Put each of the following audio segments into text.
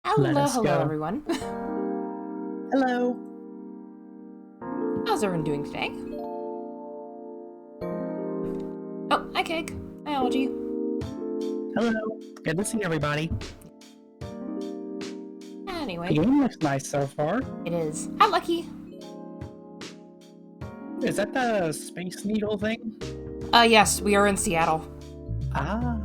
Let Hello, us hello go. everyone. Hello. How's everyone doing today? Oh, hi Cake. Hi Algie. Hello. Good to see everybody. The Anyway, game looks nice so far. it is. Hi Lucky. Is that the Space Needle thing? Yes, we are in Seattle. Ah.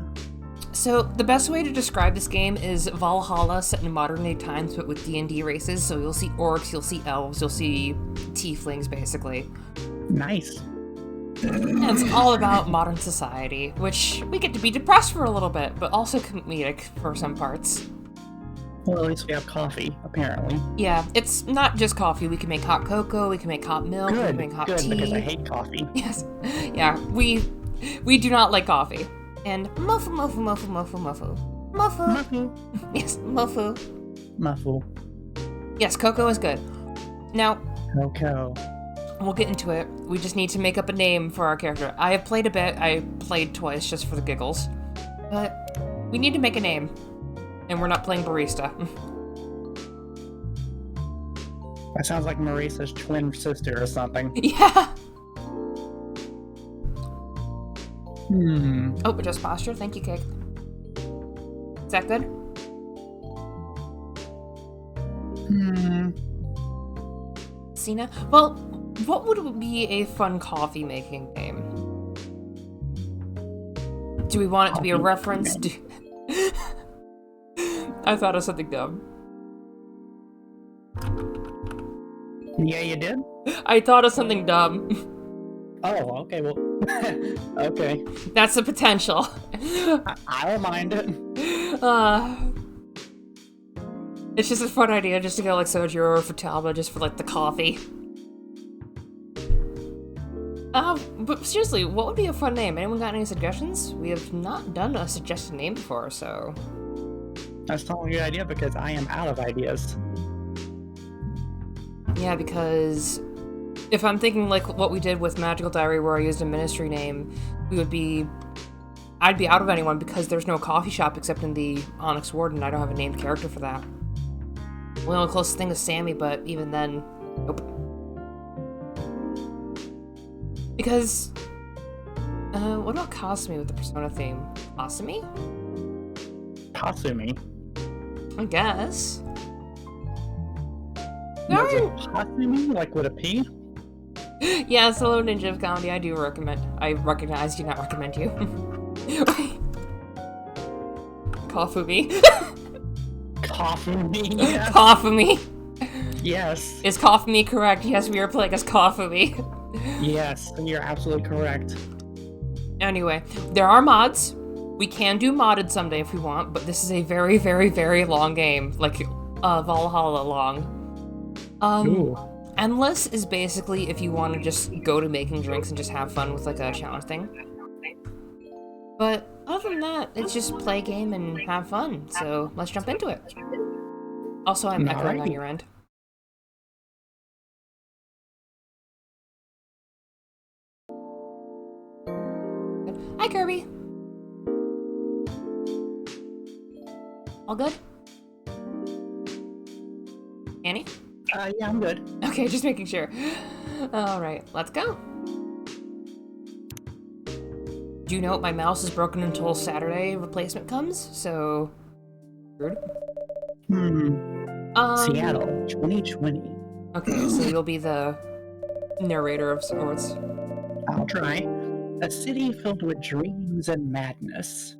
So, the best way to describe this game is Valhalla set in modern day times but with D&D races. So you'll see orcs, you'll see elves, you'll see tieflings basically. Nice. And it's all about modern society, which we get to be depressed for a little bit, but also comedic for some parts. Well, at least we have coffee, apparently. Yeah, it's not just coffee. We can make hot cocoa, we can make hot milk, we can make hot Good, tea. because I hate coffee. Yes. Yeah, we do not like coffee. And mofu, mofu, mofu, mofu, mofu. Mofu. Muffle. Yes, mofu. Muffle. Yes, cocoa is good. Now, Cocoa. we'll get into it. We just need to make up a name for our character. I have played a bit. I played twice just for the giggles. But we need to make a name. And we're not playing barista. That sounds like Marissa's twin sister or something. Yeah. Hmm. Oh, just posture. Thank you, Cake. Is that good? Cena? Well, what would be a fun coffee making game? Do we want it to be a reference? I thought of something dumb. Yeah, you did? I thought of something dumb. Oh, okay, well. Okay. That's the potential. I don't mind it. It's just a fun idea just to go like soju or Vtuber just for like the coffee. But seriously, what would be a fun name? Anyone got any suggestions? We have not done a suggested name before, so... That's not a good idea because I am out of ideas. Yeah, because if I'm thinking like what we did with Magical Diary where I used a ministry name, I'd be out of anyone because there's no coffee shop except in the Onyx Ward and I don't have a named character for that. The only closest thing is Sammy, but even then, nope. Because, what about Kasumi with the Persona theme? Kasumi? Kasumi. I guess. Was it Kasumi, like with a P? Yeah, Solo Ninja of Comedy, I do recommend. I recognize, do not recommend you. Kafumi. Kafumi, yes. Kafumi. Yes. Is Kafumi correct? Yes, we are playing as Kafumi. Yes, you're absolutely correct. Anyway, there are mods. We can do modded someday if we want, but this is a very, very, very long game. Like, Valhalla long. Ooh. Endless is basically if you want to just go to making drinks and just have fun with like a challenge thing. But other than that, it's just play a game and have fun. So let's jump into it. Also, I'm echoing on your end. Hi, Kirby. All good? Annie? Yeah, I'm good. Okay, just making sure. Alright, let's go. Do you know my mouse is broken until Saturday replacement comes? So... Rude. Seattle, 2020. Okay, so you'll be the narrator of sorts. I'll try. A city filled with dreams and madness.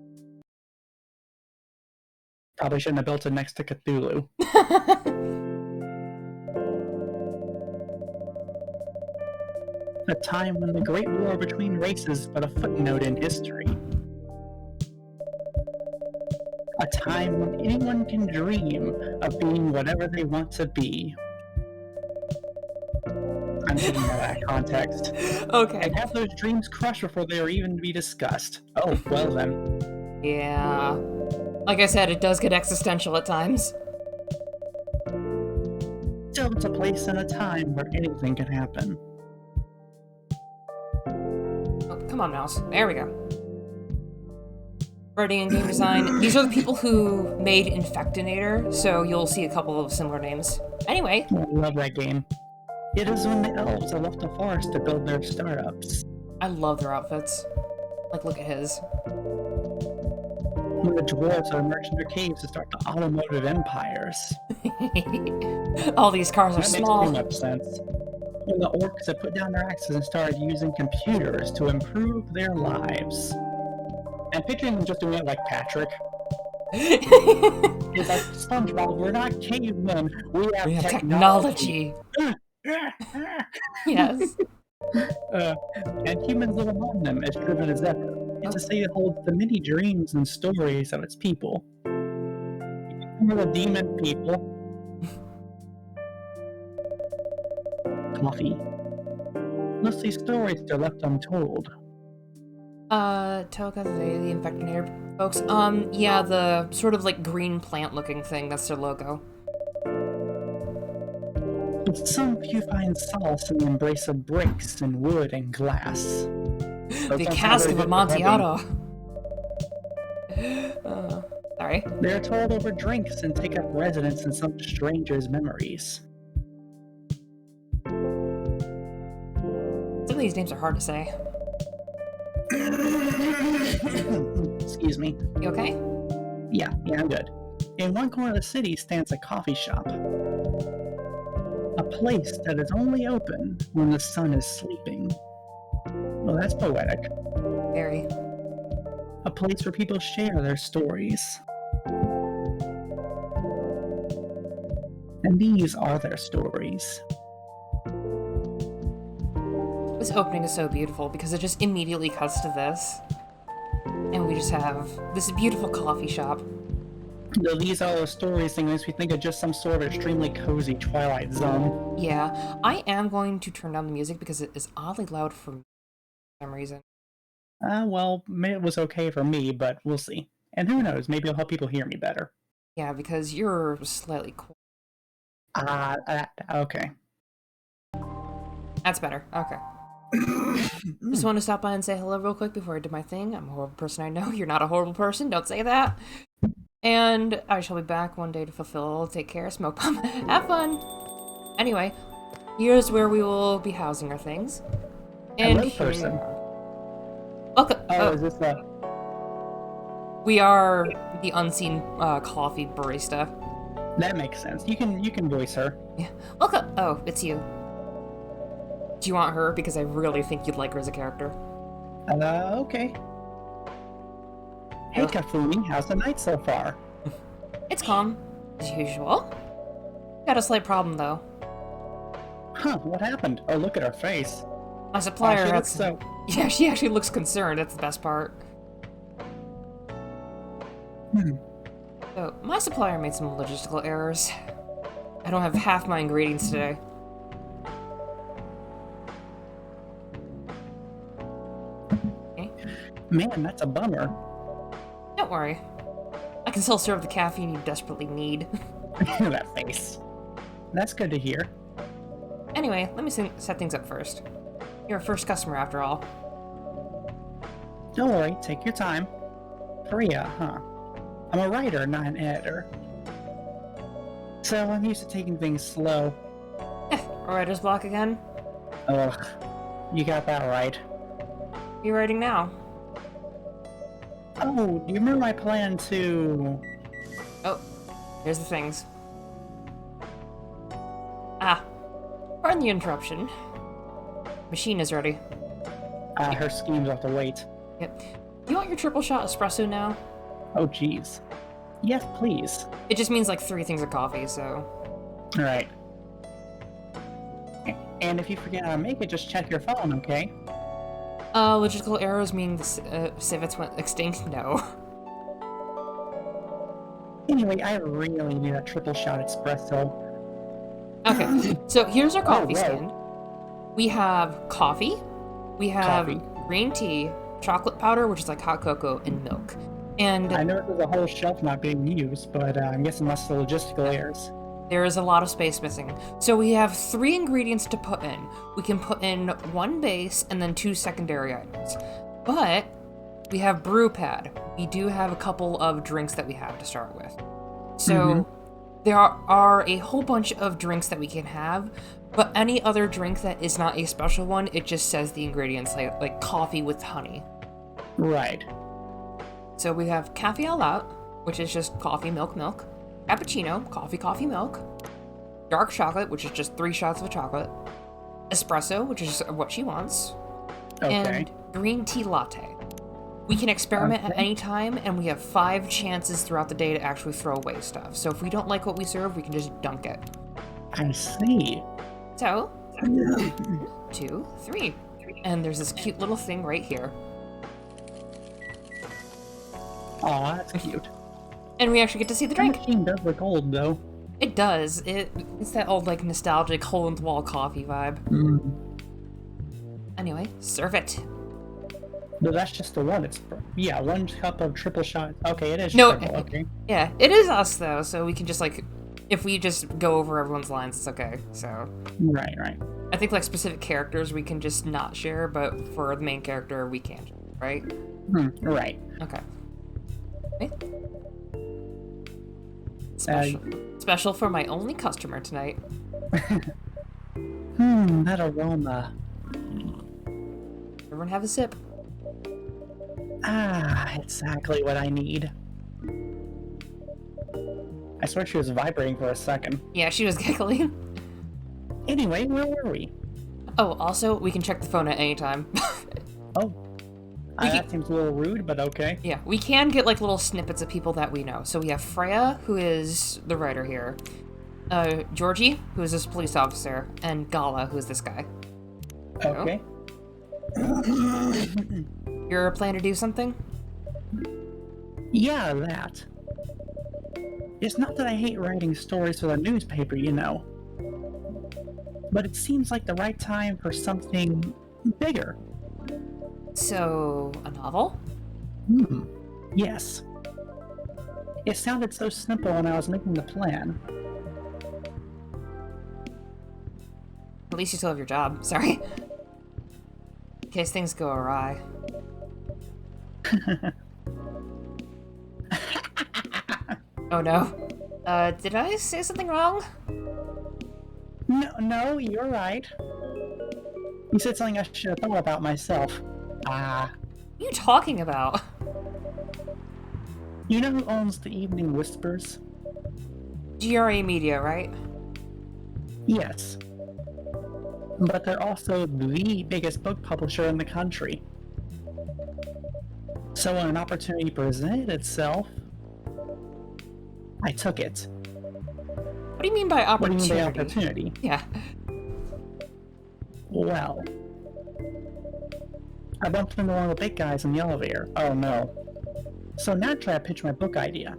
Probably shouldn't have built it next to Cthulhu. A time when the great war between races but a footnote in history. A time when anyone can dream of being whatever they want to be. I'm taking that out of context. Okay. And have those dreams crushed before they are even to be discussed. Oh, well then. Yeah. Like I said, it does get existential at times. Still, it's a place and a time where anything can happen. Oh, come on, mouse. There we go. Writing and game design. These are the people who made Infectinator, so you'll see a couple of similar names. Anyway. I love that game. It is when the elves have left the forest to build their startups. I love their outfits. Like, look at his. When the dwarves have emerged from their caves to start the automotive empires. All these cars are That small. makes too much sense. When the orcs have put down their axes and started using computers to improve their lives. And picturing them just doing it like Patrick. It's like, SpongeBob, we're not cavemen. We have technology. Yes. And humans live among them, as driven as ever. It's a city that holds the many dreams and stories of its people. Some of the demon people. Coffee. Most of these stories are left untold. Toka, the Infectinator folks. Yeah, the sort of like green plant looking thing, that's their logo. But some few find solace in the embrace of bricks and wood and glass. The cask of Amontillado. Sorry. They're told over drinks and take up residence in some stranger's memories. Some of these names are hard to say. Excuse me. You okay? Yeah, I'm good. In one corner of the city stands a coffee shop. A place that is only open when the sun is sleeping. Well, that's poetic. Very. A place where people share their stories. And these are their stories. This opening is so beautiful because it just immediately cuts to this. And we just have this beautiful coffee shop. Though these are the stories, thing makes me think of just some sort of extremely cozy Twilight Zone. Yeah, I am going to turn down the music because it is oddly loud for me for some reason. Well, it was okay for me, but we'll see. And who knows, maybe it'll help people hear me better. Yeah, because you're slightly cool. Okay. That's better. Okay. Just want to stop by and say hello real quick before I do my thing. I'm a horrible person, I know. You're not a horrible person. Don't say that. And I shall be back one day to fulfill, take care, smoke bomb, have fun. Anyway, here's where we will be housing our things. And hello, person. Welcome. Oh, is this the... We are the unseen coffee barista. That makes sense. You can voice her. Yeah. Welcome. Oh, it's you. Do you want her? Because I really think you'd like her as a character. Okay. Hey, Kafumi, how's the night so far? It's calm, as usual. Got a slight problem, though. Huh, what happened? Oh, look at her face. My supplier she had looks so... Yeah, she actually looks concerned. That's the best part. So, my supplier made some logistical errors. I don't have half my ingredients today. Okay. Man, that's a bummer. Don't worry. I can still serve the caffeine you desperately need. That face. That's good to hear. Anyway, let me set things up first. You're a first customer after all. Don't worry, take your time. Korea, huh? I'm a writer, not an editor. So I'm used to taking things slow. Writer's block again? Ugh, you got that right. What are you writing now? Oh, do you remember my plan to... Oh, here's the things. Pardon the interruption. Machine is ready. Her schemes have to wait. Yep. You want your triple shot espresso now? Oh, jeez. Yes, please. It just means like 3 things of coffee, so... Alright. And if you forget how to make it, just check your phone, okay? Logistical errors mean the civets went extinct? No. Anyway, I really need a triple shot espresso. Okay, so here's our coffee stand. We have coffee, we have green tea, chocolate powder, which is like hot cocoa, and milk. And I know there's a whole shelf not being used, but I'm guessing that's the logistical errors. There is a lot of space missing. So we have 3 ingredients to put in. We can put in 1 base and then 2 secondary items. But We have brew pad. We do have a couple of drinks that we have to start with. So there are a whole bunch of drinks that we can have, but any other drink that is not a special one, it just says the ingredients, like coffee with honey. Right. So we have café au lait, which is just coffee, milk, milk. Cappuccino, coffee, coffee, milk. Dark chocolate, which is just 3 shots of chocolate. Espresso, which is what she wants. Okay. And green tea latte. We can experiment at any time, and we have 5 chances throughout the day to actually throw away stuff. So if we don't like what we serve, we can just dunk it. I see. So, 2, 3. And there's this cute little thing right here. Aw, that's cute. And we actually get to see the drink. The machine does look old, though. It does. It's that old, like, nostalgic hole-in-the-wall coffee vibe. Anyway, serve it. No, that's just the one. It's 1 cup of triple shot. Okay, it is triple. Okay. Yeah, it is us though, so we can just like, if we just go over everyone's lines, it's okay. So. Right. I think like specific characters we can just not share, but for the main character we can, right? Right. Okay. Special for my only customer tonight. That aroma. Everyone have a sip. Exactly what I need. I swear she was vibrating for a second. Yeah, she was giggling. Anyway, where were we? Oh, also, we can check the phone at any time. That seems a little rude, but okay. Yeah, we can get like little snippets of people that we know. So we have Freya, who is the writer here. Georgie, who is this police officer, and Gala, who is this guy. Okay. You're planning to do something? Yeah, that. It's not that I hate writing stories for the newspaper, you know. But it seems like the right time for something bigger. So, a novel? Yes. It sounded so simple when I was making the plan. At least you still have your job. Sorry. In case things go awry. Oh no. Did I say something wrong? No, you're right. You said something I should have thought about myself. What are you talking about? You know who owns the Evening Whispers? GRA Media, right? Yes. But they're also the biggest book publisher in the country. So when an opportunity presented itself, I took it. What do you mean by opportunity? What do you mean by opportunity? Yeah. Well, I bumped into one of the big guys in the elevator. Oh no. So naturally I pitched my book idea. ...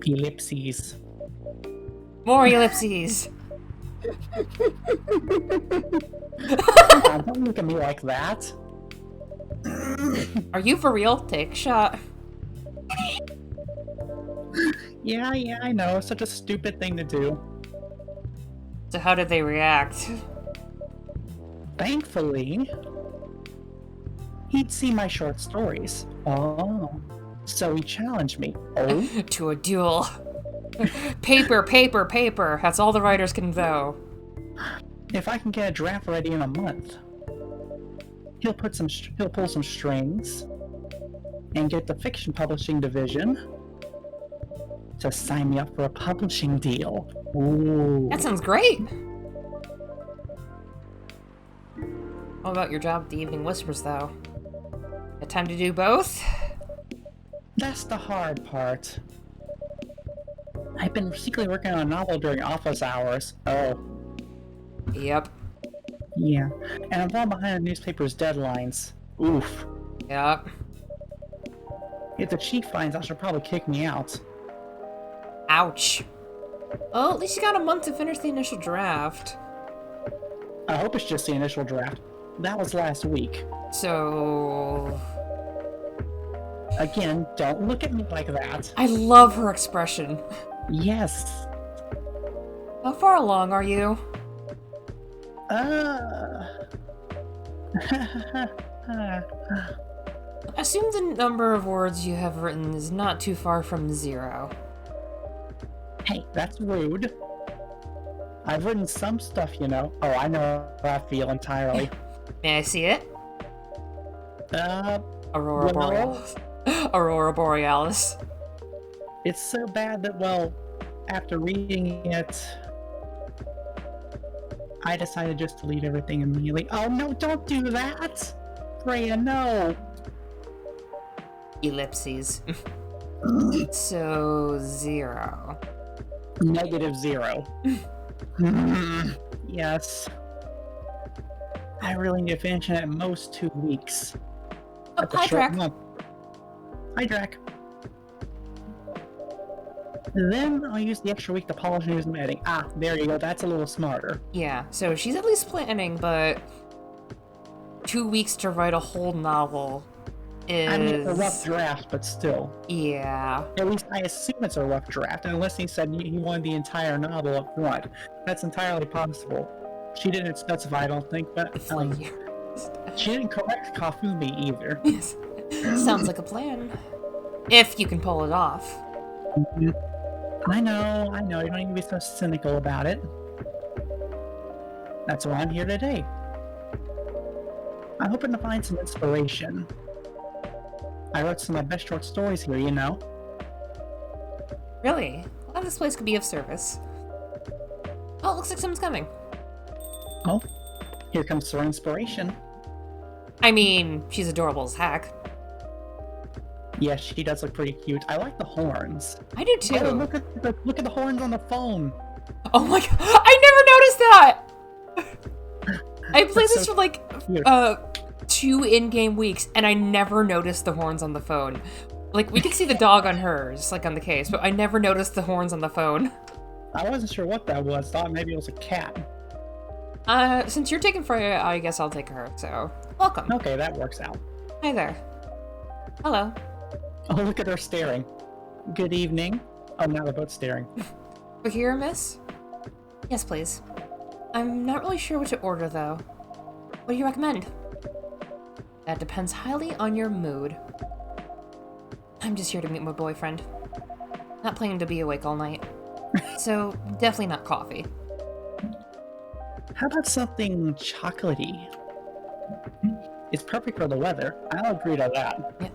Ellipses. More ellipses. Come on, don't look at me like that. Are you for real? Take a shot. Yeah, I know. Such a stupid thing to do. So how did they react? Thankfully, he'd seen my short stories. Oh. So he challenged me. Oh? To a duel. Paper. That's all the writers can do. If I can get a draft ready in a month, he'll pull some strings and get the fiction publishing division to sign me up for a publishing deal. Ooh. That sounds great. What about your job at the Evening Whispers, though? Got time to do both? That's the hard part. I've been secretly working on a novel during office hours. Oh. Yep. Yeah. And I'm falling behind the newspaper's deadlines. Oof. Yep. If the chief finds out, she'll probably kick me out. Ouch. Well, at least you got a month to finish the initial draft. I hope it's just the initial draft. That was last week. So... Again, don't look at me like that. I love her expression. Yes. How far along are you? Assume the number of words you have written is not too far from 0. Hey, that's rude. I've written some stuff, you know. Oh, I know how I feel entirely. May I see it? Aurora well, Borealis. Aurora Borealis. It's so bad that, well, after reading it, I decided just to delete everything immediately. Oh no, don't do that! Freya, no! Ellipses. So, 0. -0. Yes. I really need to finish it at most 2 weeks. Oh, hi, Drac. Hi, Drac. Then I'll use the extra week to polish and use the editing. Ah, there you go. That's a little smarter. Yeah, so she's at least planning, but 2 weeks to write a whole novel is... I mean, it's a rough draft, but still. Yeah. At least I assume it's a rough draft, unless he said he wanted the entire novel up front. That's entirely possible. She didn't specify, I don't think, but she didn't correct Kafumi either. Yes. Sounds like a plan. If you can pull it off. Mm-hmm. I know, you don't need to be so cynical about it. That's why I'm here today. I'm hoping to find some inspiration. I wrote some of my best short stories here, you know. Really? Glad this place could be of service. Oh, it looks like someone's coming. Oh, here comes her inspiration. I mean, she's adorable as heck. Yeah, she does look pretty cute. I like the horns. I do too. Oh, look at the horns on the phone. Oh my god, I never noticed that! I played this for like, cute. 2 in-game weeks, and I never noticed the horns on the phone. Like, we could see the dog on hers, like on the case, but I never noticed the horns on the phone. I wasn't sure what that was. Thought maybe it was a cat. Since you're taking Freya, I guess I'll take her, so welcome. Okay, that works out. Hi there. Hello. Oh, look at her staring. Good evening. Oh, now they're both staring. We're here, miss? Yes, please. I'm not really sure what to order, though. What do you recommend? That depends highly on your mood. I'm just here to meet my boyfriend. Not planning to be awake all night. So, definitely not coffee. How about something chocolatey? It's perfect for the weather. I'll agree to that. Yeah,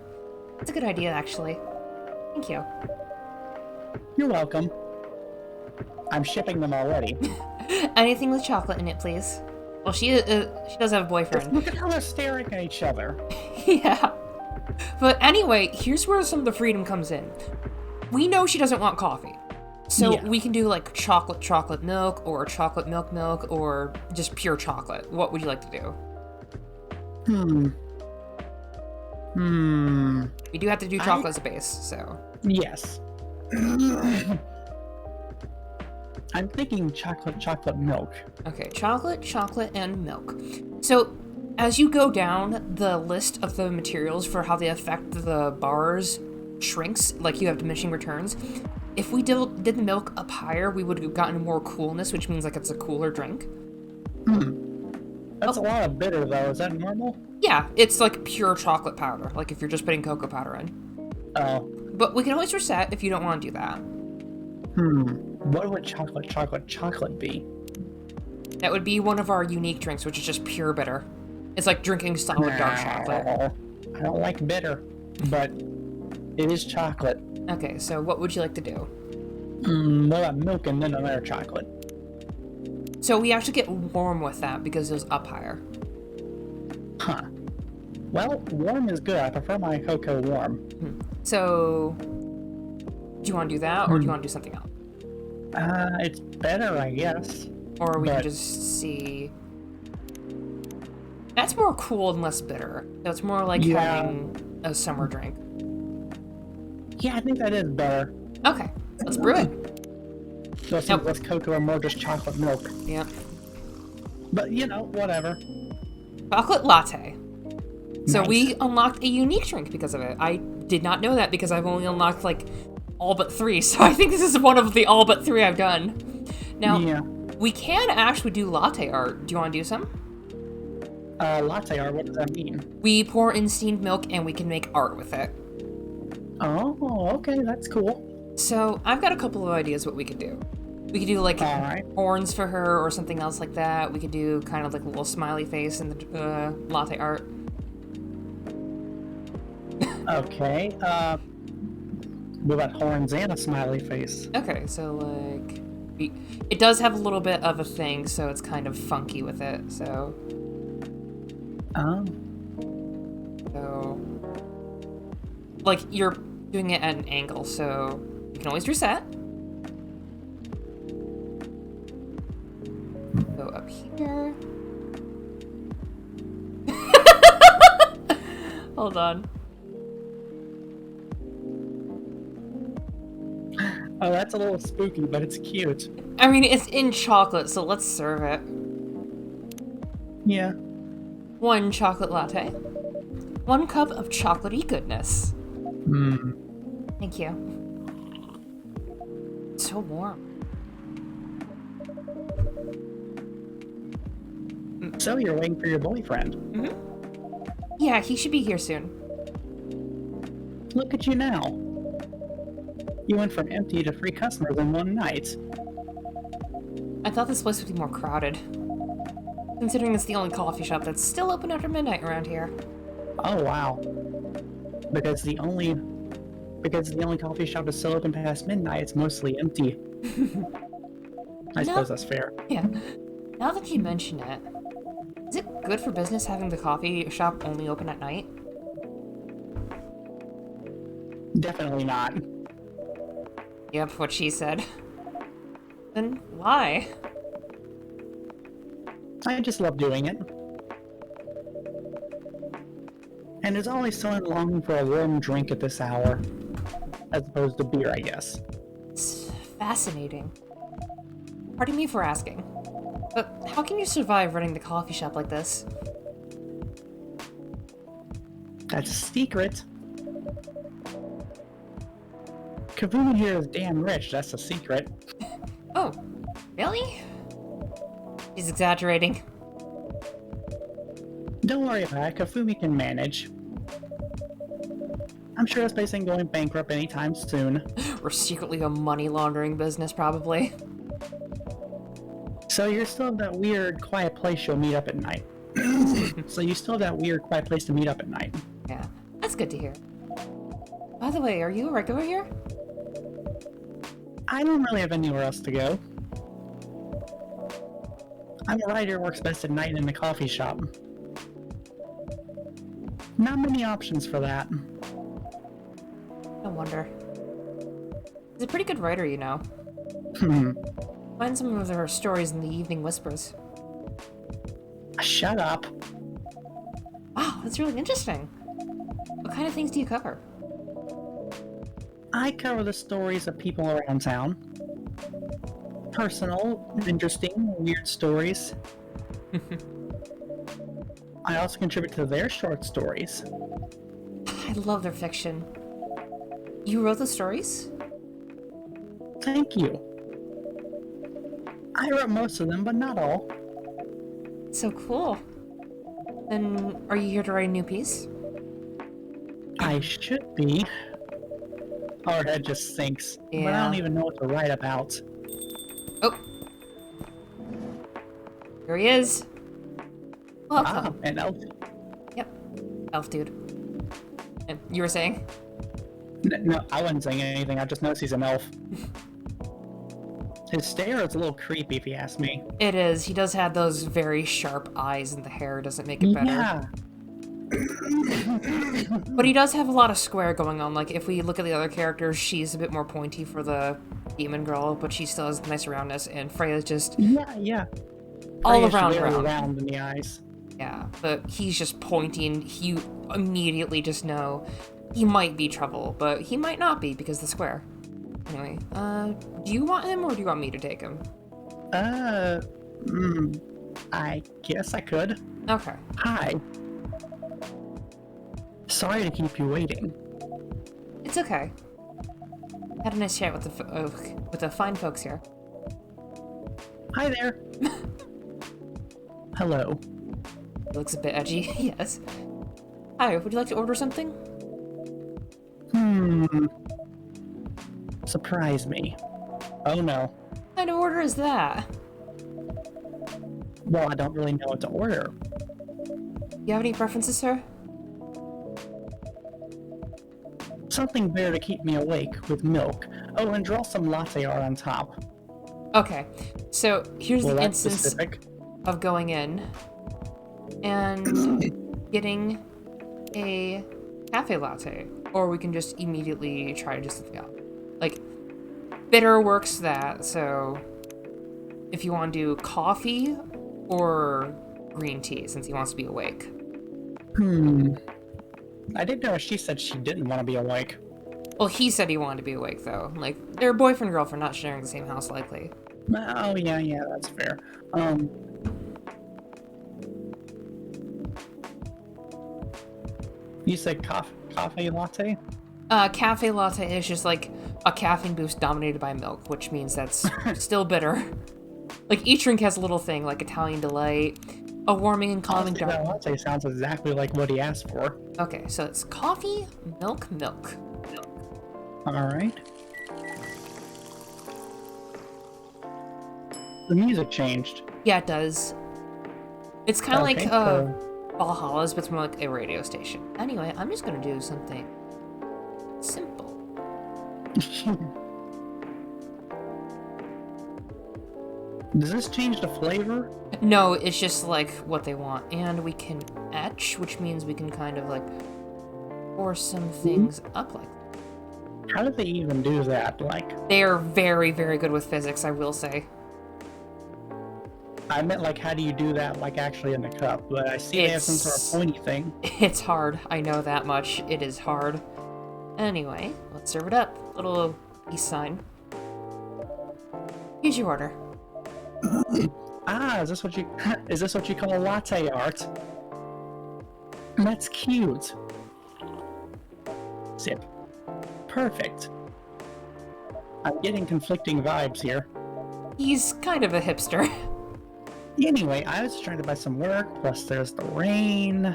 it's a good idea, actually. Thank you. You're welcome. I'm shipping them already. Anything with chocolate in it, please. Well, she does have a boyfriend. Look at how they're staring at each other. Yeah. But anyway, here's where some of the freedom comes in. We know she doesn't want coffee. So we can do like chocolate milk, or chocolate milk, or just pure chocolate. What would you like to do? We do have to do chocolate as a base, so. Yes. I'm thinking chocolate milk. Okay, chocolate, and milk. So, as you go down the list of the materials for how they affect the bars shrinks, like you have diminishing returns, if we did the milk up higher, we would have gotten more coolness, which means like it's a cooler drink. That's a lot of bitter, though. Is that normal? Yeah, it's like pure chocolate powder, like if you're just putting cocoa powder in. Oh. But we can always reset if you don't want to do that. What would chocolate be? That would be one of our unique drinks, which is just pure bitter. It's like drinking solid dark chocolate. I don't like bitter, but it is chocolate. Okay, so what would you like to do? What about milk and then another chocolate? So we actually get warm with that because it was up higher. Huh. Well, warm is good. I prefer my cocoa warm. So, do you want to do that, or do you want to do something else? It's better, I guess. Or we can just see... That's more cool and less bitter. So it's more like having a summer drink. Yeah, I think that is better. Okay, let's brew it. So it's less cocoa and more just chocolate milk. Yep. But, you know, whatever. Chocolate latte. So Nice. we unlocked a unique drink because of it. I did not know that because I've only unlocked, like, all but 3. So I think this is one of the all but 3 I've done. Now, We can actually do latte art. Do you want to do some? Latte art, what does that mean? We pour in steamed milk and we can make art with it. Oh, okay, that's cool. So I've got a couple of ideas what we could do. We could do like horns for her or something else like that. We could do kind of like a little smiley face in the latte art. Okay, what about horns and a smiley face? Okay, so like, it does have a little bit of a thing, so it's kind of funky with it, so. Oh. So, like, you're doing it at an angle, so you can always reset. Go up here. Hold on. Oh, that's a little spooky, but it's cute. I mean, it's in chocolate, so let's serve it. Yeah. 1 chocolate latte. 1 cup of chocolatey goodness. Thank you. It's so warm. So you're waiting for your boyfriend? Yeah, he should be here soon. Look at you now. You went from empty to free customers in one night. I thought this place would be more crowded. Considering it's the only coffee shop that's still open after midnight around here. Oh wow. Because the only coffee shop is still open past midnight, it's mostly empty. I suppose that's fair. Yeah. Now that you mention it, is it good for business having the coffee shop only open at night? Definitely not. Yep, what she said. Then why? I just love doing it. And there's always someone longing for a warm drink at this hour. As opposed to beer, I guess. It's fascinating. Pardon me for asking, but how can you survive running the coffee shop like this? That's a secret. Kavumi here is damn rich, that's a secret. Oh, really? He's exaggerating. Don't worry about it, Kafumi can manage. I'm sure this place ain't going bankrupt anytime soon. We're secretly a money laundering business, probably. So you're still at that weird, quiet place you'll meet up at night. So you still have that weird, quiet place to meet up at night. Yeah, that's good to hear. By the way, are you a regular here? I don't really have anywhere else to go. I'm a writer who works best at night in the coffee shop. Not many options for that. No wonder. He's a pretty good writer, you know. Find some of her stories in the Evening Whispers. Shut up. Wow, that's really interesting. What kind of things do you cover? I cover the stories of people around town. Personal, interesting, weird stories. I also contribute to their short stories. I love their fiction. You wrote the stories? Thank you. I wrote most of them, but not all. So cool. Then, are you here to write a new piece? I should be. Our head just sinks. Yeah. But I don't even know what to write about. Oh. Here he is. Welcome. An elf. Yep. Elf dude. And you were saying? No, I wasn't saying anything. I just noticed he's an elf. His stare is a little creepy, if you ask me. It is. He does have those very sharp eyes, and the hair doesn't make it better. Yeah. But he does have a lot of square going on. Like, if we look at the other characters, she's a bit more pointy for the demon girl, but she still has nice roundness, and Freya's just Yeah. all Freya's around very round. round in the eyes. Yeah, but he's just pointing. You immediately just know he might be trouble, but he might not be because the square. Anyway, do you want him or do you want me to take him? I guess I could. Okay. Hi. Sorry to keep you waiting. It's okay. Had a nice chat with the fine folks here. Hi there. Hello. It looks a bit edgy. Yes. Hi, would you like to order something? Surprise me. Oh no. What kind of order is that? Well, I don't really know what to order. You have any preferences, sir? Something better to keep me awake with milk. Oh, and draw some latte art on top. Okay, so here's Well, the that's instance specific. of going in and getting a cafe latte, or we can just immediately try to just something out. Like, bitter works that, so if you want to do coffee or green tea, since he wants to be awake. I didn't know she said she didn't want to be awake. Well, he said he wanted to be awake, though. Like, they're boyfriend girlfriend, not sharing the same house, likely. Oh, yeah, that's fair. You said coffee latte? Cafe latte is just like a caffeine boost dominated by milk, which means that's still bitter. Like, each drink has a little thing, like Italian Delight, a warming and calming Honestly, that latte sounds exactly like what he asked for. Okay, so it's coffee, milk. Alright. The music changed. Yeah, it does. It's kind of Okay, like Valhalla's, but it's more like a radio station. Anyway, I'm just gonna do something simple. Does this change the flavor? No, it's just like what they want. And we can etch, which means we can kind of like pour some things up like that. How do they even do that? Like, They are very, very good with physics, I will say. I meant like, how do you do that, like, actually in the cup? But I see they have some sort of pointy thing. It's hard. I know that much. It is hard. Anyway, let's serve it up. Little peace sign. Here's your order. Ah, is this what you call latte art? That's cute. Sip. Perfect. I'm getting conflicting vibes here. He's kind of a hipster. Anyway, I was trying to buy some work, plus there's the rain.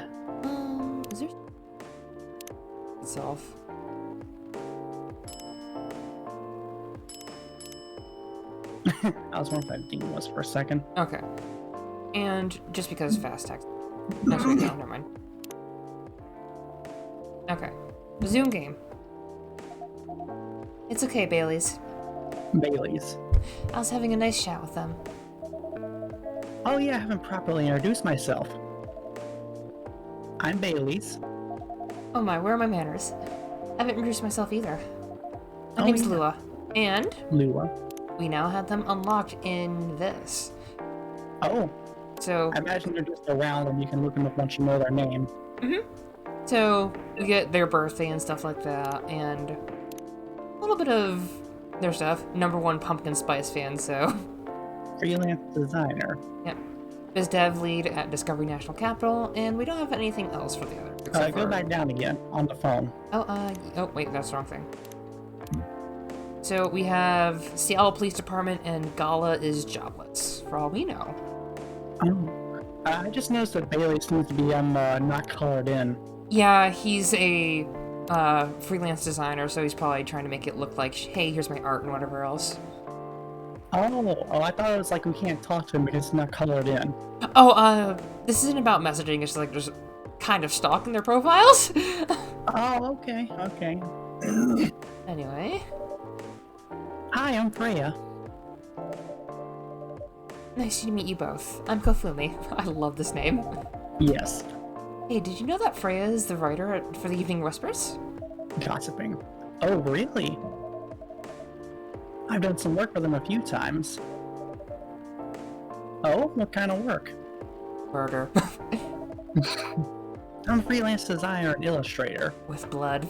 Is there... Itself. I was wondering what that ding was for a second. Okay. And just because fast text. Actually, no, never mind. Okay. Resume game. It's okay, Bailey's. Bailey's. I was having a nice chat with them. Oh yeah, I haven't properly introduced myself. I'm Bailey's. Oh my, where are my manners? I haven't introduced myself either. My Oh, name's yeah. Lua. And Lua. we now have them unlocked in this. Oh, So, I imagine they're just around and you can look them up once you know their name. so we get their birthday and stuff like that, and a little bit of their stuff. #1 pumpkin spice fan, so Freelance designer. yep. Biz dev lead at Discovery National Capital, and we don't have anything else for the other. Except Go for... back down again on the phone. Oh wait, that's the wrong thing. So we have Seattle Police Department, and Gala is jobless, for all we know. Oh. I just noticed that Bailey seems to be not colored in. Yeah, he's a freelance designer, so he's probably trying to make it look like, hey, here's my art and whatever else. Oh, I thought it was like we can't talk to him because it's not colored in. Oh, this isn't about messaging, it's like just kind of stalking their profiles. Oh, okay. Anyway. Hi, I'm Freya. Nice to meet you both. I'm Kofumi. I love this name. Yes. Hey, did you know that Freya is the writer for the Evening Whispers? Gossiping. Oh, really? I've done some work for them a few times. Oh, what kind of work? Murder. I'm a freelance designer and illustrator. With blood.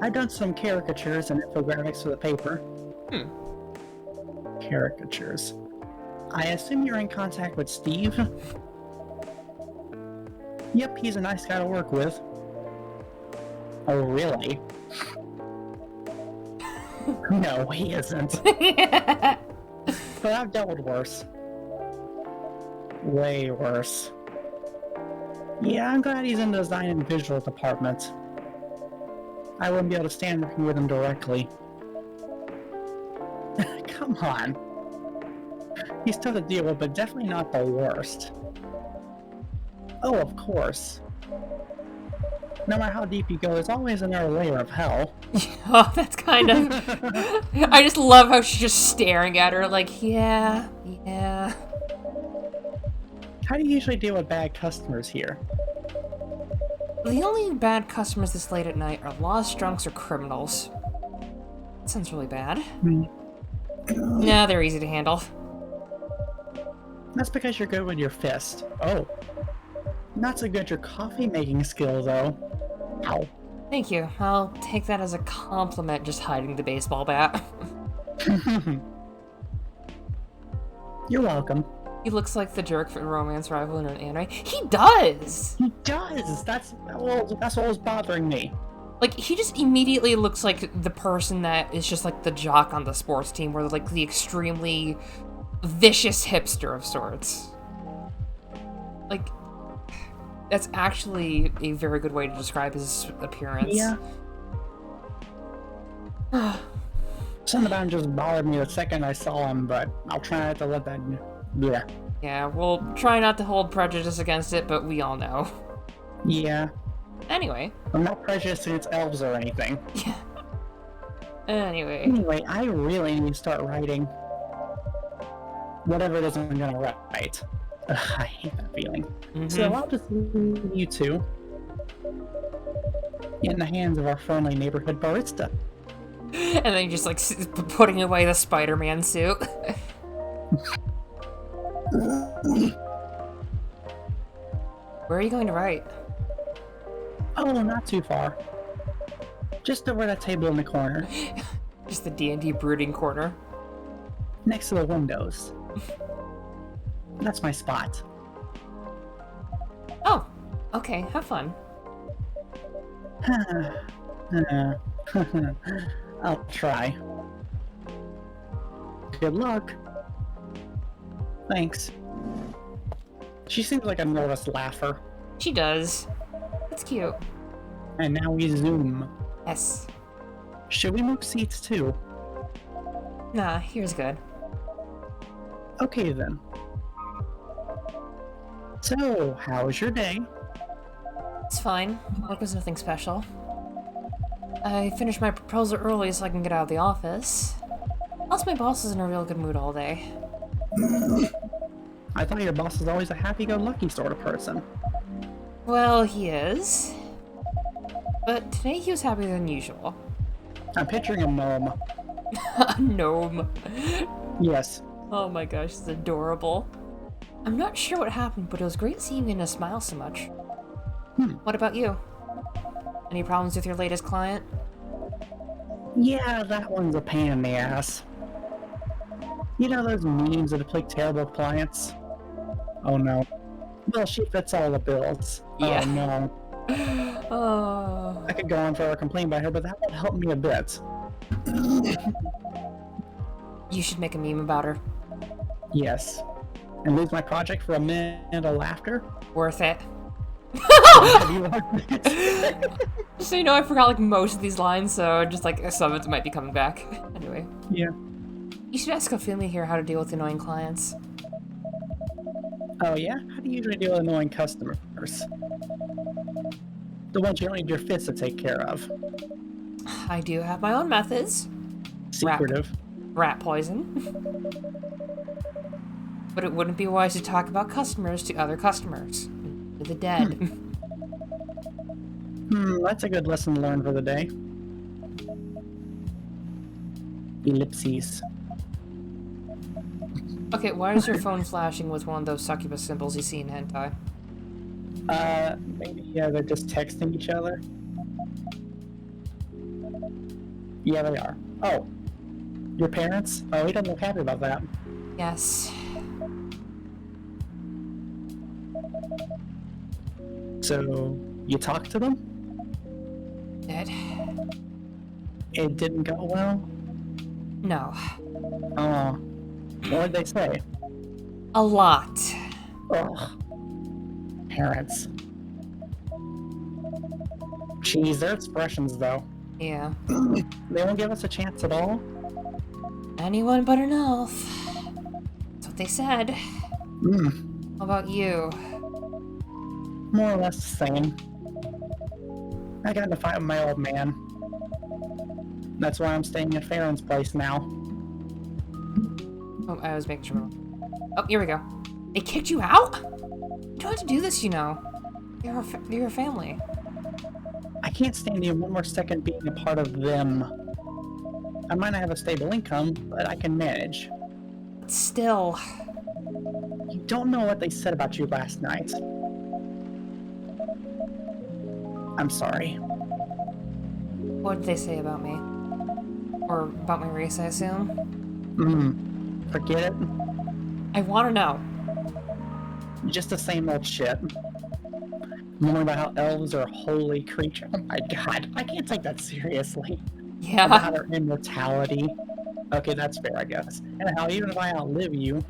I've done some caricatures and infographics for the paper. Caricatures. I assume you're in contact with Steve? Yep, he's a nice guy to work with. Oh, really? No, he isn't. But I've dealt with worse. Way worse. Yeah, I'm glad he's in the design and visual department. I wouldn't be able to stand working with him directly. Come on. He's tough to deal with, but definitely not the worst. Oh, of course. No matter how deep you go, there's always another layer of hell. Oh, that's kind of... I just love how she's just staring at her like, yeah. How do you usually deal with bad customers here? The only bad customers this late at night are lost drunks or criminals. That sounds really bad. Nah, they're easy to handle. That's because you're good with your fist. Oh. Not so good at your coffee making skills, though. Ow. Thank you. I'll take that as a compliment, just hiding the baseball bat. You're welcome. He looks like the jerk for romance rival in an anime. He does! He does! That's what was bothering me. Like, he just immediately looks like the person that is just like the jock on the sports team, or like the extremely vicious hipster of sorts. Like, that's actually a very good way to describe his appearance. Yeah. Something about him just bothered me the second I saw him, but I'll try not to let that... Yeah. Yeah, we'll try not to hold prejudice against it, but we all know. Yeah. Anyway. I'm not prejudiced against elves or anything. Yeah. Anyway, I really need to start writing whatever it is I'm gonna write. Ugh, I hate that feeling. So I'll just leave you two in the hands of our friendly neighborhood barista. And then just like putting away the Spider-Man suit. Where are you going to write? Oh, not too far. Just over that table in the corner. Just the D&D brooding corner. Next to the windows. That's my spot. Oh, okay, have fun. I'll try. Good luck. Thanks. She seems like a nervous laugher. She does. It's cute. And now we zoom. Yes. Should we move seats too? Nah, here's good. Okay then. So, how was your day? It's fine. Work was nothing special. I finished my proposal early so I can get out of the office. Plus, my boss is in a real good mood all day. I thought your boss was always a happy-go-lucky sort of person. Well, he is. But today he was happier than usual. I'm picturing a gnome. A gnome. Yes. Oh my gosh, it's adorable. I'm not sure what happened, but it was great seeing you smile so much. What about you? Any problems with your latest client? Yeah, that one's a pain in the ass. You know those memes that depict terrible clients? Oh no. Well, she fits all the bills. Yeah. Oh no. Oh. I could go on forever complaining about her, but that would help me a bit. You should make a meme about her. Yes. And lose my project for a minute of laughter? Worth it. Have you watched it? Just so you know, I forgot like most of these lines, so just like some of it might be coming back. Anyway. Yeah. You should ask Cafeteria here how to deal with annoying clients. Oh yeah? How do you usually deal with annoying customers? The ones you don't need your fists to take care of. I do have my own methods. Secretive. Rat poison. But it wouldn't be wise to talk about customers to other customers. To the dead. That's a good lesson learned for the day. Ellipses. Okay, why is your phone flashing with one of those succubus symbols you see in hentai? Maybe, yeah, they're just texting each other. Yeah, they are. Oh. Your parents? Oh, he doesn't look happy about that. Yes. So, you talked to them? Dead? It didn't go well? No. Oh. What did they say? A lot. Ugh. Parents. Jeez, their expressions, though. Yeah. They won't give us a chance at all? Anyone but an elf. That's what they said. Hmm. How about you? More or less the same. I got in a fight with my old man. That's why I'm staying at Farron's place now. Oh, I was making sure. Oh, here we go. They kicked you out? You don't have to do this, you know. You're a family. I can't stand you one more second being a part of them. I might not have a stable income, but I can manage. But still. You don't know what they said about you last night. I'm sorry. What did they say about me? Or about my race, I assume? Forget it. I want to know. Just the same old shit. More about how elves are holy creatures. Oh my god, I can't take that seriously. Yeah. About their immortality. Okay, that's fair, I guess. And how even if I outlive you...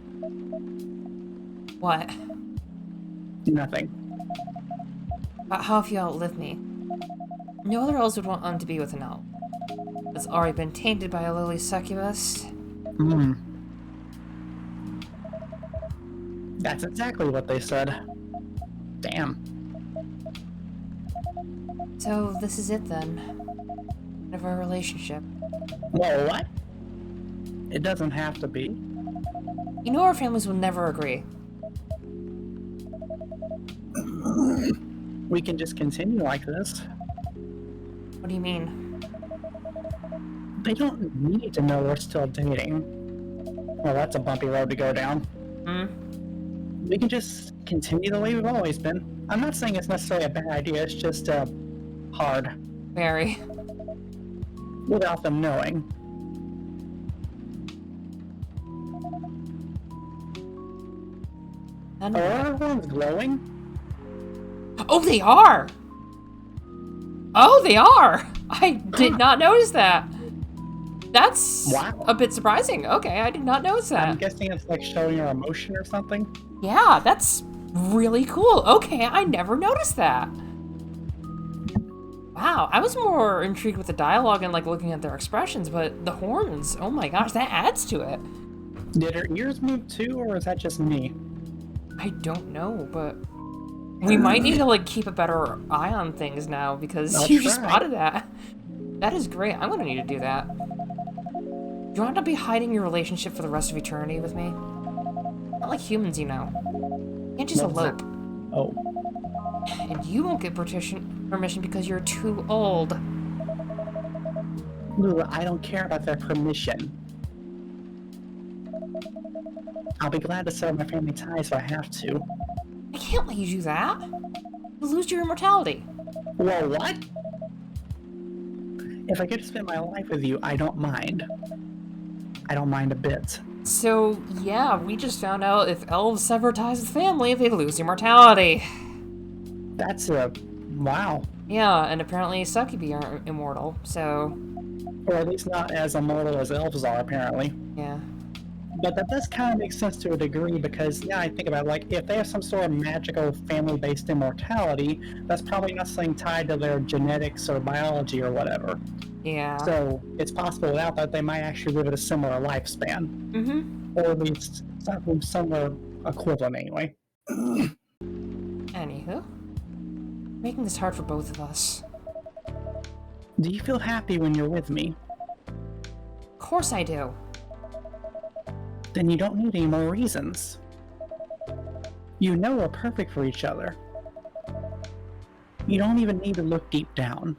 What? Nothing. How if you outlive me? No other elves would want to be with an elf. It's already been tainted by a lily succubus. That's exactly what they said. Damn. So this is it then. Of our relationship. Whoa, what? It doesn't have to be. You know our families will never agree. We can just continue like this. What do you mean? They don't need to know we're still dating. Well, that's a bumpy road to go down. We can just continue the way we've always been. I'm not saying it's necessarily a bad idea, it's just, hard. Very. Without them knowing. Are our horns glowing? Oh, they are! Oh, they are! I did not notice that. That's wow. A bit surprising. Okay, I did not notice that. I'm guessing it's like showing your emotion or something? Yeah, that's really cool. Okay, I never noticed that. Wow, I was more intrigued with the dialogue and like looking at their expressions, but the horns, oh my gosh, that adds to it. Did her ears move too, or is that just me? I don't know, but we might need to like keep a better eye on things now because you just spotted that. That is great. I'm gonna need to do that. Do you want to be hiding your relationship for the rest of eternity with me? Not like humans, you know. You can't just elope. Oh. And you won't get permission because you're too old. Lula, I don't care about their permission. I'll be glad to sever my family ties if I have to. I can't let you do that. You'll lose your immortality. Whoa, what? If I get to spend my life with you, I don't mind. I don't mind a bit. So, yeah, we just found out if elves sever ties with family, they lose immortality. That's a... wow. Yeah, and apparently succubi aren't immortal, so... Or at least not as immortal as elves are, apparently. Yeah. But that does kind of make sense to a degree because, yeah, I think about it, like, if they have some sort of magical family-based immortality, that's probably not something tied to their genetics or biology or whatever. Yeah. So, it's possible without that they might actually live at a similar lifespan. Mm-hmm. Or at least somewhere equivalent, anyway. Anywho. Making this hard for both of us. Do you feel happy when you're with me? Of course I do. Then you don't need any more reasons. You know we're perfect for each other. You don't even need to look deep down.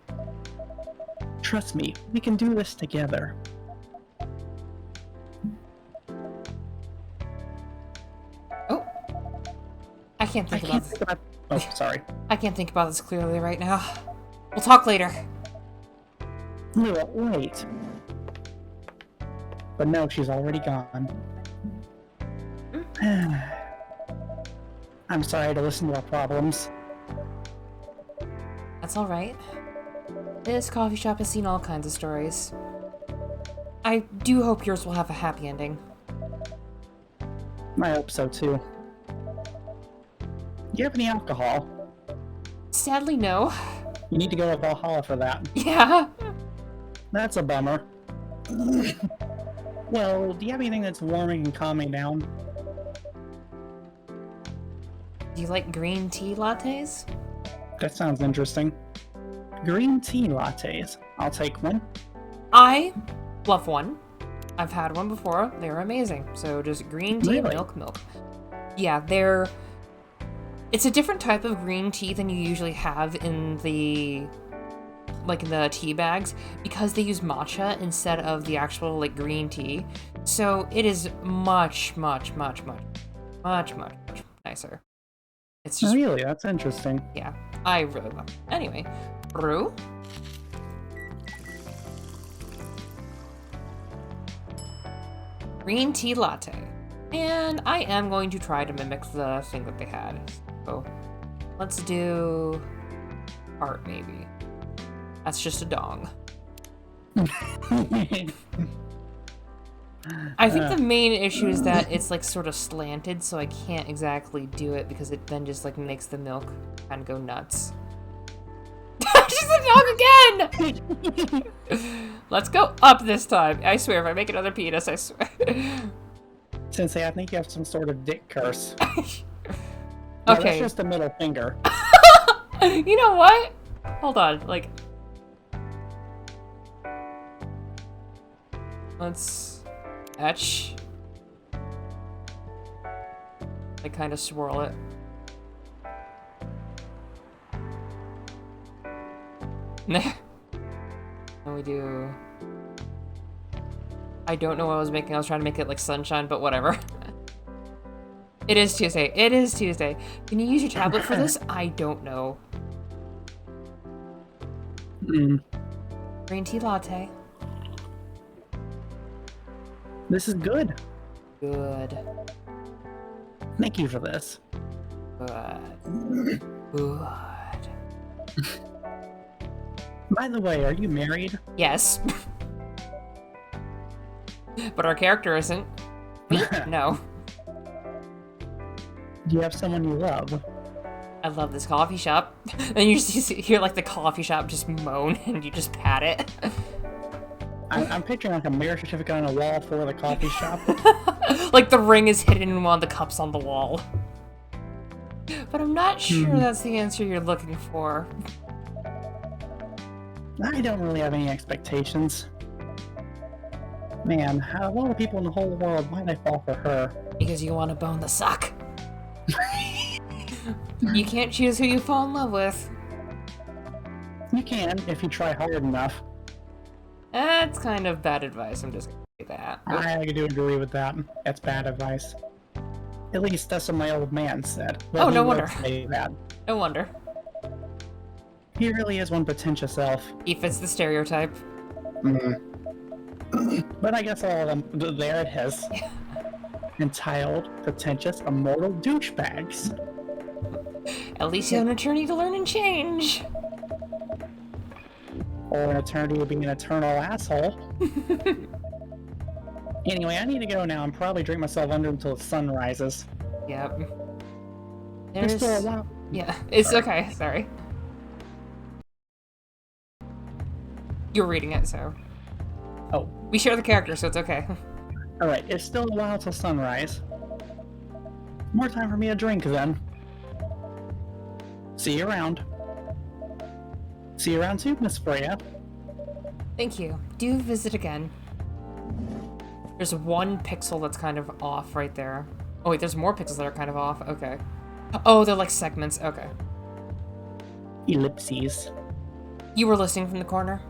Trust me, we can do this together. Oh. I can't think about this. Oh, sorry. I can't think about this clearly right now. We'll talk later. No, wait. But no, she's already gone. I'm sorry to listen to our problems. That's alright. This coffee shop has seen all kinds of stories. I do hope yours will have a happy ending. I hope so too. Do you have any alcohol? Sadly, no. You need to go to Valhalla for that. Yeah. That's a bummer. Well, do you have anything that's warming and calming down? Do you like green tea lattes? That sounds interesting. Green tea lattes. I'll take one. I love one. I've had one before. They're amazing. So just green tea, Really? milk. Yeah, they're... It's a different type of green tea than you usually have in the... like in the tea bags, because they use matcha instead of the actual like green tea. So it is much nicer. It's just... Really? That's interesting. Yeah, I really love it. Anyway, brew. Green tea latte. And I am going to try to mimic the thing that they had. So let's do art maybe. That's just a dong. I think the main issue is that it's like sort of slanted, so I can't exactly do it because it then just like makes the milk kind of go nuts. She's a dog again! Let's go up this time. I swear, if I make another penis, I swear. Sensei, I think you have some sort of dick curse. Okay. No, that's just a middle finger. You know what? Hold on, like... Let's etch. I kind of swirl it. Then we do... I don't know what I was making. I was trying to make it like sunshine, but whatever. It is Tuesday. It is Tuesday. Can you use your tablet for this? I don't know. Green tea latte. This is good. Good. Thank you for this. Good. Good. By the way, are you married? Yes. But our character isn't. No. Do you have someone you love? I love this coffee shop. And you just hear like the coffee shop just moan and you just pat it. I'm picturing like a marriage certificate on a wall for the coffee shop. Like the ring is hidden in one of the cups on the wall. But I'm not sure that's the answer you're looking for. I don't really have any expectations. Man, out of all the people in the whole world, why'd I fall for her? Because you want to bone the sock. You can't choose who you fall in love with. You can, if you try hard enough. That's kind of bad advice, I'm just gonna say that. I do agree with that. That's bad advice. At least that's what my old man said. Oh, no He would wonder. say that. No wonder. He really is one pretentious elf. He fits the stereotype. But I guess all of them, there it is. Entitled, pretentious, immortal douchebags. At least you have an attorney to learn and change. Or an eternity of being an eternal asshole. Anyway, I need to go now and probably drink myself under until the sun rises. Yep. There's still a while. Yeah, it's okay, sorry. You're reading it, so... Oh. We share the character, so it's okay. Alright, it's still a while till sunrise. More time for me to drink then. See you around. See you around too, Miss Freya. Thank you. Do visit again. There's one pixel that's kind of off right there. Oh wait, there's more pixels that are kind of off. Okay. Oh, they're like segments. Okay. Ellipses. You were listening from the corner?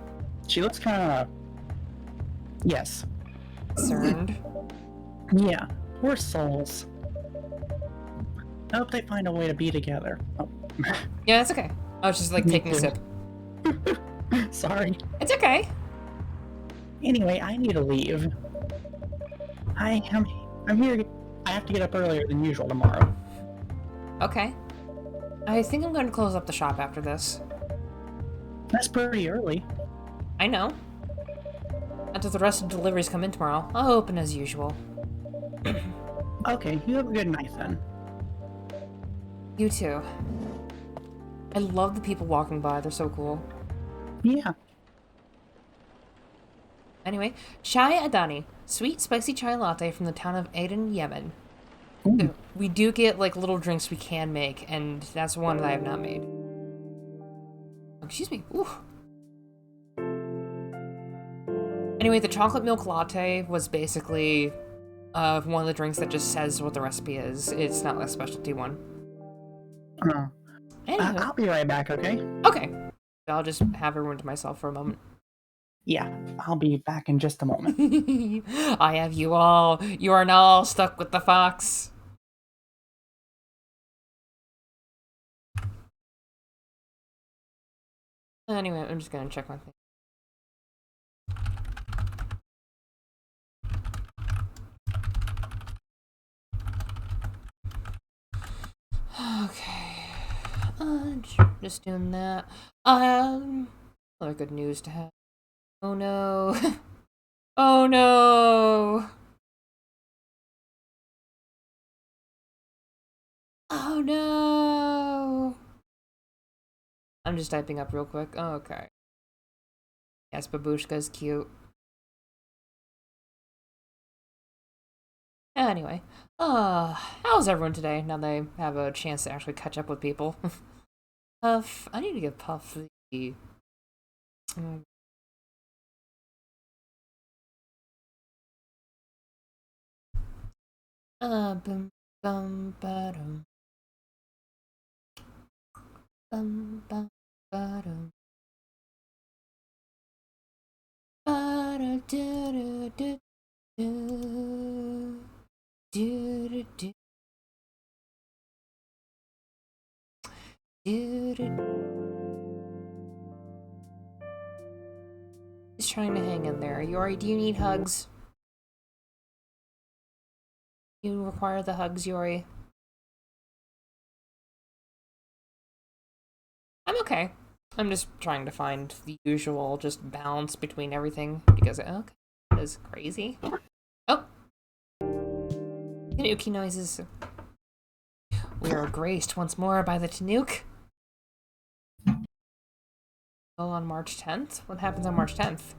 She looks kinda... Yes. Concerned. Yeah, poor souls. I hope they find a way to be together. Oh. Yeah, it's okay. I was just like taking a sip. Sorry. It's okay. Anyway, I need to leave. I'm here. I have to get up earlier than usual tomorrow. Okay. I think I'm going to close up the shop after this. That's pretty early. I know. Until the rest of the deliveries come in tomorrow, I'll open as usual. Okay, you have a good night then. You too. I love the people walking by. They're so cool. Yeah. Anyway, Chai Adani. Sweet, spicy chai latte from the town of Aden, Yemen. Ooh. So we do get, like, little drinks we can make, and that's one that I have not made. Excuse me. Ooh. Anyway, the chocolate milk latte was basically one of the drinks that just says what the recipe is. It's not a specialty one. Anyway. I'll be right back, okay? Okay. I'll just have everyone to myself for a moment. Yeah, I'll be back in just a moment. I have you all. You are now all stuck with the fox. Anyway, I'm just gonna check my thing. Okay. Just doing that. Other good news to have. Oh no. Oh no. Oh no. I'm just typing up real quick. Oh, okay. Yes, Babushka's cute. Anyway, how's everyone today? Now they have a chance to actually catch up with people. Puff, I need to give Puff the... bum, bum, ba-dum. Bum, bum, ba-dum. Ba-da-da-da-da-da. Do-do-do. He's trying to hang in there. Yori, do you need hugs? You require the hugs, Yori? I'm okay. I'm just trying to find the usual just balance between everything because okay, that is crazy. Oh, Tanuki noises. We are graced once more by the Tanuki. Oh, on March 10th? What happens on March 10th?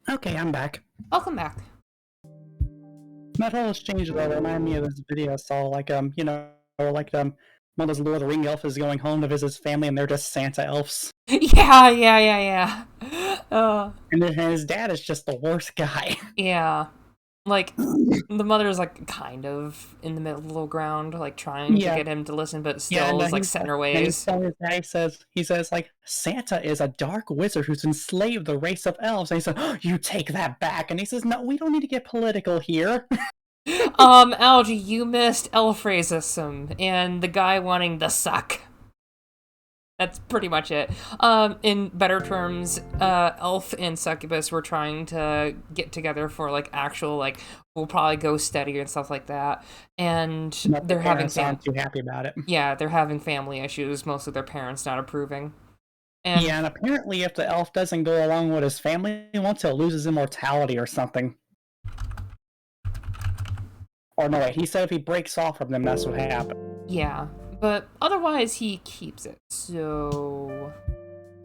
Okay, I'm back. Welcome back. That whole exchange though reminded me of this video I saw, like one of those Lord of the Ring elves is going home to visit his family, and they're just Santa elves. Yeah. And then his dad is just the worst guy. Yeah. Like, the mother is, like, kind of in the middle ground, like, trying to get him to listen, but still is, like, set in her ways. He says, like, Santa is a dark wizard who's enslaved the race of elves. And he says, oh, you take that back. And he says, no, we don't need to get political here. Algie, you missed elf racism and the guy wanting the suck. That's pretty much it. In better terms, Elf and Succubus were trying to get together for, like, actual, like, we'll probably go steady and stuff like that. And they're having aren't too happy about it. Yeah, they're having family issues, mostly their parents not approving. And apparently if the elf doesn't go along with his family wants, he'll lose his immortality or something. Or no, wait, he said if he breaks off from them, that's what happened. Yeah. But otherwise, he keeps it, so...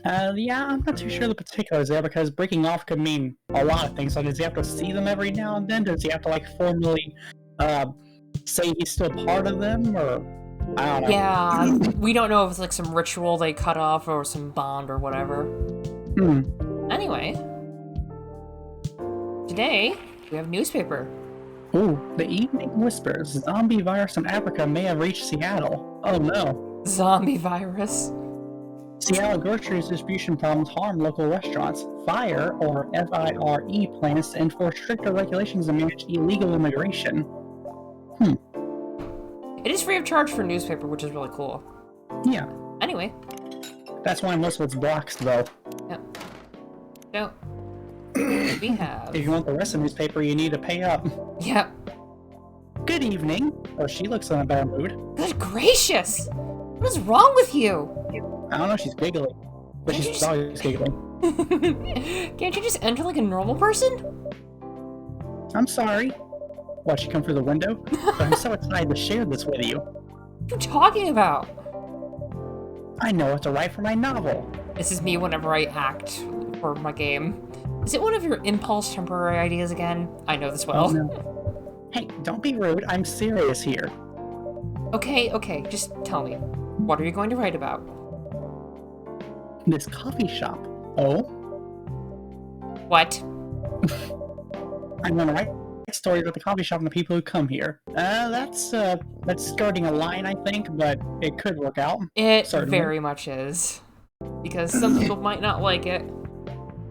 Yeah, I'm not too sure the particulars there, because breaking off could mean a lot of things. So does he have to see them every now and then? Does he have to, like, formally, say he's still part of them, or... I don't know. Yeah, we don't know if it's, like, some ritual they cut off, or some bond, or whatever. Anyway... Today, we have a newspaper. Ooh, the Evening Whispers. Zombie virus in Africa may have reached Seattle. Oh no. Zombie virus. Seattle groceries distribution problems harm local restaurants. FIRE, or F-I-R-E, plans to enforce stricter regulations to manage illegal immigration. It is free of charge for newspaper, which is really cool. Yeah. Anyway. That's why most of it's blocks, though. Yep. So, we have... If you want the rest of the newspaper, you need to pay up. Yep. Good evening. Oh, she looks in a bad mood. Good gracious! What is wrong with you? I don't know, she's giggling. But she's always giggling. Can't you just enter like a normal person? I'm sorry. Watch you come through the window? But I'm so excited to share this with you. What are you talking about? I know what to write for my novel. This is me whenever I act for my game. Is it one of your impulse temporary ideas again? I know this well. Oh, no. Hey, don't be rude. I'm serious here. Okay, just tell me. What are you going to write about? This coffee shop. Oh? What? I'm gonna write stories about the coffee shop and the people who come here. That's skirting a line, I think, but it could work out. It certainly. very much is. Because some people might not like it.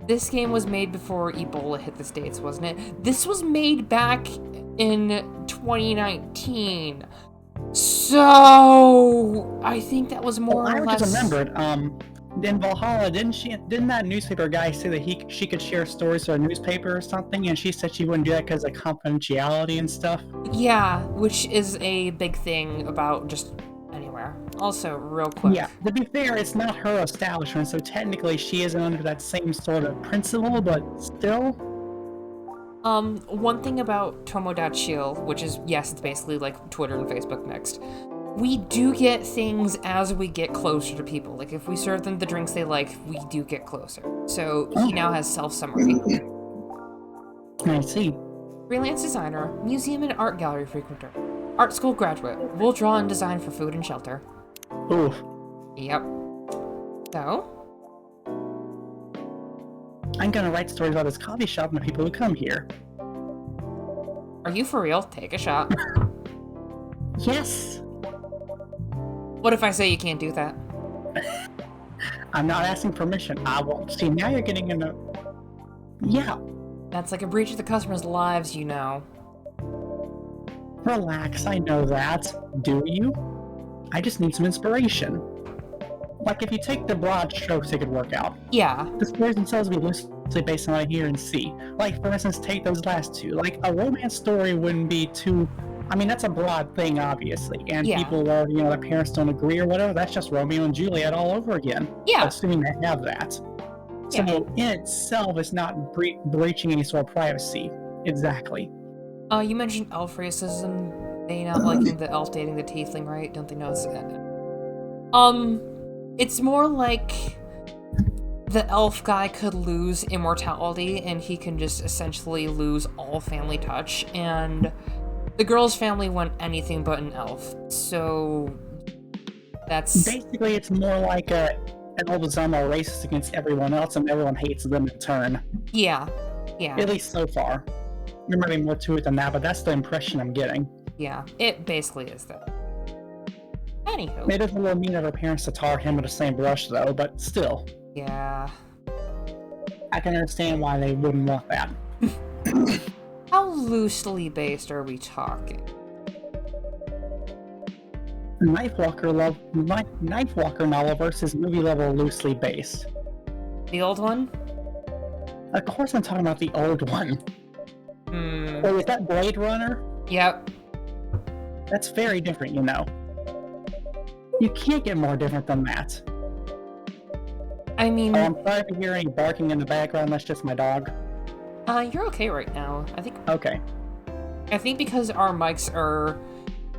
This game was made before Ebola hit the States, wasn't it? This was made back in 2019. So I think that was more or less... I just remembered, in Valhalla, didn't that newspaper guy say that she could share stories to a newspaper or something, and she said she wouldn't do that because of confidentiality and stuff? Yeah, which is a big thing about just anywhere. Also, real quick. Yeah, to be fair, it's not her establishment, so technically she isn't under that same sort of principle, but still. One thing about Tomodachi, which is, yes, it's basically like Twitter and Facebook mixed. We do get things as we get closer to people. Like, if we serve them the drinks they like, we do get closer. So, he now has self-summary. I see. Freelance designer, museum and art gallery frequenter, art school graduate, will draw and design for food and shelter. Oof. Yep. So? I'm gonna write stories about this coffee shop and the people who come here. Are you for real? Take a shot. Yes! What if I say you can't do that? I'm not asking permission. I won't. See, now you're getting into... Yeah. That's like a breach of the customer's lives, you know. Relax, I know that. Do you? I just need some inspiration. Like, if you take the broad strokes, it could work out. Yeah. The stories themselves will be loosely based on what I hear and see. Like, for instance, take those last two. Like, a romance story wouldn't be too... I mean, that's a broad thing, obviously. And Yeah. people are, their parents don't agree or whatever. That's just Romeo and Juliet all over again. Yeah. Assuming they have that. So, Yeah. in itself, it's not breaching any sort of privacy. Exactly. You mentioned elf racism. They not liking the elf dating the tiefling, right? Don't they know this? It's more like the elf guy could lose immortality and he can just essentially lose all family touch, and the girl's family want anything but an elf. So that's basically, it's more like elves are more racist against everyone else and everyone hates them in turn. Yeah. At least so far. There might be more to it than that, but that's the impression I'm getting. Yeah, it basically is that. Anywho. It is a little mean of her parents to tar him with the same brush, though, but still. Yeah. I can understand why they wouldn't want that. How loosely based are we talking? Knifewalker novel versus movie level loosely based. The old one? Of course I'm talking about the old one. Or is that Blade Runner? Yep. That's very different, You can't get more different than that. I mean... I'm sorry to hear any barking in the background, that's just my dog. You're okay right now. Okay. I think because our mics are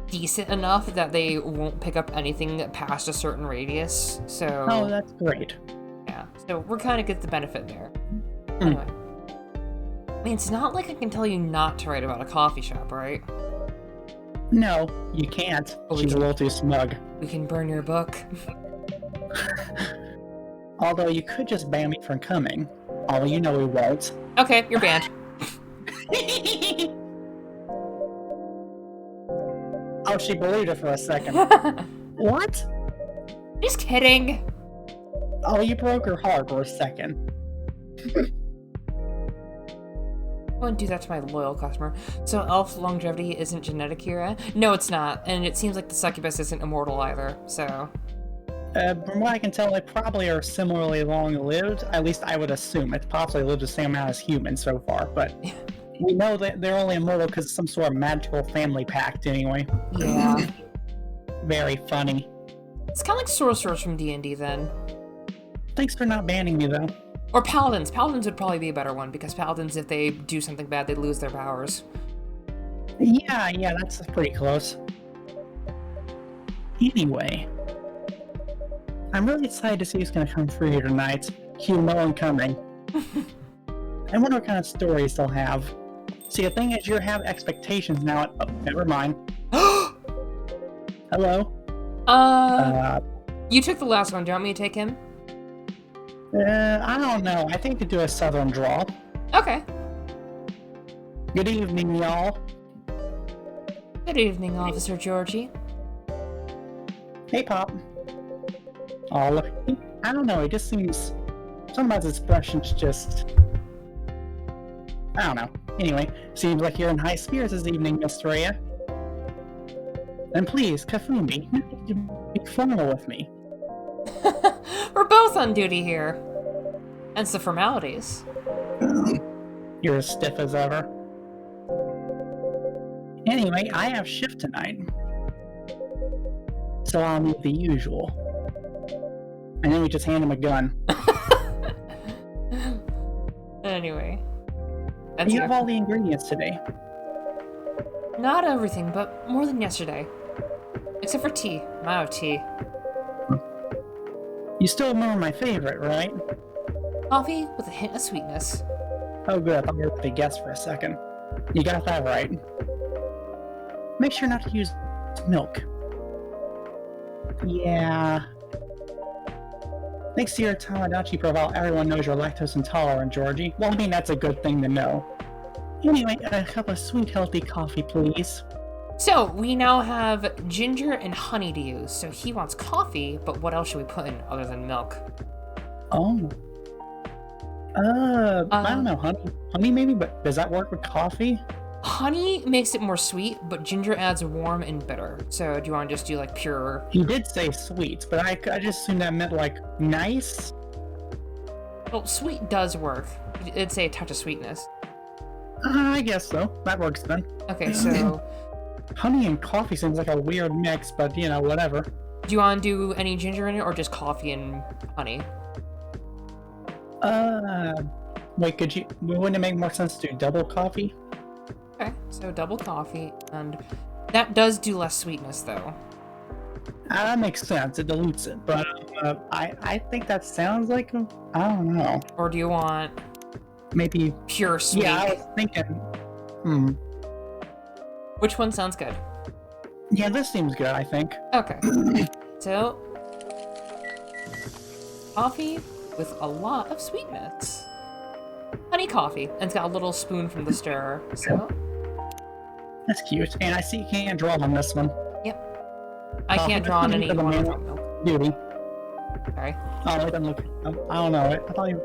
decent enough that they won't pick up anything past a certain radius, so... Oh, that's great. Yeah, so we're kind of get the benefit there. Anyway. I mean, it's not like I can tell you not to write about a coffee shop, right? No, you can't. She's a little too smug. We can burn your book. Although you could just ban me from coming. Although you know we won't. Okay, you're banned. Oh, she believed it for a second. What? Just kidding. Oh, you broke her heart for a second. I wouldn't do that to my loyal customer. So elf longevity isn't genetic here? Eh? No, it's not. And it seems like the succubus isn't immortal either, so... From what I can tell, they probably are similarly long-lived. At least I would assume. It's possibly lived the same amount as humans so far, but... we know that they're only immortal because of some sort of magical family pact, anyway. Yeah. Very funny. It's kind of like sorcerers from D&D, then. Thanks for not banning me, though. Or paladins. Paladins would probably be a better one, because paladins, if they do something bad, they lose their powers. Yeah, that's pretty close. Anyway, I'm really excited to see who's going to come through here tonight. Cue Mullen coming. I wonder what kind of stories they'll have. See, the thing is, you have expectations now. Oh, never mind. Hello? You took the last one. Do you want me to take him? I don't know. I think to do a southern drawl. Okay. Good evening, y'all. Good evening, Officer Georgie. Hey, Pop. Oh, look. I don't know. It just seems... Some of his expressions just... I don't know. Anyway, seems like you're in high spirits this evening, Miss Rhea. And please, Kafumbi, be formal with me. We're both on duty here. Hence the formalities. You're as stiff as ever. Anyway, I have shift tonight. So I'll need the usual. And then we just hand him a gun. Anyway. You have all the ingredients today. Not everything, but more than yesterday. Except for tea. I'm out of tea. You still remember my favorite, right? Coffee with a hint of sweetness. Oh good, I thought you were going to guess for a second. You got that right. Make sure not to use milk. Yeah. Thanks to your Tamagotchi profile, everyone knows you're lactose intolerant, Georgie. Well, I mean, that's a good thing to know. Anyway, a cup of sweet, healthy coffee, please. So, we now have ginger and honey to use. So he wants coffee, but what else should we put in other than milk? Oh. I don't know, honey. Honey maybe, but does that work with coffee? Honey makes it more sweet, but ginger adds warm and bitter. So do you want to just do like pure... He did say sweet, but I just assumed that meant like nice. Well, sweet does work. It'd say a touch of sweetness. I guess so. That works then. Okay, so... Honey and coffee seems like a weird mix, but you know, whatever. Do you want to do any ginger in it, or just coffee and honey? Wait, wouldn't it make more sense to do double coffee? Okay, so double coffee, and that does do less sweetness, though. That makes sense. It dilutes it, but I think that sounds like I don't know. Or do you want maybe pure sweet? Yeah, I was thinking. Which one sounds good? Yeah, this seems good. I think. Okay. So, coffee with a lot of sweetness. Honey coffee, and it's got a little spoon from the stirrer. So. That's cute. And I see you can't draw on this one. Yep. I can't draw on any one. Duty. Sorry. Oh, it doesn't look... I don't know. I thought you...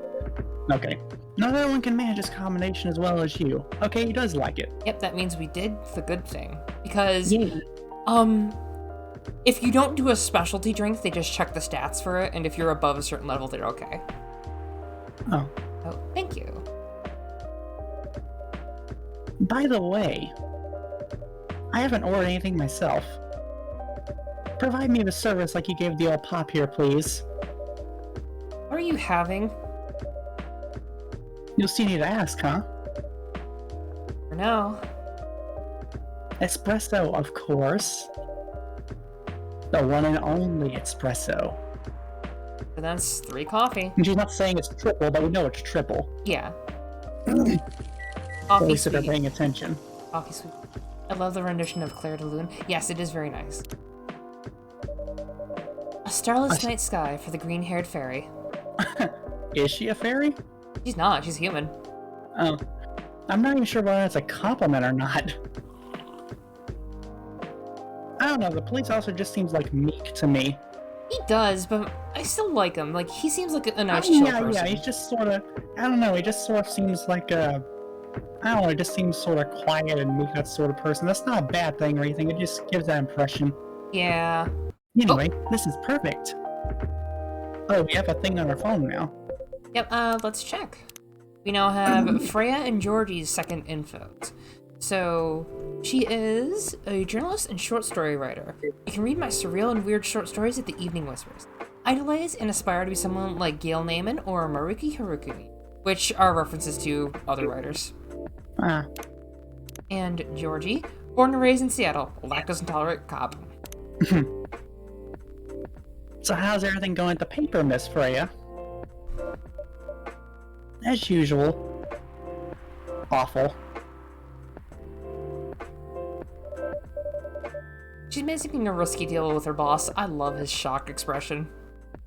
Okay. Not everyone can manage this combination as well as you. Okay, he does like it. Yep, that means we did the good thing. Because, yeah. If you don't do a specialty drink, they just check the stats for it, and if you're above a certain level, they're okay. Oh. Oh, thank you. By the way, I haven't ordered anything myself. Provide me with service like you gave the old Pop here, please. What are you having? You'll still need to ask, huh? For now. Espresso, of course. The one and only espresso. So that's 3 coffee. And she's not saying it's triple, but we know it's triple. Yeah. Coffee Coffee sweet. They're paying attention. Coffee sweet. I love the rendition of Claire de Lune. Yes, it is very nice. A starless night sky for the green-haired fairy. Is she a fairy? She's not. She's human. Oh. I'm not even sure whether that's a compliment or not. I don't know, the police officer just seems like meek to me. He does, but I still like him. Like, he seems like a nice, chill person. Yeah, he's just sort of... I don't know, he just sort of seems like a... I don't know, he just seems sort of quiet and meek, that sort of person. That's not a bad thing or anything, it just gives that impression. Yeah. Anyway, this is perfect. Oh, we have a thing on our phone now. Yep, let's check. We now have Freya and Georgie's second infos. So, she is a journalist and short story writer. You can read my surreal and weird short stories at the Evening Whispers. idolize and aspire to be someone like Gail Naiman or Maruki Harukuni, which are references to other writers. And Georgie, born and raised in Seattle, lactose intolerant cop. So how's everything going at the paper, Miss Freya? As usual. Awful. She's making a risky deal with her boss. I love his shocked expression.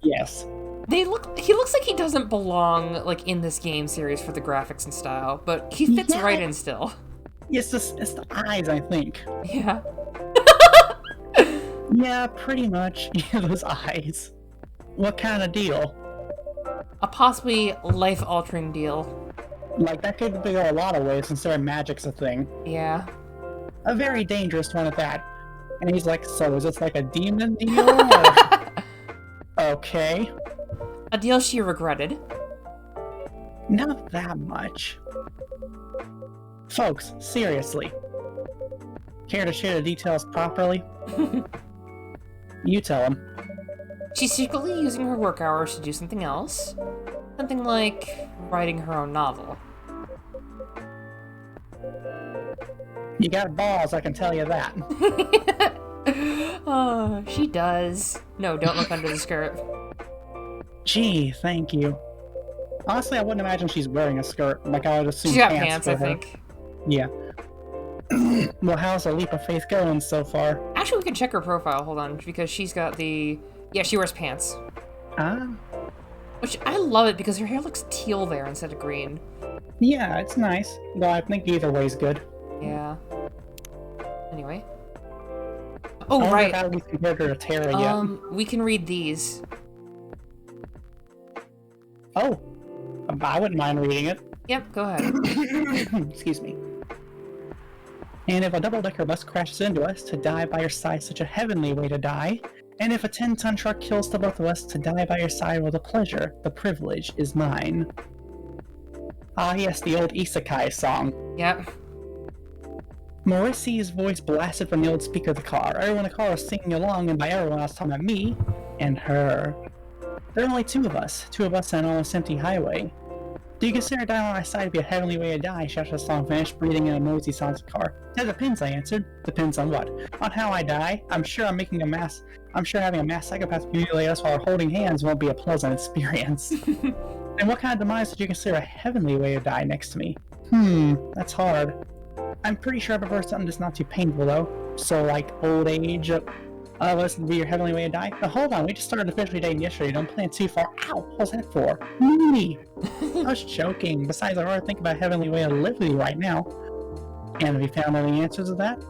Yes. He looks like he doesn't belong like in this game series for the graphics and style, but he fits right in still. It's the eyes, I think. Yeah. Yeah, pretty much. Yeah, those eyes. What kind of deal? A possibly life-altering deal. Like, that could go a lot of ways since their magic's a thing. Yeah. A very dangerous one at that. And he's like, so is this like a demon deal? Or... Okay. A deal she regretted. Not that much. Folks, seriously. Care to share the details properly? You tell him. She's secretly using her work hours to do something else. Something like writing her own novel. You got balls, I can tell you that. Oh, she does. No, don't look under the skirt. Gee, thank you. Honestly, I wouldn't imagine she's wearing a skirt. Like, I would assume She's got pants, I for her. think. Yeah. Well, how's the leap of faith going so far? Actually, we can check her profile. Hold on, because she's got the... Yeah, she wears pants. Ah. Which, I love it because her hair looks teal there instead of green. Yeah, it's nice. Though I think either way's good. Yeah. Anyway. Oh, right. How we compared her to Terra yet. We can read these. Oh. I wouldn't mind reading it. Yep, go ahead. Excuse me. And if a double-decker bus crashes into us, to die by your side, such a heavenly way to die. And if a 10-ton truck kills the both of us, to die by your side with a pleasure, the privilege is mine. Ah yes, the old Isekai song. Yep. Maurici's voice blasted from the old speaker of the car. Everyone in the car was singing along, and by everyone I was talking about me and her. There are only two of us on an almost empty highway. Do you consider dying on my side to be a heavenly way to die? Shouted the song finished, breathing in a noisy sound of the car. That depends, I answered. Depends on what? On how I die? I'm sure having a mass psychopath mutilate us while we're holding hands won't be a pleasant experience. And what kind of demise would you consider a heavenly way to die next to me? That's hard. I'm pretty sure I prefer something that's not too painful though. So like old age of us to be your heavenly way to die? But hold on, we just started officially dating yesterday. Don't plan too far. Ow! What's that for? Me! I was joking. Besides, I'd rather think about a heavenly way to live with you right now. And have you found any answers to that?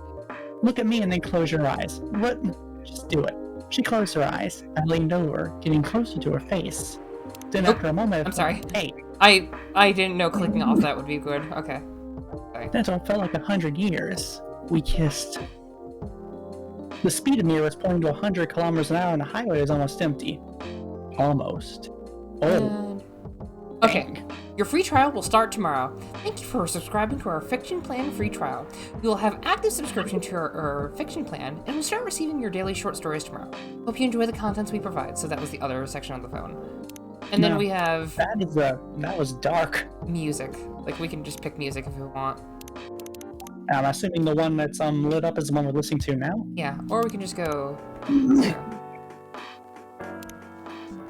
Look at me and then close your eyes. What? Just do it. She closed her eyes. I leaned over, getting closer to her face. Then after a moment, I'm sorry. Hey. I didn't know clicking off that would be good. Okay. That's what felt like 100 years. We kissed. The speed meter was pointing to 100 kilometers an hour and the highway was almost empty. Almost. Oh. Okay. Your free trial will start tomorrow. Thank you for subscribing to our Fiction Plan free trial. You will have active subscription to our Fiction Plan and will start receiving your daily short stories tomorrow. Hope you enjoy the contents we provide. So that was the other section on the phone. And then we have... That was dark. Music. Like, we can just pick music if we want. I'm assuming the one that's lit up is the one we're listening to now? Yeah, or we can just go...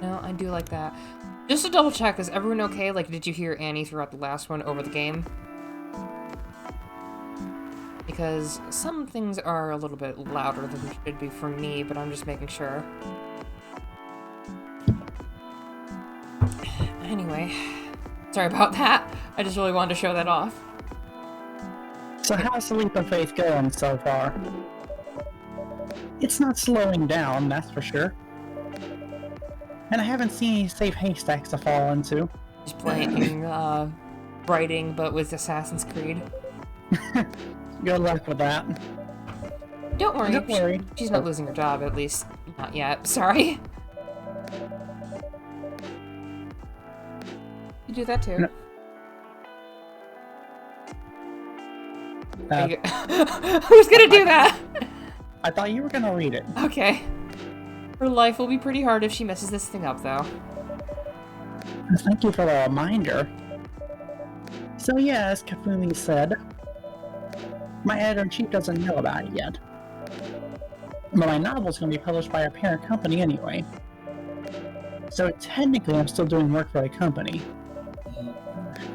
No, I do like that. Just to double check, is everyone okay? Like, did you hear Annie throughout the last one over the game? Because some things are a little bit louder than they should be for me, but I'm just making sure. Anyway, sorry about that. I just really wanted to show that off. So how's the leap of faith going so far? It's not slowing down, that's for sure. And I haven't seen any safe haystacks to fall into. Just playing, writing, but with Assassin's Creed. Good luck with that. Don't worry. Don't worry. She's not losing her job, at least not yet. Sorry. You do that too. No. Who's gonna do that? I thought you were gonna read it. Okay. Her life will be pretty hard if she messes this thing up, though. Thank you for the reminder. So yeah, as Kafumi said, my editor-in-chief doesn't know about it yet. But my novel's going to be published by our parent company anyway. So technically I'm still doing work for the company.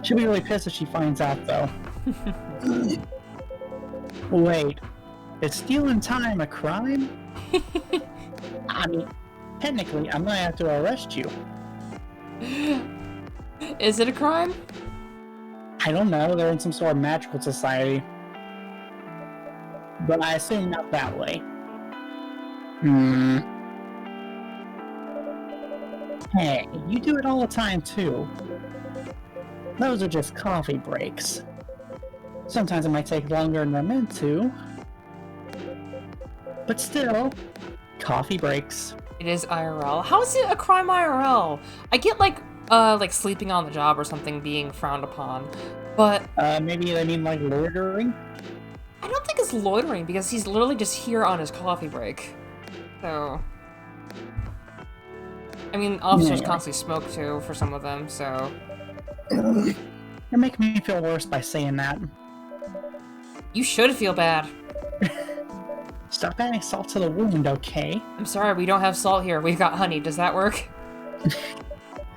She'll be really pissed if she finds out, though. Wait, is stealing time a crime? I mean, technically, I might have to arrest you. Is it a crime? I don't know, they're in some sort of magical society. But I assume not that way. Hey, you do it all the time, too. Those are just coffee breaks. Sometimes it might take longer than they're meant to. But still, coffee breaks. It is IRL. How is it a crime IRL? I get like sleeping on the job or something being frowned upon, but Maybe they mean like loitering? I don't think it's loitering because he's literally just here on his coffee break. So, I mean, officers constantly smoke too for some of them, so. You're making me feel worse by saying that. You should feel bad. Stop adding salt to the wound, okay? I'm sorry, we don't have salt here. We've got honey. Does that work?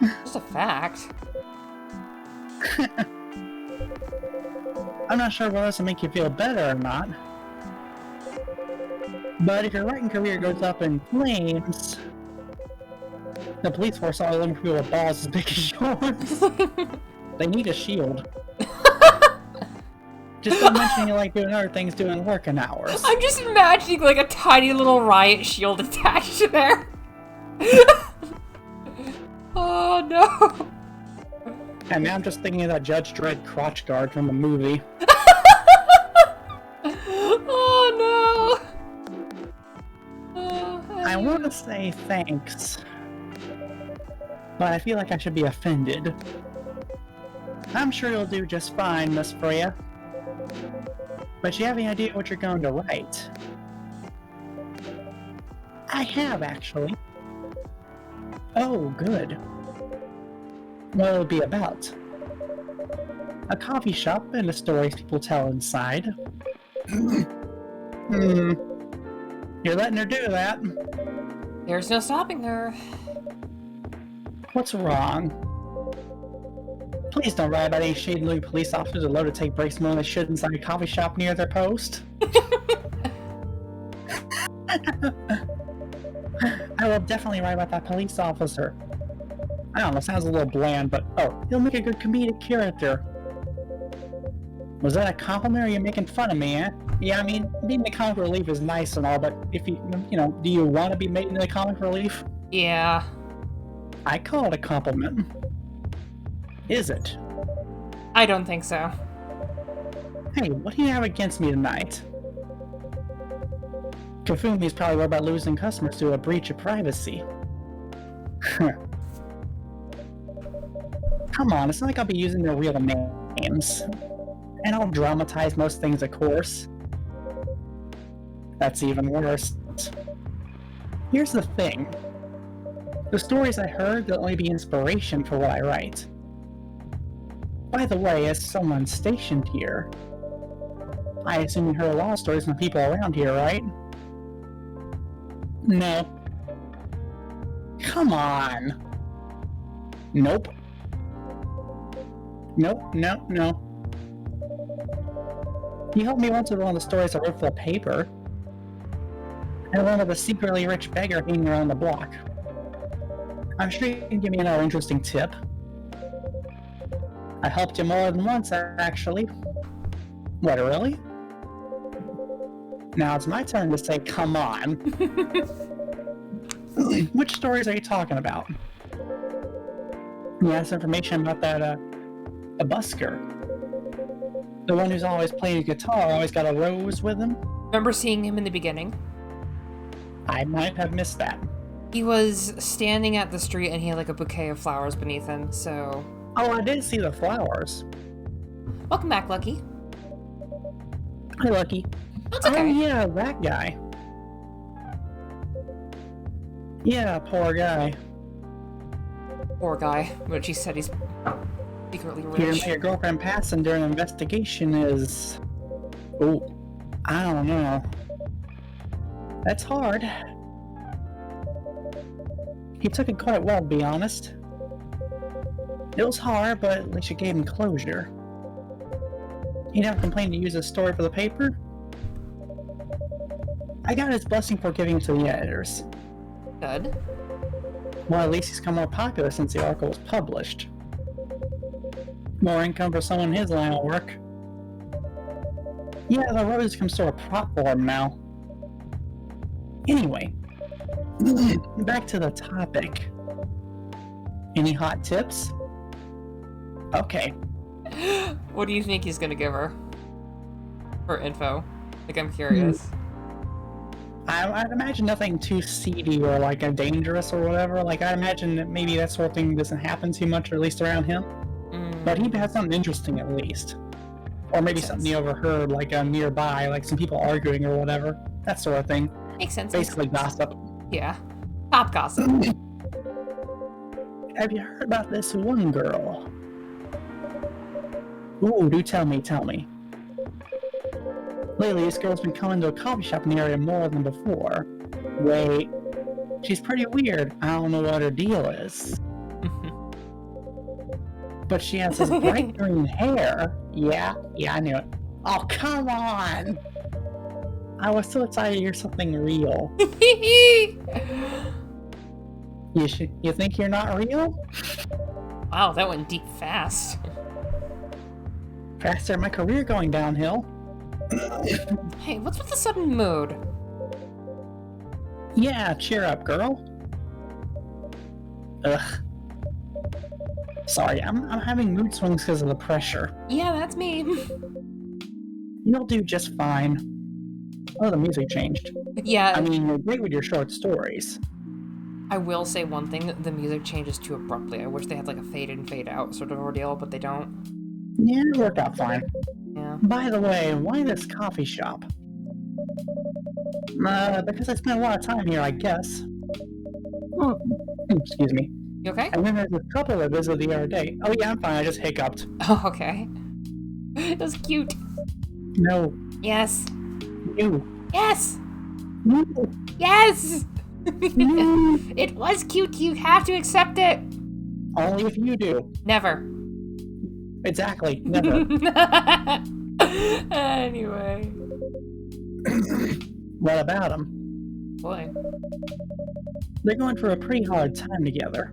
Just a fact. I'm not sure whether this will make you feel better or not. But if your writing career goes up in flames, the police force all looking for people with balls as big as yours. They need a shield. Just don't mention you like doing other things during working hours. I'm just imagining like a tiny little riot shield attached to there. Oh no. And now I'm just thinking of that Judge Dredd crotch guard from the movie. Oh no. I want to say thanks, but I feel like I should be offended. I'm sure you'll do just fine, Miss Freya. But you have any idea what you're going to write? I have, actually. Oh, good. What will it be about? A coffee shop and the stories people tell inside. You're letting her do that. There's no stopping her. What's wrong? Please don't write about any shady Louis police officers allowed to take breaks more than they should inside a coffee shop near their post. I will definitely write about that police officer. I don't know, sounds a little bland, but oh, he'll make a good comedic character. Was that a compliment or are you making fun of me, eh? Yeah, I mean, being the comic relief is nice and all, but if you know, do you want to be made into the comic relief? Yeah. I call it a compliment. Is it? I don't think so. Hey, what do you have against me tonight? Kafumi's probably worried about losing customers to a breach of privacy. Come on, it's not like I'll be using their real names. And I'll dramatize most things, of course. That's even worse. Here's the thing. The stories I heard will only be inspiration for what I write. By the way, as someone stationed here, I assume you heard a lot of stories from people around here, right? No. Come on. Nope. Nope, no. You helped me once with one of the stories I wrote for the paper. And one of the secretly rich beggar hanging around the block. I'm sure you can give me another interesting tip. I helped you more than once, actually. What, really? Now it's my turn to say, come on. Which stories are you talking about? You have some information about that, a busker. The one who's always playing guitar, always got a rose with him? Remember seeing him in the beginning? I might have missed that. He was standing at the street and he had like a bouquet of flowers beneath him, so... Oh, I did see the flowers. Welcome back, Lucky. Hi, Lucky. That's okay. Oh, yeah, that guy. Yeah, poor guy. Poor guy. But she said he's secretly Your, rich. your girlfriend passing during an investigation is... Oh, I don't know. That's hard. He took it quite well, to be honest. It was hard, but at least it gave him closure. He never complained to use his story for the paper. I got his blessing for giving it to the editors. Good. Well, at least he's become more popular since the article was published. More income for someone in his line of work. Yeah, the road has become sort of prop for him now. Anyway, back to the topic. Any hot tips? Okay. What do you think he's gonna give her? For info. Like, I'm curious. I'd imagine nothing too seedy or like a dangerous or whatever. Like, I'd imagine that maybe that sort of thing doesn't happen too much, or at least around him. But he has something interesting at least. Or maybe something he overheard, like nearby, like some people arguing or whatever. That sort of thing. Makes sense. Basically gossip. Yeah. Top gossip. Have you heard about this one girl? Ooh, do tell me. Lately, this girl's been coming to a coffee shop in the area more than before. Wait, she's pretty weird. I don't know what her deal is. But she has this bright green hair. Yeah, I knew it. Oh, come on! I was so excited to hear something real. You think you're not real? Wow, that went deep fast. Faster than my career going downhill. Hey, what's with the sudden mood? Yeah, cheer up, girl. Ugh. Sorry, I'm having mood swings because of the pressure. Yeah, that's me. You'll do just fine. Oh, the music changed. Yeah. I mean, you're great with your short stories. I will say one thing, the music changes too abruptly. I wish they had like a fade in, fade out sort of ordeal, but they don't. Yeah, it worked out fine. Yeah. By the way, why this coffee shop? Because I spent a lot of time here, I guess. Oh, excuse me. You okay? And then there's a couple that visit the other day. Oh yeah, I'm fine, I just hiccuped. Oh, okay. That's cute. No. Yes. You. Yes! No. Yes! No. It was cute, you have to accept it! Only if you do. Never. Exactly, never. Anyway. What about them? Boy. They're going through a pretty hard time together.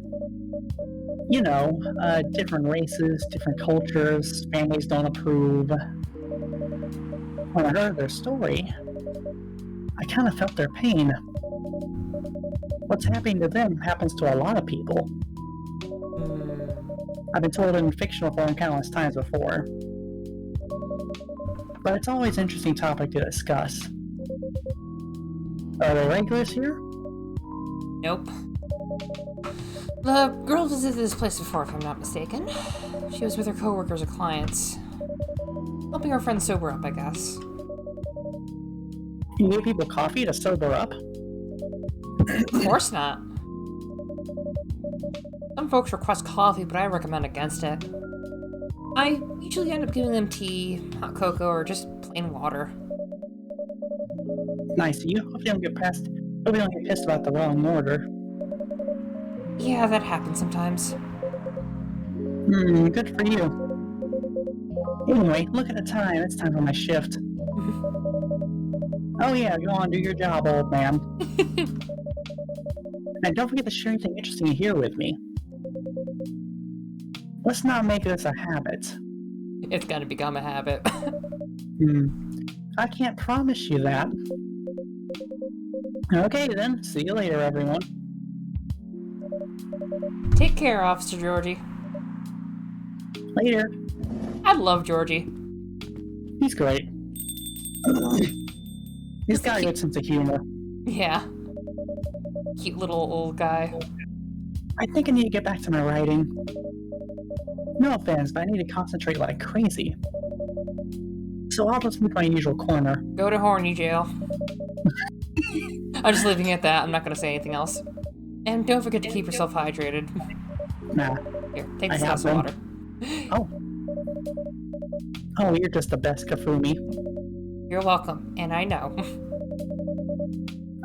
You know, different races, different cultures, families don't approve. When I heard their story, I kind of felt their pain. What's happening to them happens to a lot of people. I've been told in fictional form countless times before. But it's always an interesting topic to discuss. Are there regulars here? Nope. The girl visited this place before, if I'm not mistaken. She was with her coworkers or clients. Helping her friends sober up, I guess. You give people coffee to sober up? Of course not. Some folks request coffee, but I recommend against it. I usually end up giving them tea, hot cocoa, or just plain water. Nice of you. Hope you don't get pissed about the wrong order. Yeah, that happens sometimes. Good for you. Anyway, look at the time. It's time for my shift. Oh yeah, go on, do your job, old man. And don't forget to share anything interesting here with me. Let's not make this a habit. It's gonna become a habit. I can't promise you that. Okay then, see you later, everyone. Take care, Officer Georgie. Later. I love Georgie. He's great. He's got a good sense of humor. Yeah. Cute little old guy. I think I need to get back to my writing. No offense, but I need to concentrate like crazy. So I'll just move my usual corner. Go to horny jail. I'm just leaving it at that. I'm not gonna say anything else. And don't forget to keep yourself hydrated. Nah, Here, take I this have glass of been. water. Oh. Oh, you're just the best, Kafumi. You're welcome, and I know.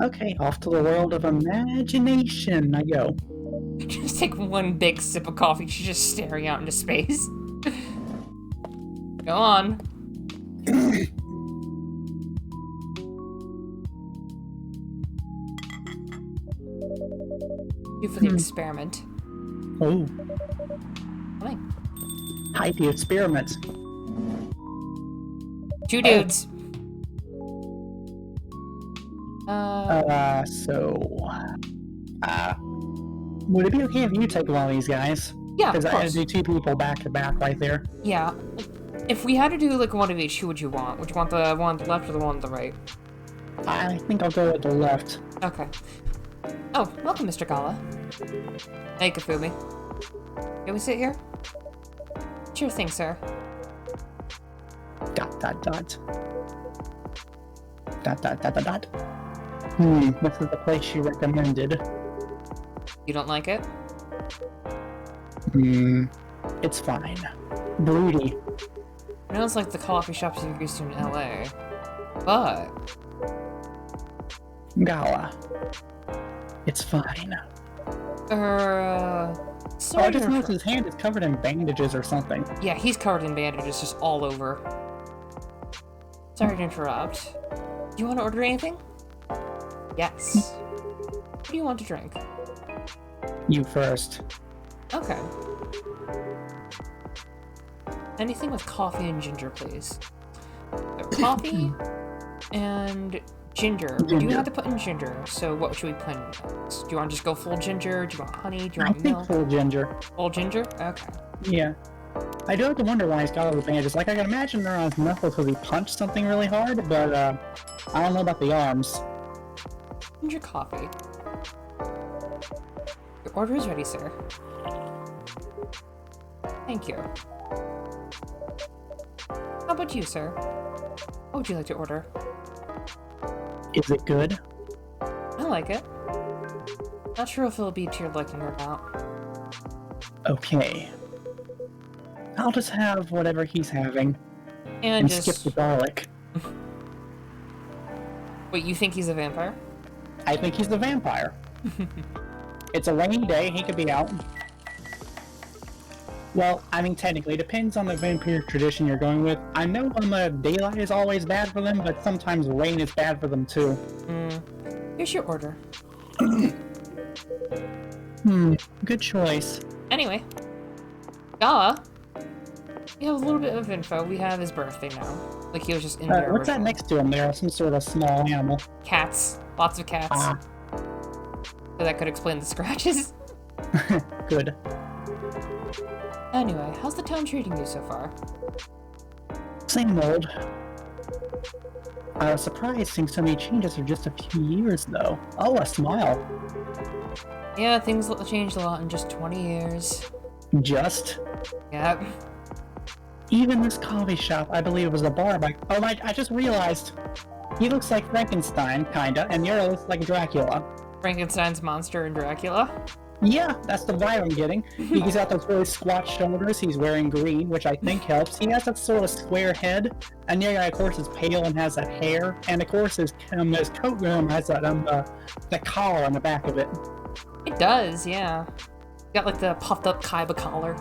Okay, off to the world of imagination I go. Just take one big sip of coffee. She's just staring out into space. Go on. Do for the experiment. Oh, Coming. hide the experiment. Two dudes. Would it be okay if you take one of these guys? Yeah, of Because I had course. to do two people back to back right there. Yeah. If we had to do like one of each, who would you want? Would you want the one on the left or the one on the right? I think I'll go with the left. Okay. Oh, welcome, Mr. Gala. Hey, Kafumi. Can we sit here? Sure thing, sir. Dot, dot, dot. Dot, dot, dot, dot, dot. This is the place you recommended. You don't like it? It's fine. Broody. I know it's like the coffee shops you're used to in LA, but... Gala. It's fine. Sorry I just to noticed inter- his hand is covered in bandages or something. Yeah, he's covered in bandages just all over. Sorry to interrupt. Do you want to order anything? Yes. What do you want to drink? You first. Okay. Anything with coffee and ginger, please. So, coffee and ginger. We do have to put in ginger, so what should we put in? Do you want to just go full ginger? Do you want honey? Do you I want think milk? full ginger. Full ginger? Okay. Yeah. I do have to wonder why he's got all the bandages. Like, I can imagine they're on his knuckles because he punched something really hard, but, I don't know about the arms. Ginger coffee. Your order is ready, sir. Thank you. How about you, sir? What would you like to order? Is it good? I like it. Not sure if it'll be to your liking or not. Okay. I'll just have whatever he's having And skip just... the garlic. Wait, you think he's a vampire? I think he's the vampire. It's a rainy day, he could be out. Well, I mean, technically, it depends on the vampire tradition you're going with. I know daylight is always bad for them, but sometimes rain is bad for them too. Here's your order. Good choice. Anyway. Gala. We have a little bit of info. We have his birthday now. Like, he was just in there. What's that next to him there? Some sort of small animal. Cats. Lots of cats. So that could explain the scratches. Good. Anyway, how's the town treating you so far? Same old. I was surprised seeing so many changes for just a few years, though. Oh, a smile. Yeah, things changed a lot in just 20 years. Just? Yep. Even this coffee shop, I believe it was a bar by... Oh, I just realized. He looks like Frankenstein, kinda, and Yara looks like Dracula. Frankenstein's monster and Dracula? Yeah, that's the vibe I'm getting. He's got those really squat shoulders, he's wearing green, which I think helps. He has that sort of square head, and Yara, of course, is pale and has that hair, and of course his coat has that, the collar on the back of it. It does, yeah. Got like the puffed up Kaiba collar.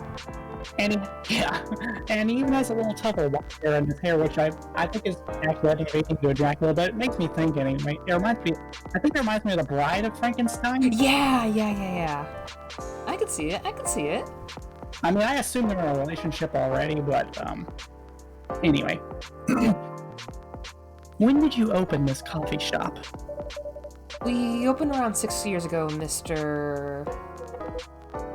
And he even has a little tougher hair in his hair, which I think is actually anything to a Dracula, but it makes me think anyway. I think it reminds me of the Bride of Frankenstein. Yeah. I could see it. I mean, I assume they're in a relationship already, but, anyway. When did you open this coffee shop? We opened around 6 years ago, Mr.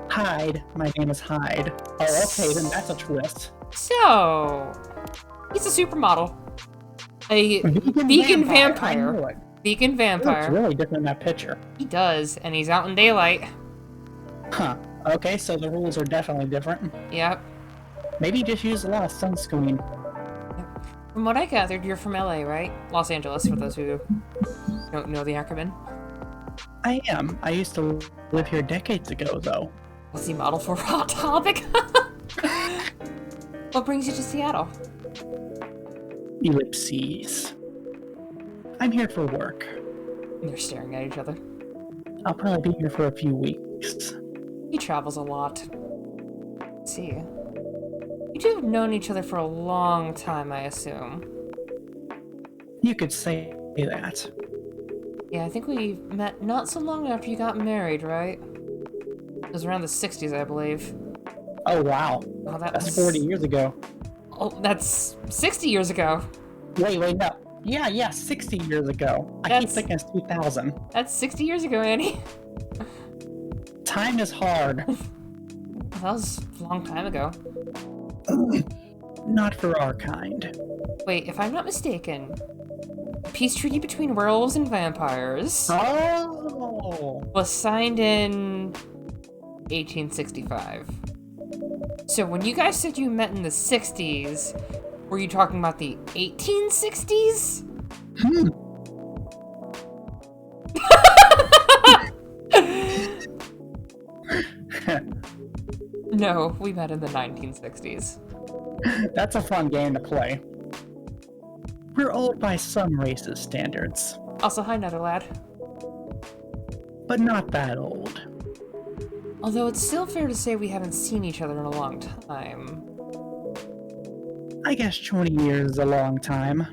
Hyde. My name is Hyde. Oh, okay, then that's a twist. So, he's a supermodel. A vegan vampire. I knew it. Vegan He vampire. looks really different in that picture. He does, and he's out in daylight. Huh. Okay, so the rules are definitely different. Yep. Maybe just use a lot of sunscreen. From what I gathered, you're from LA, right? Los Angeles, for those who don't know the acronym. I am. I used to live here decades ago, though. Was he model for Hot Topic? What brings you to Seattle? Ellipses. I'm here for work. They're staring at each other. I'll probably be here for a few weeks. He travels a lot. Let's see. You two have known each other for a long time, I assume. You could say that. Yeah, I think we met not so long after you got married, right? It was around the 60s, I believe. Oh, wow. Oh, That's 40 years ago. Oh, that's 60 years ago. Wait, no. Yeah, 60 years ago. I keep thinking it's 2000. That's 60 years ago, Annie. Time is hard. That was a long time ago. Not for our kind. Wait, if I'm not mistaken, the peace treaty between werewolves and vampires was signed in 1865. So when you guys said you met in the 60s, were you talking about the 1860s? No, we met in the 1960s. That's a fun game to play. We're old by some races' standards. Also, hi, Netherlad. But not that old. Although it's still fair to say we haven't seen each other in a long time. I guess 20 years is a long time.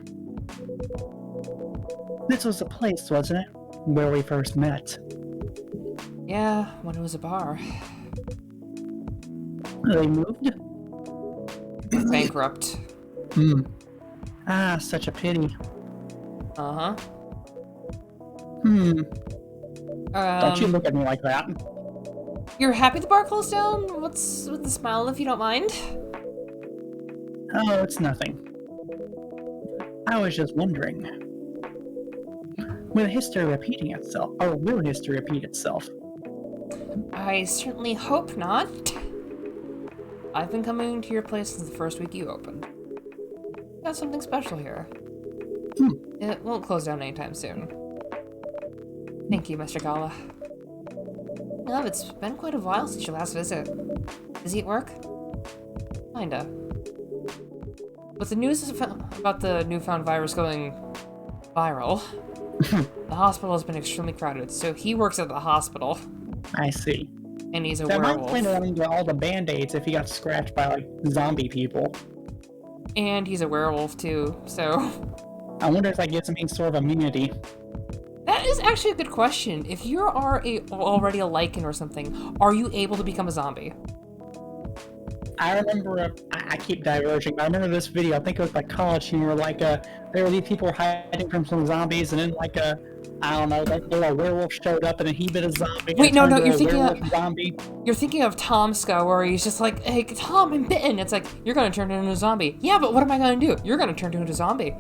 This was the place, wasn't it? Where we first met. Yeah, when it was a bar. They moved? Bankrupt. Ah, such a pity. Uh-huh. Don't you look at me like that. You're happy the bar closed down? What's with the smile, if you don't mind? Oh, it's nothing. I was just wondering. Will history repeating itself? Or will history repeat itself? I certainly hope not. I've been coming to your place since the first week you opened. Got something special here. It won't close down anytime soon. Thank you, Mr. Gala. Love, it's been quite a while since your last visit. Busy at work? Kinda. With the news about the newfound virus going viral, the hospital has been extremely crowded, so he works at the hospital. I see. And he's a that werewolf. might explain what happened to all the band-aids if he got scratched by, like, zombie people. And he's a werewolf, too, so... I wonder if that gives him any sort of immunity. That is actually a good question. If you are already a lichen or something, are you able to become a zombie? I remember, I keep diverging, I remember this video, I think it was like college humor, like, there were these people hiding from some zombies, and then, like, I don't know, a werewolf showed up, and then he bit a zombie. Wait, no, you're thinking of Tomska, where he's just like, hey, Tom, I'm bitten. It's like, you're gonna turn into a zombie. Yeah, but what am I gonna do? You're gonna turn into a zombie.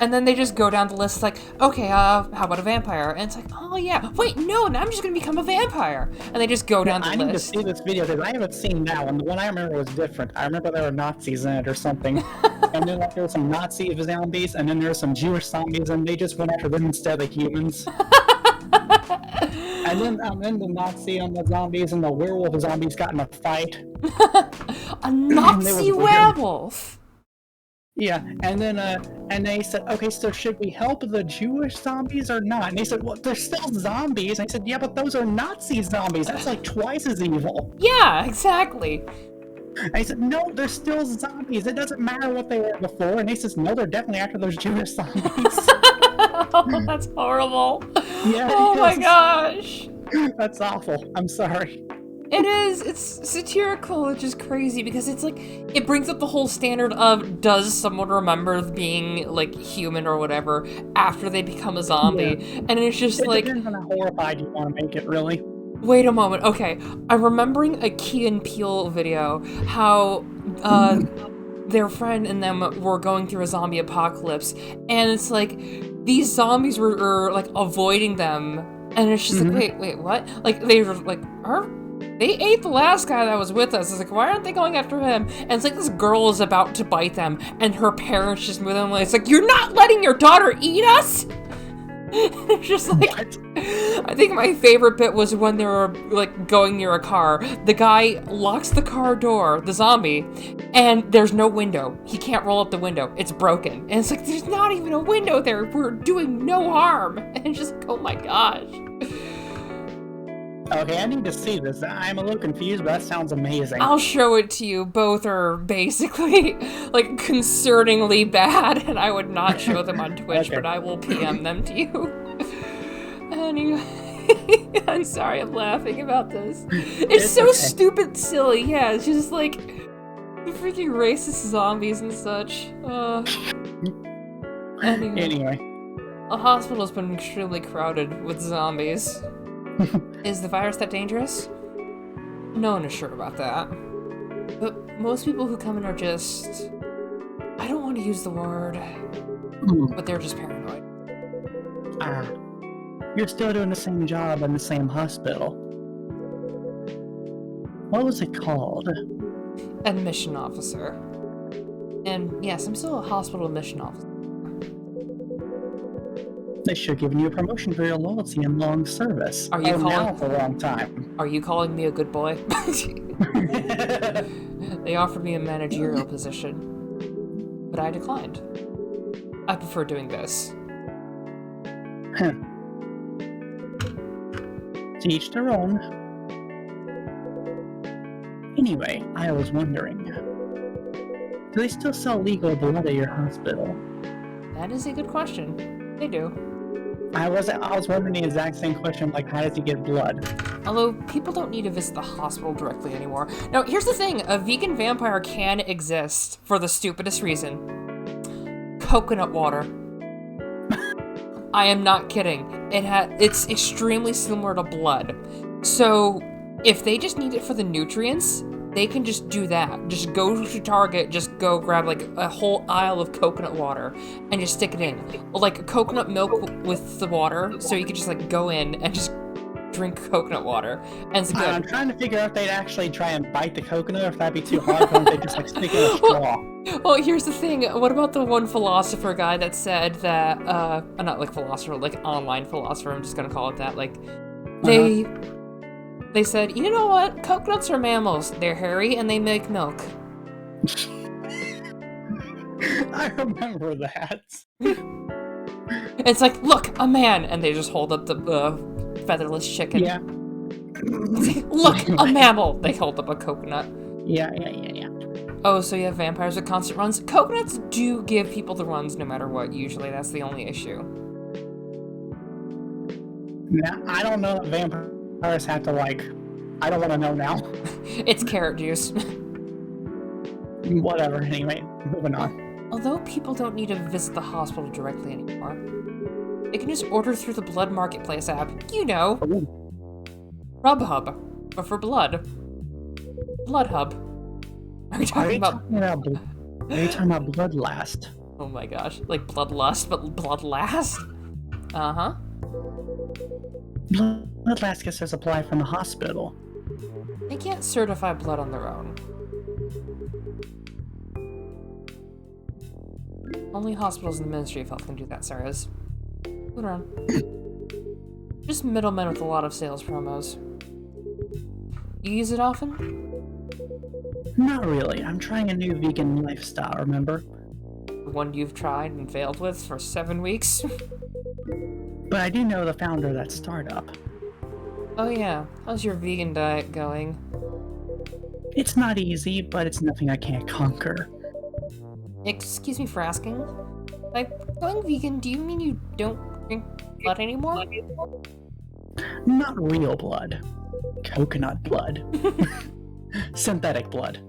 And then they just go down the list like, okay, how about a vampire? And it's like, oh yeah, wait, no, now I'm just gonna become a vampire. And they just go down the list. I need to see this video because I haven't seen that one. The one I remember was different. I remember there were Nazis in it or something. And then like, there were some Nazi zombies, and then there were some Jewish zombies, and they just went after them instead of humans. And then the Nazi and the zombies and the werewolf zombies got in a fight. A Nazi werewolf? Yeah, and then they said, okay, so should we help the Jewish zombies or not? And they said, well, they're still zombies. And I said, yeah, but those are Nazi zombies. That's like twice as evil. Yeah, exactly. And I said, no, they're still zombies. It doesn't matter what they were before. And they says, no, they're definitely after those Jewish zombies. Oh, that's horrible. Yeah. Oh my gosh. That's awful. I'm sorry. It is. It's satirical, which is crazy because it's like, it brings up the whole standard of does someone remember being like human or whatever after they become a zombie? Yeah. And it's just like... It depends on how horrified you want to make it, really. Wait a moment. Okay. I'm remembering a Key and Peele video, how their friend and them were going through a zombie apocalypse, and it's like, these zombies were like avoiding them, and it's just like, wait, what? Like, they were like, they ate the last guy that was with us. It's like, why aren't they going after him? And it's like this girl is about to bite them, and her parents just move them away. It's like, you're not letting your daughter eat us? It's just like, What? I think my favorite bit was when they were like going near a car. The guy locks the car door, the zombie, and there's no window. He can't roll up the window. It's broken. And it's like, there's not even a window there. We're doing no harm. And it's just like, oh my gosh. Okay, I need to see this. I'm a little confused, but that sounds amazing. I'll show it to you. Both are basically like concerningly bad, and I would not show them on Twitch, Okay. but I will PM them to you. Anyway, I'm sorry I'm laughing about this. It's so okay. stupid silly. Yeah, it's just like the freaking racist zombies and such. Anyway. A hospital's been extremely crowded with zombies. Is the virus that dangerous? No one is sure about that. But most people who come in are just... I don't want to use the word, but they're just paranoid. You're still doing the same job in the same hospital. What was it called? Admission officer. And yes, I'm still a hospital admission officer. They should have given you a promotion for your loyalty and long service. Are you calling- now for a long time. Are you calling me a good boy? They offered me a managerial position, but I declined. I prefer doing this. To each their own. Anyway, I was wondering, do they still sell legal blood at your hospital? That is a good question. They do. I was wondering the exact same question, like, how does he get blood? Although, people don't need to visit the hospital directly anymore. Now, here's the thing. A vegan vampire can exist for the stupidest reason. Coconut water. I am not kidding. It's extremely similar to blood. So, if they just need it for the nutrients, they can just do that. Just go to Target, just go grab like a whole aisle of coconut water and just stick it in. Or like coconut milk with the water, so you can just like go in and just drink coconut water. And it's good. I'm trying to figure out if they'd actually try and bite the coconut, or if that'd be too hard, or if they'd just like stick in a straw. Well, here's the thing. What about the one philosopher guy that said that, not like philosopher, like online philosopher, I'm just gonna call it that, like, they said, you know what? Coconuts are mammals. They're hairy and they make milk. I remember that. It's like, look, a man! And they just hold up the featherless chicken. Yeah. Look, a mammal! They hold up a coconut. Yeah. Oh, so you have vampires with constant runs? Coconuts do give people the runs no matter what, usually. That's the only issue. Now, I don't know that vampires have to, like... I don't want to know now. It's carrot juice. Whatever, anyway. Moving on. Although people don't need to visit the hospital directly anymore, they can just order through the Blood Marketplace app. You know. Grubhub. But for blood. Blood Hub. Are you talking about... Are you talking about Bloodlast? Oh my gosh. Like Bloodlust, but Bloodlast? Uh-huh. Bloodlast gets their supply from the hospital. They can't certify blood on their own. Only hospitals in the Ministry of Health can do that, Sarahs. Moving on. Just middlemen with a lot of sales promos. You use it often? Not really. I'm trying a new vegan lifestyle, remember? The one you've tried and failed with for 7 weeks? But I do know the founder of that startup. Oh yeah, how's your vegan diet going? It's not easy, but it's nothing I can't conquer. Excuse me for asking. By going vegan, do you mean you don't drink blood anymore? Not real blood. Coconut blood. Synthetic blood.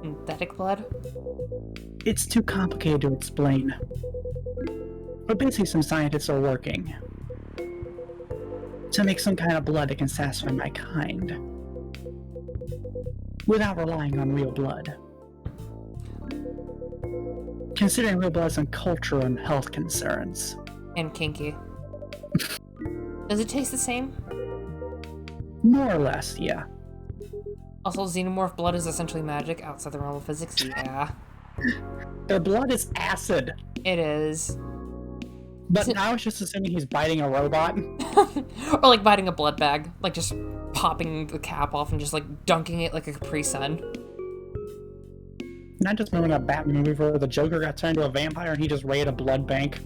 Synthetic blood? It's too complicated to explain. But basically some scientists are working to make some kind of blood that can satisfy my kind without relying on real blood. Considering real blood has some cultural and health concerns. And kinky. Does it taste the same? More or less, yeah. Also, xenomorph blood is essentially magic outside the realm of physics. Yeah. Their blood is acid. It is. But I was just assuming he's biting a robot. Or like biting a blood bag, like just popping the cap off and just like dunking it like a Capri Sun. Not just remember that Batman movie where the Joker got turned into a vampire and he just raided a blood bank.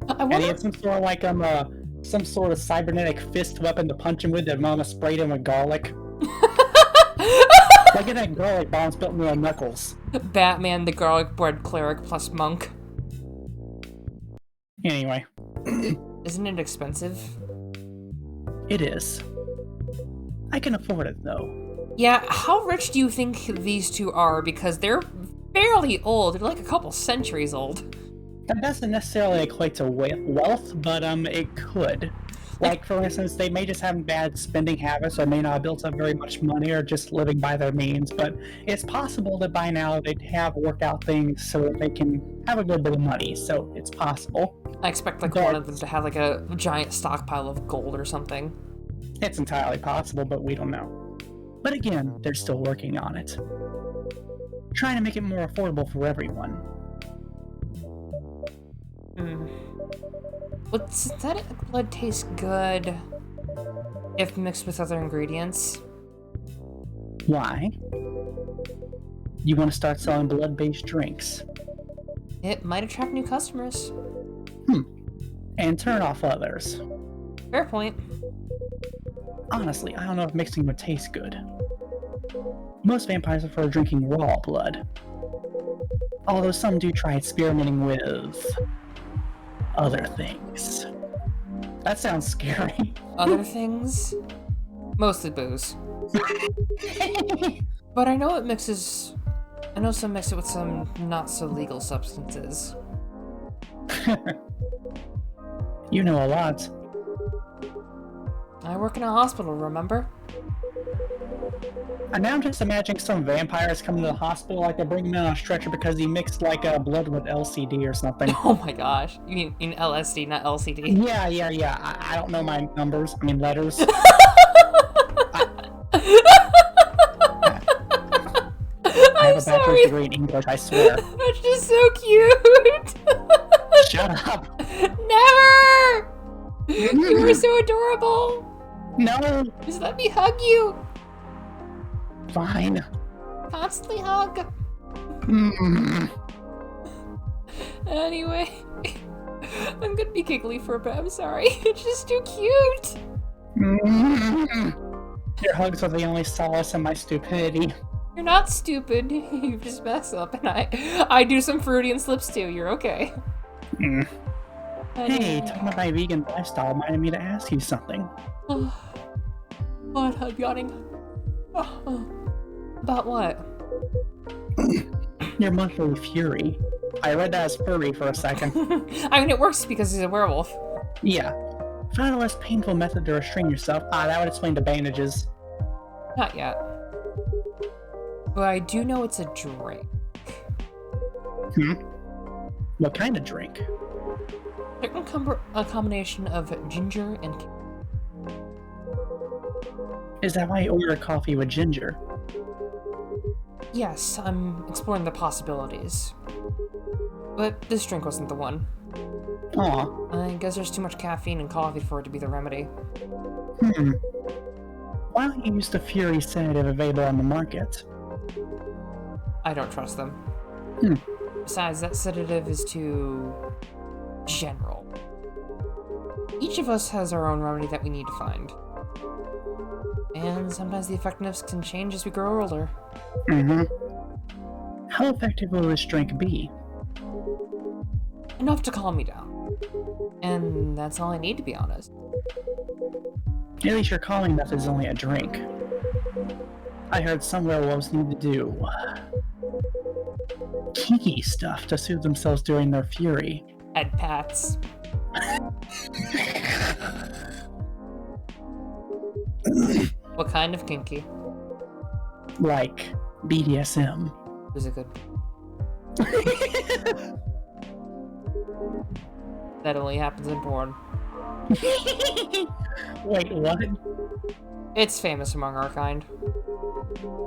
And he had some sort of cybernetic fist weapon to punch him with that Mama sprayed him with garlic. Like in that garlic bombs built into knuckles. Batman, the garlic bread cleric plus monk. Anyway. Isn't it expensive? It is. I can afford it though. Yeah, how rich do you think these two are? Because they're fairly old. They're like a couple centuries old. That doesn't necessarily equate to wealth, but it could. Like, for instance, they may just have bad spending habits or may not have built up very much money or just living by their means, but it's possible that by now they'd have worked out things so that they can have a good bit of money, so it's possible. I expect like one of them to have like a giant stockpile of gold or something. It's entirely possible, but we don't know. But again, they're still working on it. Trying to make it more affordable for everyone. Would synthetic blood taste good if mixed with other ingredients? Why? You want to start selling blood-based drinks? It might attract new customers. And turn off others. Fair point. Honestly, I don't know if mixing would taste good. Most vampires prefer drinking raw blood. Although some do try experimenting with other things. That sounds scary. Other things? Mostly booze. But I know it mixes... I know some mix it with some not-so-legal substances. You know a lot. I work in a hospital, remember? And now I'm just imagining some vampires coming to the hospital, like they bring him in on a stretcher because he mixed like blood with LCD or something. Oh my gosh. You mean in LSD, not LCD? Yeah. I don't know my numbers. I mean letters. I have a bachelor's degree in English, I swear. That's just so cute! Shut up! Never! You were so adorable! No! Just let me hug you! Fine. Constantly hug. Anyway, I'm gonna be giggly for a bit, I'm sorry. It's just too cute! Your hugs are the only solace in my stupidity. You're not stupid, you just mess up, and I do some Freudian slips too, you're okay. Hey, talking about my vegan lifestyle reminded me to ask you something. What? I'm yawning. About what? Your monthly fury. I read that as furry for a second. I mean, it works because he's a werewolf. Yeah. Find a less painful method to restrain yourself. That would explain the bandages. Not yet. But I do know it's a drink. What kind of drink? A combination of ginger and... Is that why you order coffee with ginger? Yes, I'm exploring the possibilities. But this drink wasn't the one. Aw. I guess there's too much caffeine in coffee for it to be the remedy. Why don't you use the Fury sedative available on the market? I don't trust them. Besides, that sedative is too... general. Each of us has our own remedy that we need to find. And sometimes the effectiveness can change as we grow older. How effective will this drink be? Enough to calm me down. And that's all I need, to be honest. At least your calming method is only a drink. I heard some werewolves need to do kinky stuff to soothe themselves during their fury. Head pats. What kind of kinky? Like BDSM. Was it good? That only happens in porn. Wait, what? It's famous among our kind.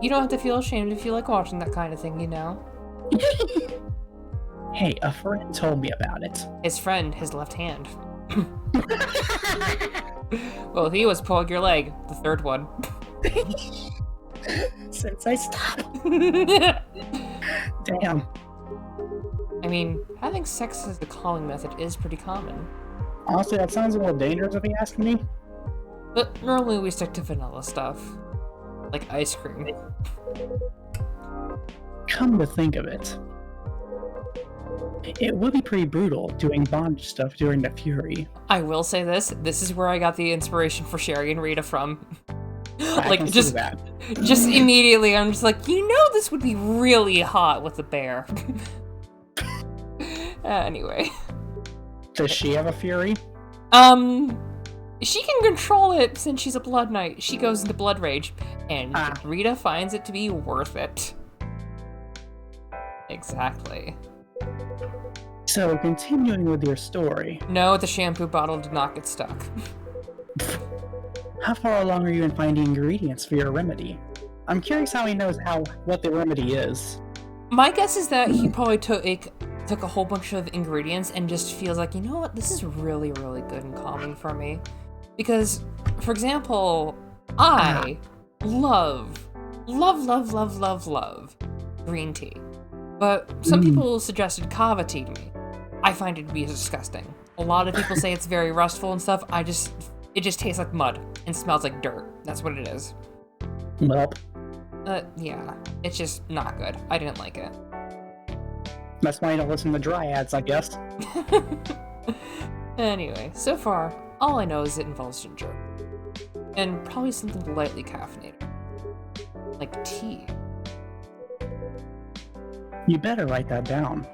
You don't have to feel ashamed if you like watching that kind of thing, you know? Hey, a friend told me about it. His friend, his left hand. Well, he was pulling your leg, the third one. Sensei, stop. Damn. I mean, having sex as the calling method is pretty common. Honestly, that sounds a little dangerous if you ask me. But normally we stick to vanilla stuff. Like ice cream. Come to think of it, it would be pretty brutal doing bondage stuff during the Fury. I will say this is where I got the inspiration for Sherry and Rita from. I can see that. Just immediately, I'm just like, this would be really hot with a bear. Anyway. Does she have a Fury? She can control it since she's a Blood Knight. She goes into Blood Rage, and Rita finds it to be worth it. Exactly. So, continuing with your story. No, the shampoo bottle did not get stuck. How far along are you in finding ingredients for your remedy? I'm curious how he knows what the remedy is. My guess is that he probably took a whole bunch of ingredients and just feels like, you know what, this is really, really good and calming for me. Because, for example, I love green tea. But some people suggested kava tea to me. I find it to be disgusting. A lot of people say it's very restful and stuff. It just tastes like mud and smells like dirt. That's what it is. Nope. Yeah. It's just not good. I didn't like it. That's why you don't listen to dryads, I guess. Anyway, so far, all I know is it involves ginger. And probably something lightly caffeinated. Like tea. You better write that down.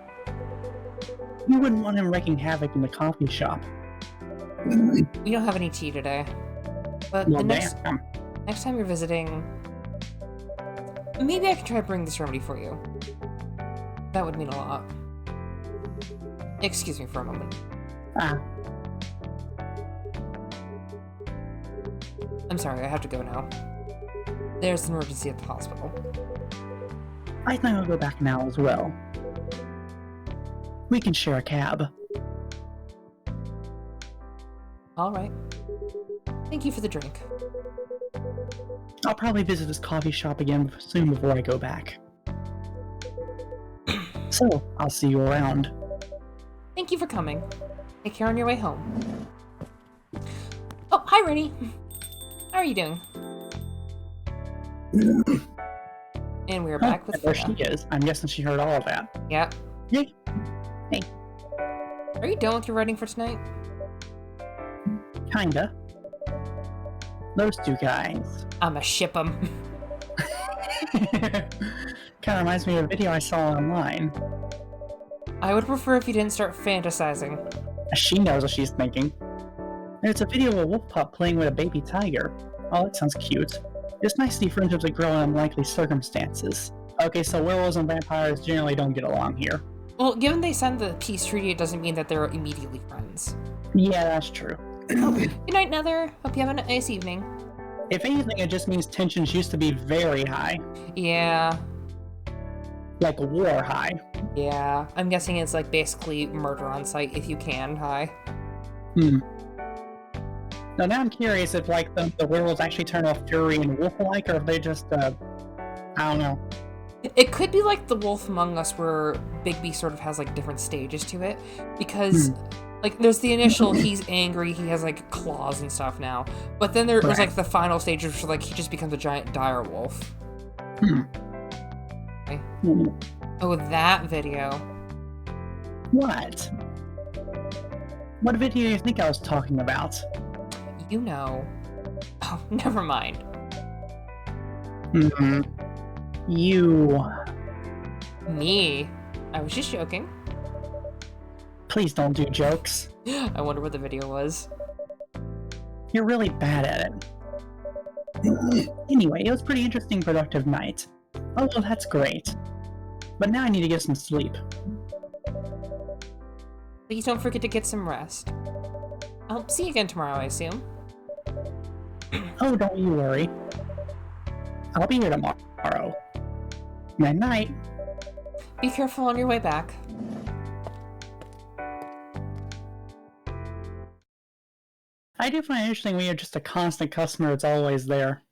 You wouldn't want him wreaking havoc in the coffee shop. We don't have any tea today. But Well, the next time you're visiting, maybe I can try to bring this remedy for you. That would mean a lot. Excuse me for a moment. I'm sorry, I have to go now. There's an emergency at the hospital. I think I'll go back now as well. We can share a cab. Alright. Thank you for the drink. I'll probably visit this coffee shop again soon before I go back. So, I'll see you around. Thank you for coming. Take care on your way home. Oh, hi, Rennie. How are you doing? And we're back with there she is. I'm guessing she heard all of that. Yep. Yay. Hey. Are you done with your writing for tonight? Kinda. Those two guys. I'ma ship them. Kinda reminds me of a video I saw online. I would prefer if you didn't start fantasizing. She knows what she's thinking. It's a video of a wolf pup playing with a baby tiger. Oh, that sounds cute. It's nice to see friendships that grow in unlikely circumstances. Okay, so werewolves and vampires generally don't get along here. Well, given they signed the peace treaty, it doesn't mean that they're immediately friends. Yeah, that's true. Good night, Nether. Hope you have a nice evening. If anything, it just means tensions used to be very high. Yeah. Like war high. Yeah. I'm guessing it's like basically murder on sight if you can high. Now I'm curious if like the werewolves actually turn off fury and wolf-like, or if they just, I don't know. It could be like the Wolf Among Us, where Bigby sort of has like different stages to it, because like there's the initial he's angry, he has like claws and stuff now, but then there's like the final stage where like he just becomes a giant dire wolf. Okay. Oh, that video. What? What video do you think I was talking about? You know. Oh, never mind. You. Me? I was just joking. Please don't do jokes. I wonder what the video was. You're really bad at it. Anyway, it was a pretty interesting, productive night. Oh, well, that's great. But now I need to get some sleep. Please don't forget to get some rest. I'll see you again tomorrow, I assume. Oh, don't you worry. I'll be here tomorrow. Night-night. Be careful on your way back. I do find it interesting when you're just a constant customer that's always there.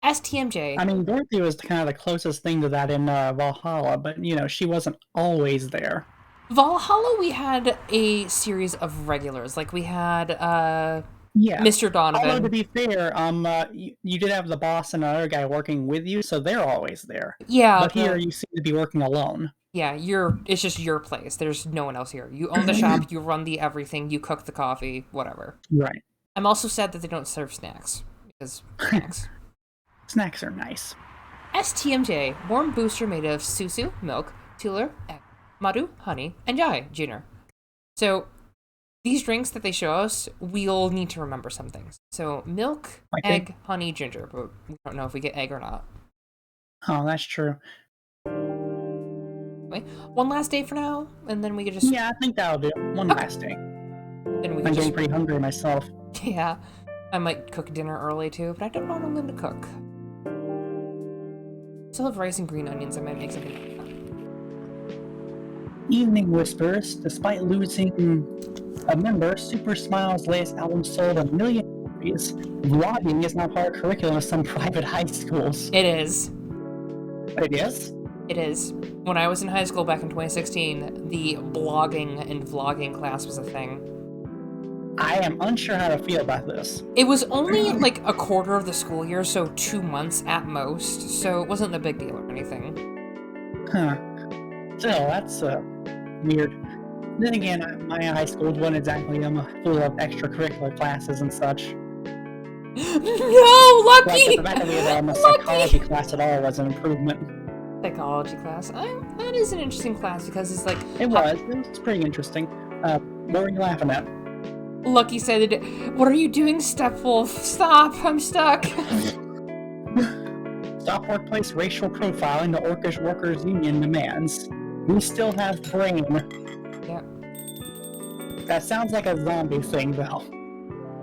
STMJ. I mean, Dorothy was kind of the closest thing to that in Valhalla, but, she wasn't always there. Valhalla, we had a series of regulars. Like, we had Yeah. Mr. Donovan. Although, to be fair, you did have the boss and another guy working with you, so they're always there. Yeah, But here, you seem to be working alone. Yeah, it's just your place. There's no one else here. You own the shop, you run the everything, you cook the coffee, whatever. Right. I'm also sad that they don't serve snacks. Because snacks. Snacks are nice. STMJ, warm booster made of susu, milk, tuller, egg, madu, honey, and jai, ginger. So, these drinks that they show us, we'll need to remember some things. So, milk, egg, honey, ginger, but we don't know if we get egg or not. Oh, that's true. Wait, one last day for now, and then we could just... Yeah, I think that'll do. One last day. Then we I'm getting pretty hungry myself. Yeah, I might cook dinner early too, but I don't know what I'm going to cook. Still have rice and green onions. I might make something like that. Evening Whispers. Despite losing a member, Super Smile's latest album sold 1 million copies. Vlogging is now part of curriculum of some private high schools. It is. It is? It is. When I was in high school back in 2016, the blogging and vlogging class was a thing. I am unsure how to feel about this. It was only like a quarter of the school year, so 2 months at most, so it wasn't a big deal or anything. Huh. Still, that's weird. Then again, my high school wasn't exactly full of extracurricular classes and such. No, Lucky! Like, the fact that we had a psychology class at all was an improvement. Psychology class? That is an interesting class because it's like... It was pretty interesting. What were you laughing at? Lucky said, "What are you doing, Stepwolf? Stop! I'm stuck!" Stop workplace racial profiling the Orcish Workers Union demands. We still have brain. Yeah. That sounds like a zombie thing, though.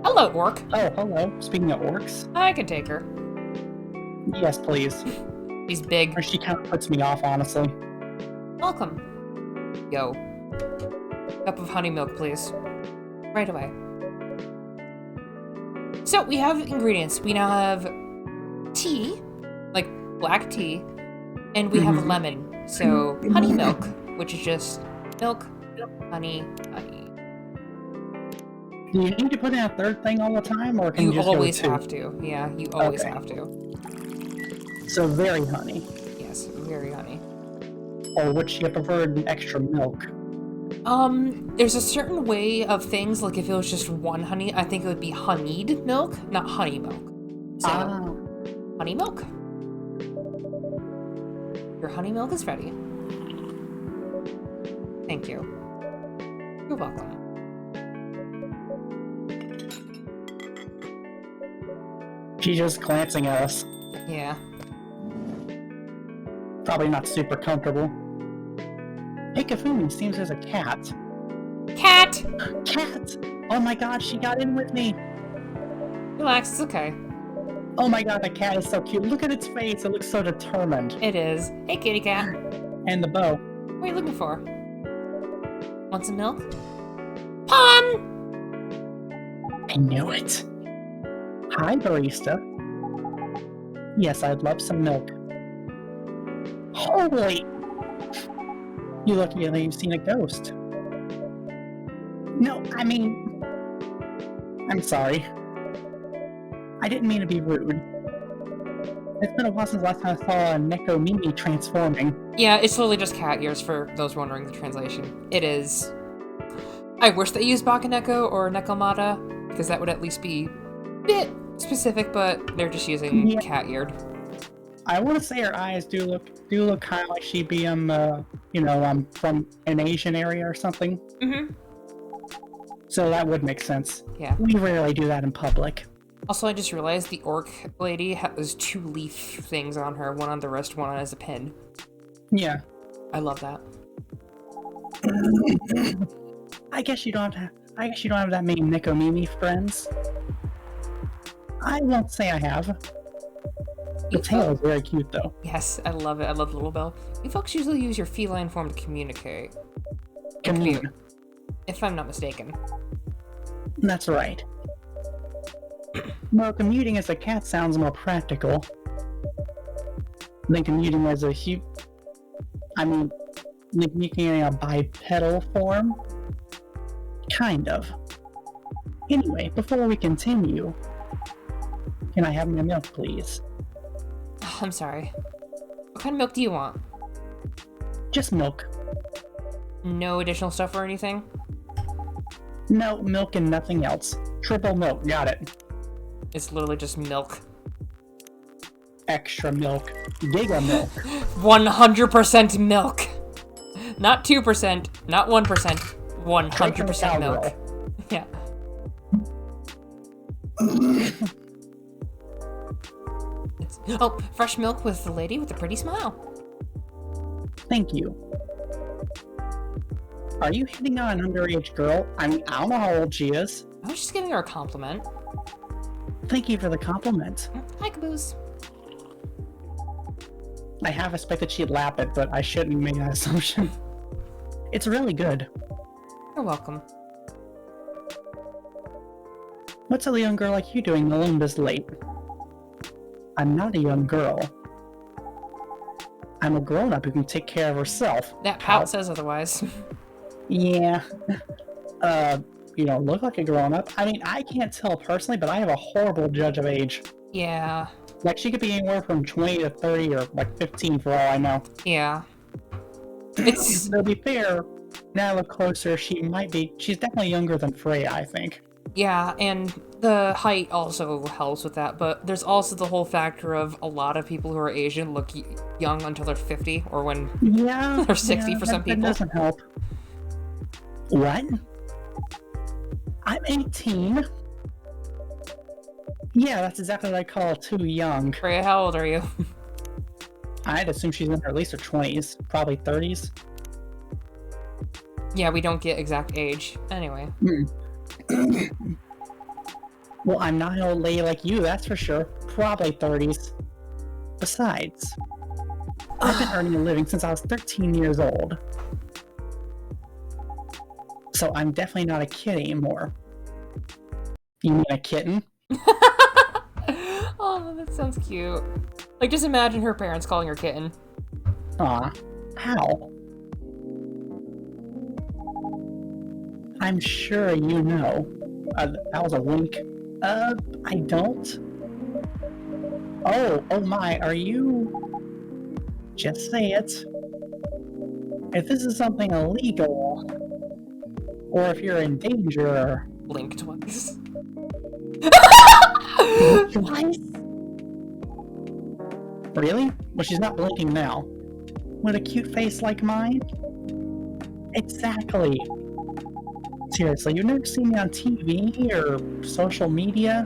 Hello, orc. Oh, hello. Speaking of orcs. I can take her. Yes, please. She's big. Or she kind of puts me off, honestly. Welcome. Yo. Cup of honey milk, please. Right away. So, we have ingredients. We now have tea, like black tea, and we have lemon. So, honey milk, which is just milk, honey. Do you need to put in a third thing all the time, or can you just always go have to. Yeah, you always have to. So, very honey. Yes, very honey. Or would she have preferred extra milk? There's a certain way of things, like if it was just one honey, I think it would be honeyed milk, not honey milk. So, honey milk. Your honey milk is ready. Thank you. You're welcome. She's just glancing at us. Yeah. Probably not super comfortable. Hey, Kafumi seems there's a cat. Cat! Cat! Oh my god, she got in with me! Relax, it's okay. Oh my god, the cat is so cute. Look at its face, it looks so determined. It is. Hey, kitty cat. And the bow. What are you looking for? Want some milk? Pun! I knew it. Hi, barista. Yes, I'd love some milk. Holy! You look like you've seen a ghost. No, I mean... I'm sorry. I didn't mean to be rude. It's been a while since the last time I saw a Neko Mimi transforming. Yeah, it's totally just cat ears for those wondering the translation. It is. I wish they used Bakaneko or Nekomata, because that would at least be a bit specific, but they're just using cat-eared. I want to say her eyes do look kind of like she'd be from an Asian area or something. Mm-hmm. So that would make sense. Yeah. We rarely do that in public. Also, I just realized the orc lady has 2 leaf things on her, one on the wrist, one as a pin. Yeah. I love that. I guess you don't have that many Neko Mimi friends. I won't say I have. The tail is very cute, though. Yes, I love it. I love the little bell. You folks usually use your feline form to communicate. Commune. If I'm not mistaken. That's right. Well, commuting as a cat sounds more practical than commuting as a commuting in a bipedal form? Kind of. Anyway, before we continue, can I have my milk, please? I'm sorry. What kind of milk do you want? Just milk. No additional stuff or anything? No, milk and nothing else. Triple milk, got it. It's literally just milk. Extra milk. Giga milk. 100% milk. Not 2%, not 1%, 100% milk. Yeah. Oh, fresh milk with the lady with the pretty smile. Thank you. Are you hitting on an underage girl? I don't know how old she is. I was just giving her a compliment. Thank you for the compliment. Hi, Caboose. I half expected she'd lap it, but I shouldn't make that assumption. It's really good. You're welcome. What's a young girl like you doing alone this late? I'm not a young girl. I'm a grown-up who can take care of herself. That pout says otherwise. Yeah. You don't look like a grown-up. I mean, I can't tell personally, but I have a horrible judge of age. Yeah. Like, she could be anywhere from 20 to 30 or, like, 15 for all I know. Yeah. It's... To be fair, now I look closer, she's definitely younger than Freya, I think. Yeah, and the height also helps with that, but there's also the whole factor of a lot of people who are Asian look young until they're 50, or when they're 60 for some people. That doesn't help. What? I'm 18. Yeah, that's exactly what I call too young. Freya, how old are you? I'd assume she's in her at least her 20s, probably 30s. Yeah, we don't get exact age. Anyway. Well, I'm not an old lady like you, that's for sure. Probably 30s. Besides, I've been earning a living since I was 13 years old. So I'm definitely not a kid anymore. You mean a kitten? Oh, that sounds cute. Like, just imagine her parents calling her kitten. Aw, how? I'm sure you know. That was a wink. I don't. Oh my, are you... Just say it. If this is something illegal, or if you're in danger... Blink twice. Twice? Really? Well, she's not blinking now. With a cute face like mine? Exactly. Seriously, you've never seen me on TV or social media?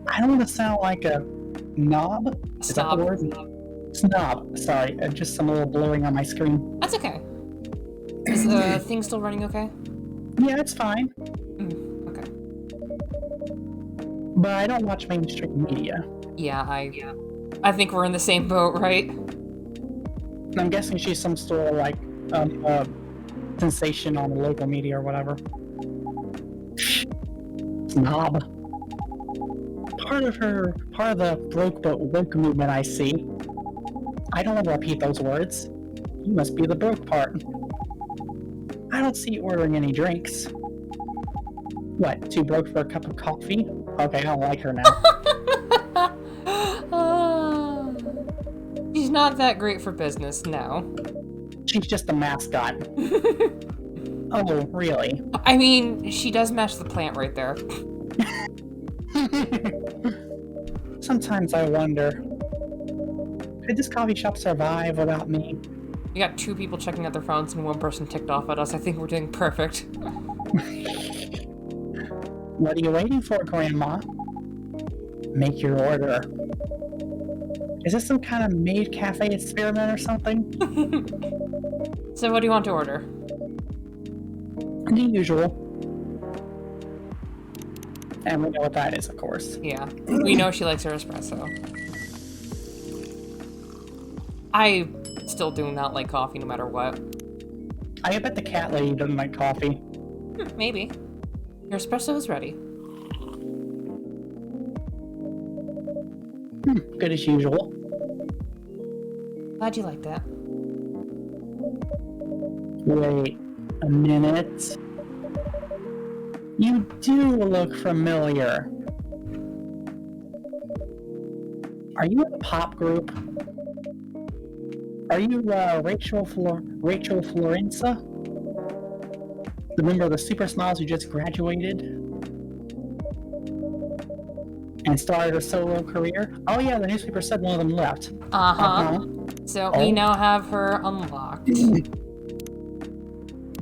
I don't want to sound like a knob. Is that the word? Snob. Sorry, just some little blurring on my screen. That's okay. Is the thing still running okay? Yeah, it's fine. Okay. But I don't watch mainstream media. Yeah, I think we're in the same boat, right? I'm guessing she's some sort of like sensation on the local media or whatever. Snob. Part of the broke but woke movement I see. I don't want to repeat those words. You must be the broke part. I don't see you ordering any drinks. What, too broke for a cup of coffee? Okay, I don't like her now. She's not that great for business, no. She's just a mascot. Oh, really? I mean, she does match the plant right there. Sometimes I wonder, could this coffee shop survive without me? We got 2 people checking out their phones and 1 person ticked off at us. I think we're doing perfect. What are you waiting for, Grandma? Make your order. Is this some kind of maid cafe experiment or something? So what do you want to order? The usual. And we know what that is, of course. Yeah, we know she likes her espresso. I still do not like coffee no matter what. I bet the cat lady doesn't like coffee. Maybe. Your espresso is ready. Good as usual. Glad you like that. Wait a minute. You do look familiar. Are you in a pop group? Are you Rachel Florenza? The member of the Super Smiles who just graduated? And started her solo career? Oh yeah, the newspaper said one of them left. Uh-huh. So we now have her unlocked.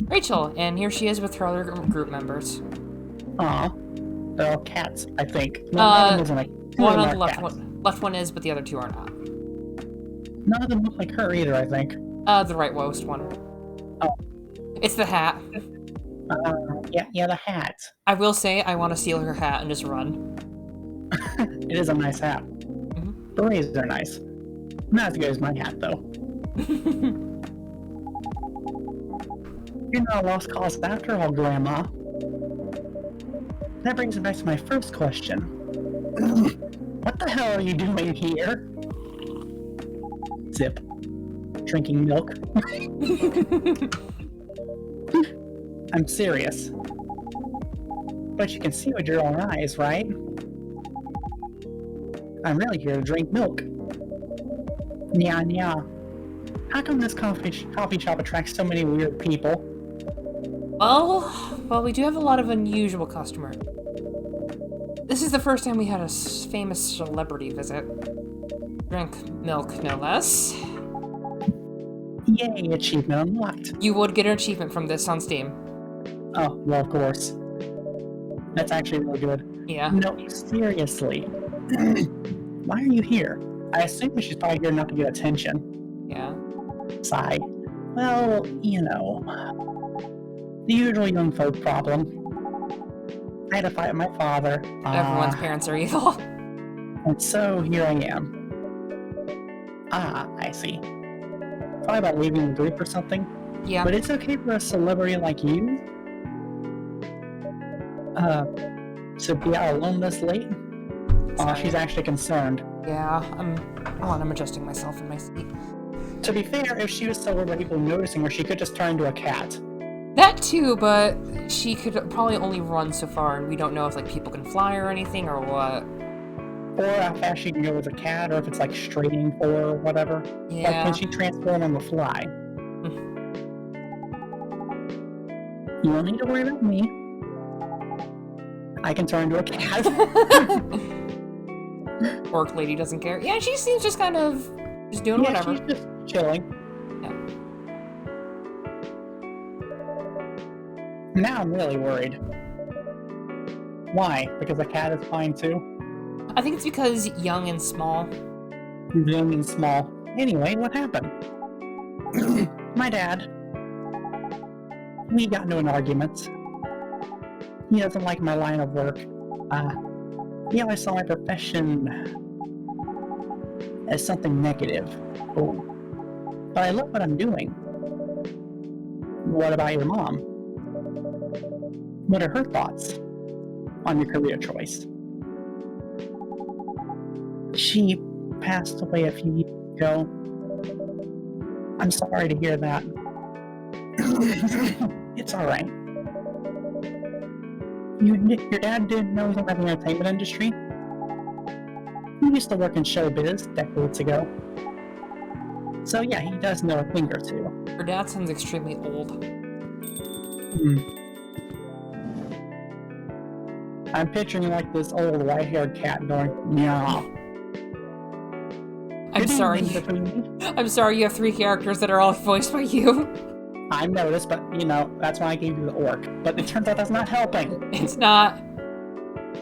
Rachel, and here she is with her other group members. Aw. They're all cats, I think. No, one of them isn't one on the left one is, but the other two are not. None of them look like her either, I think. The rightmost one. Oh. It's the hat. Yeah, the hat. I will say I want to steal her hat and just run. It is a nice hat. Berets are nice. Not as good as my hat, though. You're not a lost cause after all, Grandma. That brings me back to my first question. What the hell are you doing here? Zip. Drinking milk. I'm serious. But you can see with your own eyes, right? I'm really here to drink milk. Nya. How come this coffee shop attracts so many weird people? Well, we do have a lot of unusual customers. This is the first time we had a famous celebrity visit. Drink milk, no less. Yay, achievement unlocked. You would get an achievement from this on Steam. Oh, well, of course. That's actually really good. Yeah. No, seriously. Why are you here? I assume she's probably here not to get attention. Yeah. Sigh. Well, you know. The usual young folk problem. I had to fight with my father. Everyone's parents are evil. And so here I am. I see. Probably about leaving the group or something. Yeah. But it's okay for a celebrity like you to be out alone this late? She's actually concerned. Yeah, I'm adjusting myself in my seat. To be fair, if she was so worried about people noticing her, she could just turn into a cat. That too, but she could probably only run so far, and we don't know if like people can fly or anything or what. Or how fast she can go as a cat, or if it's like straining for her or whatever. Yeah. Like, can she transform on the fly? You don't need to worry about me. I can turn into a cat. Orc lady doesn't care. Yeah, she seems just kind of just doing whatever. She's just chilling. Yeah. Now I'm really worried. Why? Because a cat is fine too? I think it's because young and small. Young and small. Anyway, what happened? My dad. We got into an argument. He doesn't like my line of work. He always saw my profession as something negative. Oh. But I love what I'm doing. What about your mom? What are her thoughts on your career choice? She passed away a few years ago. I'm sorry to hear that. It's alright. Your dad didn't know anything about the entertainment industry? He used to work in showbiz decades ago. So yeah, he does know a thing or two. Her dad sounds extremely old. I'm picturing like this old white-haired cat going, meow. I'm sorry. I'm sorry you have 3 characters that are all voiced by you. I noticed, but you know, that's why I gave you the orc. But it turns out that's not helping. It's not.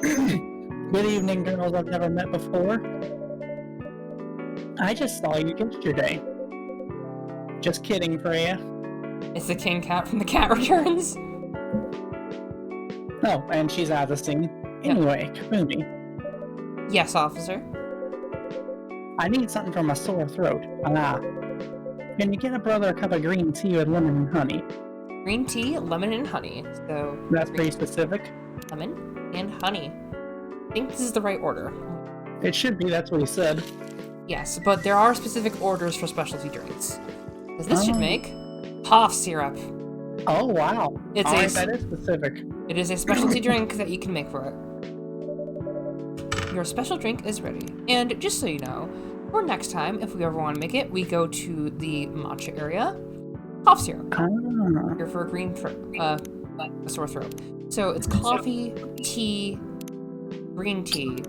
Good evening, girls I've never met before. I just saw you yesterday. Just kidding, Freya. It's the king cat from the Cat Returns. Oh, and she's out of the scene. Anyway, Kafumi. Yes, officer. I need something for my sore throat. Can you get a brother a cup of green tea with lemon and honey? Green tea, lemon, and honey. So That's pretty specific. lemon, and honey. I think this is the right order. It should be, that's what he said. Yes, but there are specific orders for specialty drinks. Because this should make cough syrup. Oh, wow. It's Alright, that is specific. It is a specialty drink that you can make for it. Your special drink is ready. And just so you know, for next time, if we ever want to make it, we go to the matcha area. Cough syrup. Here for a a sore throat. So it's coffee, tea, green tea,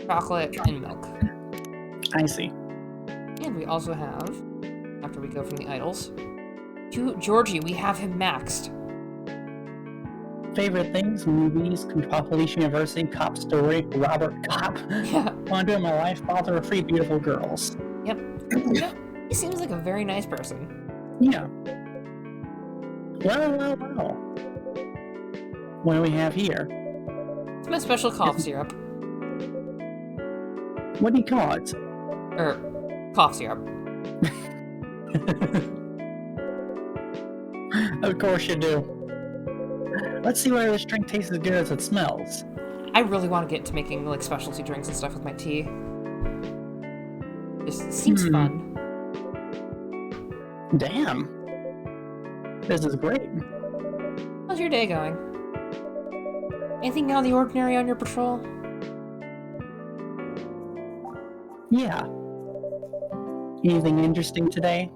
chocolate, and milk. I see. And we also have, after we go from the idols, to Georgie. We have him maxed. Favorite things, movies, Police University, Cop Story, Robert Cop. Yeah. Want to do in my life, father of 3 beautiful girls. Yep. He seems like a very nice person. Yeah. Well. What do we have here? It's my special cough syrup. What do you call it? Cough syrup. Of course you do. Let's see whether this drink tastes as good as it smells. I really want to get into making like specialty drinks and stuff with my tea. This seems fun. Damn. This is great. How's your day going? Anything out of the ordinary on your patrol? Yeah. Anything interesting today?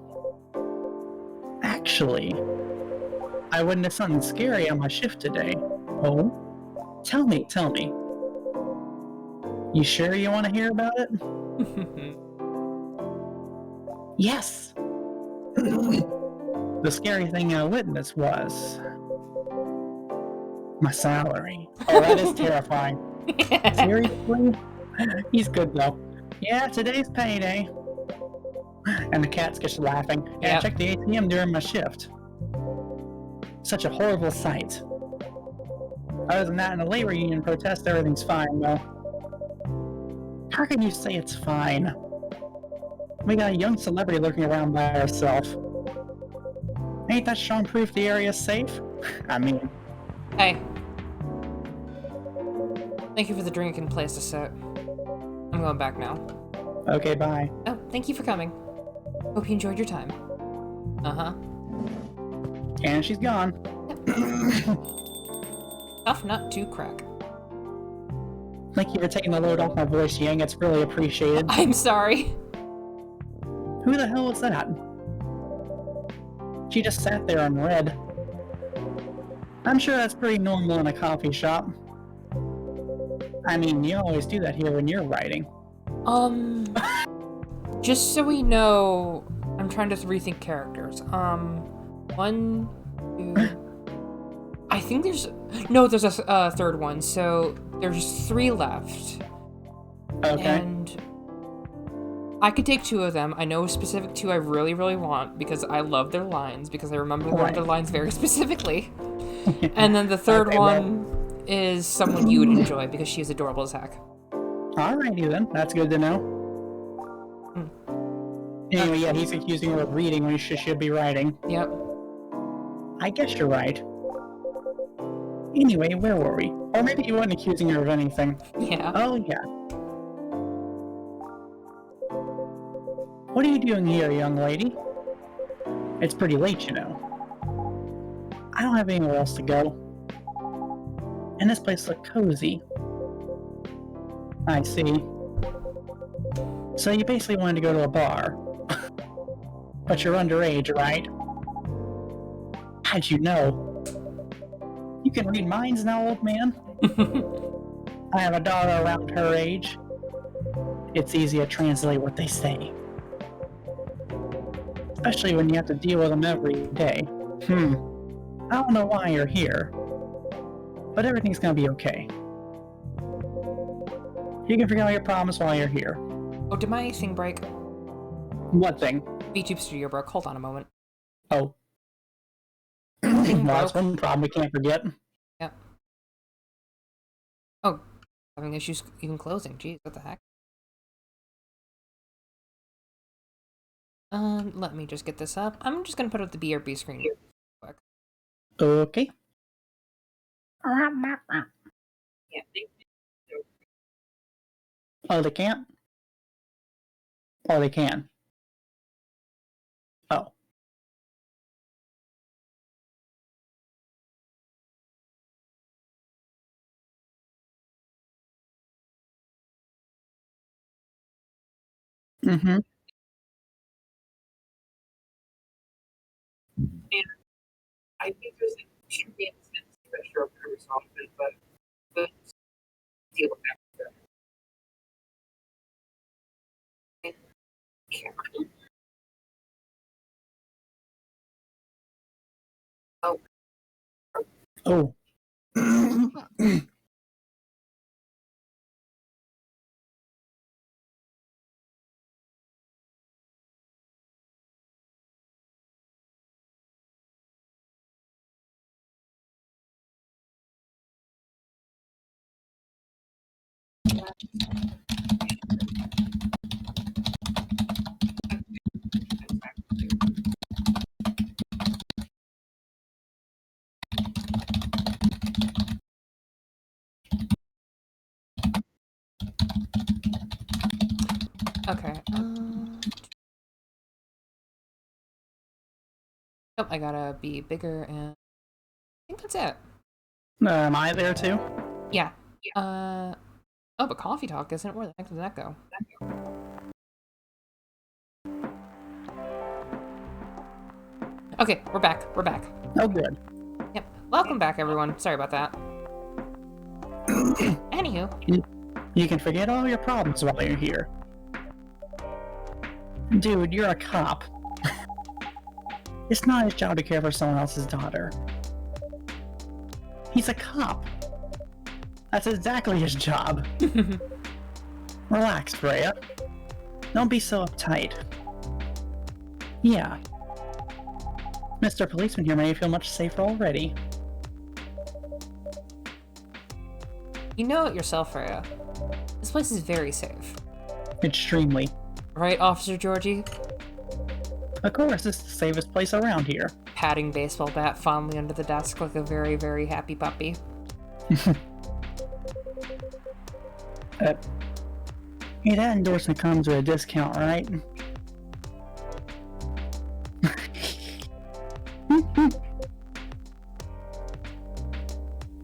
Actually, I witnessed something scary on my shift today. Oh? Tell me. You sure you want to hear about it? Yes! The scary thing I witnessed was... my salary. Oh, that is terrifying. Seriously? He's good though. Yeah, today's payday. And the cat's just laughing. Yeah, Yep. check the ATM during my shift. Such a horrible sight. Other than that, in the labor union protest, everything's fine though. How can you say it's fine? We got a young celebrity lurking around by herself. Ain't that strong proof the area's safe? I mean... Hey. Thank you for the drink and place to sit. I'm going back now. Okay, bye. Oh, thank you for coming. Hope you enjoyed your time. Uh-huh. And she's gone. Tough nut to crack. Thank you for taking the load off my voice, Yang. It's really appreciated. I'm sorry. Who the hell was that? She just sat there and read. I'm sure that's pretty normal in a coffee shop. I mean, you always do that here when you're writing. Just so we know, I'm trying to rethink characters. 1, 2... I think there's a third one, so there's 3 left. Okay. And I could take 2 of them. I know a specific 2 I really, really want because I love their lines, because I remember one of their lines very specifically. And then the third one is someone you would enjoy because she is adorable as heck. Alrighty then, that's good to know. Anyway, yeah, he's accusing her of reading when she should be writing. Yep. I guess you're right. Anyway, where were we? Or maybe you weren't accusing her of anything. Yeah. Oh, yeah. What are you doing here, young lady? It's pretty late, you know. I don't have anywhere else to go. And this place looks cozy. I see. So you basically wanted to go to a bar. But you're underage, right? How'd you know? You can read minds now, old man. I have a daughter around her age. It's easy to translate what they say. Especially when you have to deal with them every day. I don't know why you're here. But everything's gonna be okay. You can forget all your problems while you're here. Oh, did my thing break? What thing? VTube Studio broke. Hold on a moment. Oh. Thing Well, that's broke. one problem we can't forget. Yep. Oh, having issues even closing. Jeez, what the heck? Let me just get this up. I'm just gonna put up the BRB screen real quick. Okay. Oh, they can't? Oh, they can. Oh. Mm-hmm. Oh. Okay. Oh, I gotta be bigger, and I think that's it. Am I there too? Yeah. Oh, but coffee talk isn't. Where the heck did that go? Okay, we're back. We're back. Oh, good. Yep. Welcome back, everyone. Sorry about that. Anywho. You can forget all your problems while you're here. Dude, you're a cop. It's not his job to care for someone else's daughter. He's a cop. That's exactly his job. Relax, Freya. Don't be so uptight. Yeah. Mr. Policeman here made me feel much safer already. You know it yourself, Freya. This place is very safe. Extremely. Right, Officer Georgie? Of course, this is the safest place around here. Patting baseball bat fondly under the desk like a very, very happy puppy. Hey, that endorsement comes with a discount, right?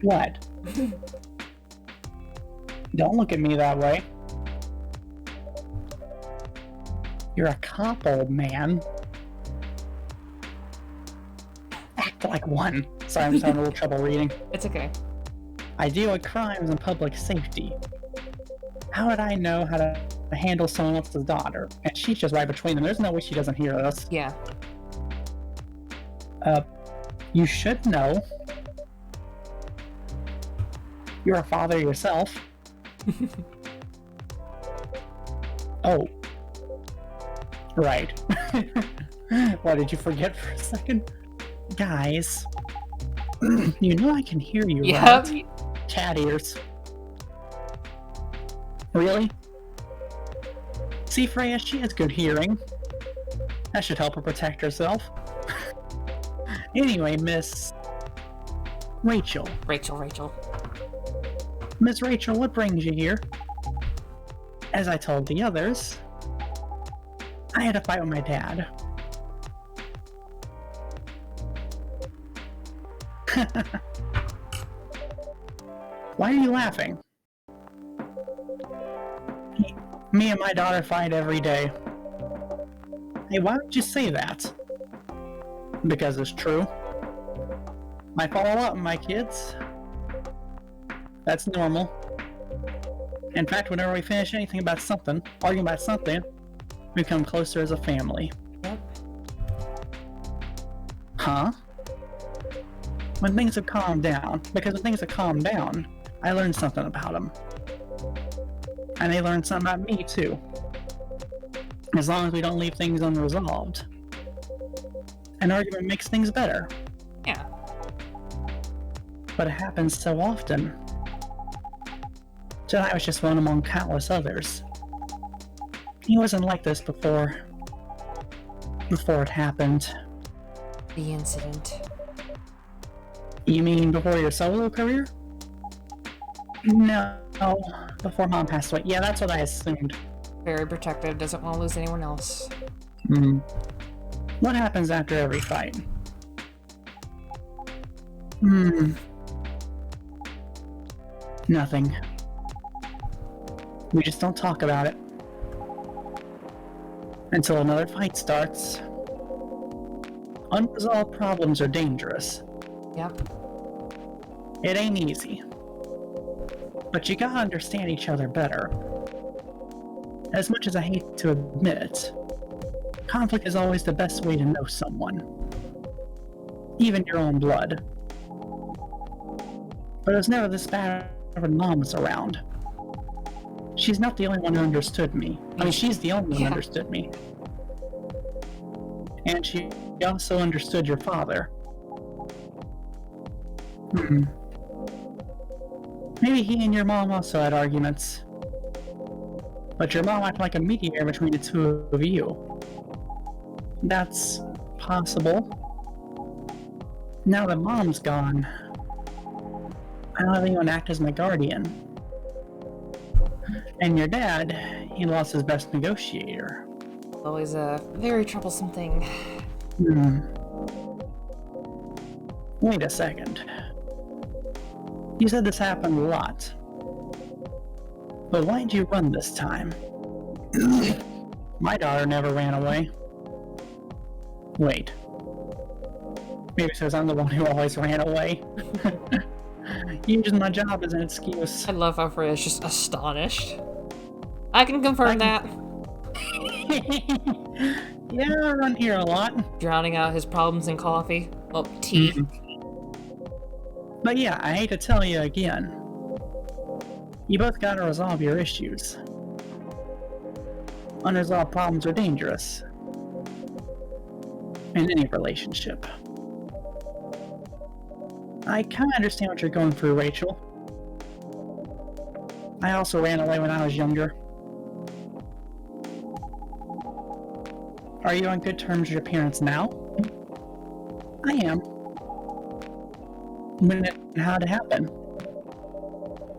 What? Don't look at me that way. You're a cop, old man. Act like one. Sorry, I'm just having a little trouble reading. It's okay. I deal with crimes and public safety. How would I know how to handle someone else's daughter? And she's just right between them. There's no way she doesn't hear us. Yeah. You should know. You're a father yourself. Oh. Right. What, did you forget for a second? Guys. You know I can hear you, Yep. right? Cat ears. Really? See, Freya, she has good hearing. That should help her protect herself. Anyway, Miss Rachel. Rachel. Miss Rachel, what brings you here? As I told the others, I had a fight with my dad. Why are you laughing? Me and my daughter fight every day. Hey, why would you say that? Because it's true. I fall a lot with my kids. That's normal. In fact, whenever we finish anything about something, arguing about something, we come closer as a family. Yep. Huh? When things have calmed down, because when things have calmed down, I learned something about them. And they learned something about me, too. As long as we don't leave things unresolved. An argument makes things better. Yeah. But it happens so often. Tonight was just one among countless others. He wasn't like this before it happened. The incident. You mean before your solo career? No, before Mom passed away. Yeah, that's what I assumed. Very protective, doesn't want to lose anyone else. Hmm. What happens after every fight? Nothing. We just don't talk about it. Until another fight starts. Unresolved problems are dangerous. Yep. It ain't easy. But you gotta understand each other better. As much as I hate to admit it, conflict is always the best way to know someone. Even your own blood. But it was never this bad when Mom was around. She's not the only one who understood me. I mean, she's the only one who understood me. And she also understood your father. Maybe he and your mom also had arguments. But your mom acted like a mediator between the two of you. That's possible. Now that Mom's gone, I don't have anyone to act as my guardian. And your dad, he lost his best negotiator. Always a very troublesome thing. Wait a second. You said this happened a lot. But why'd you run this time? My daughter never ran away. Wait. Maybe because I'm the one who always ran away. Using my job as an excuse. I love how Freya's just astonished. I can confirm that. Yeah, I run here a lot. Drowning out his problems in coffee. Oh, tea. But yeah, I hate to tell you again. You both gotta resolve your issues. Unresolved problems are dangerous. In any relationship. I kinda understand what you're going through, Rachel. I also ran away when I was younger. Are you on good terms with your parents now? I am. When and how did it happen?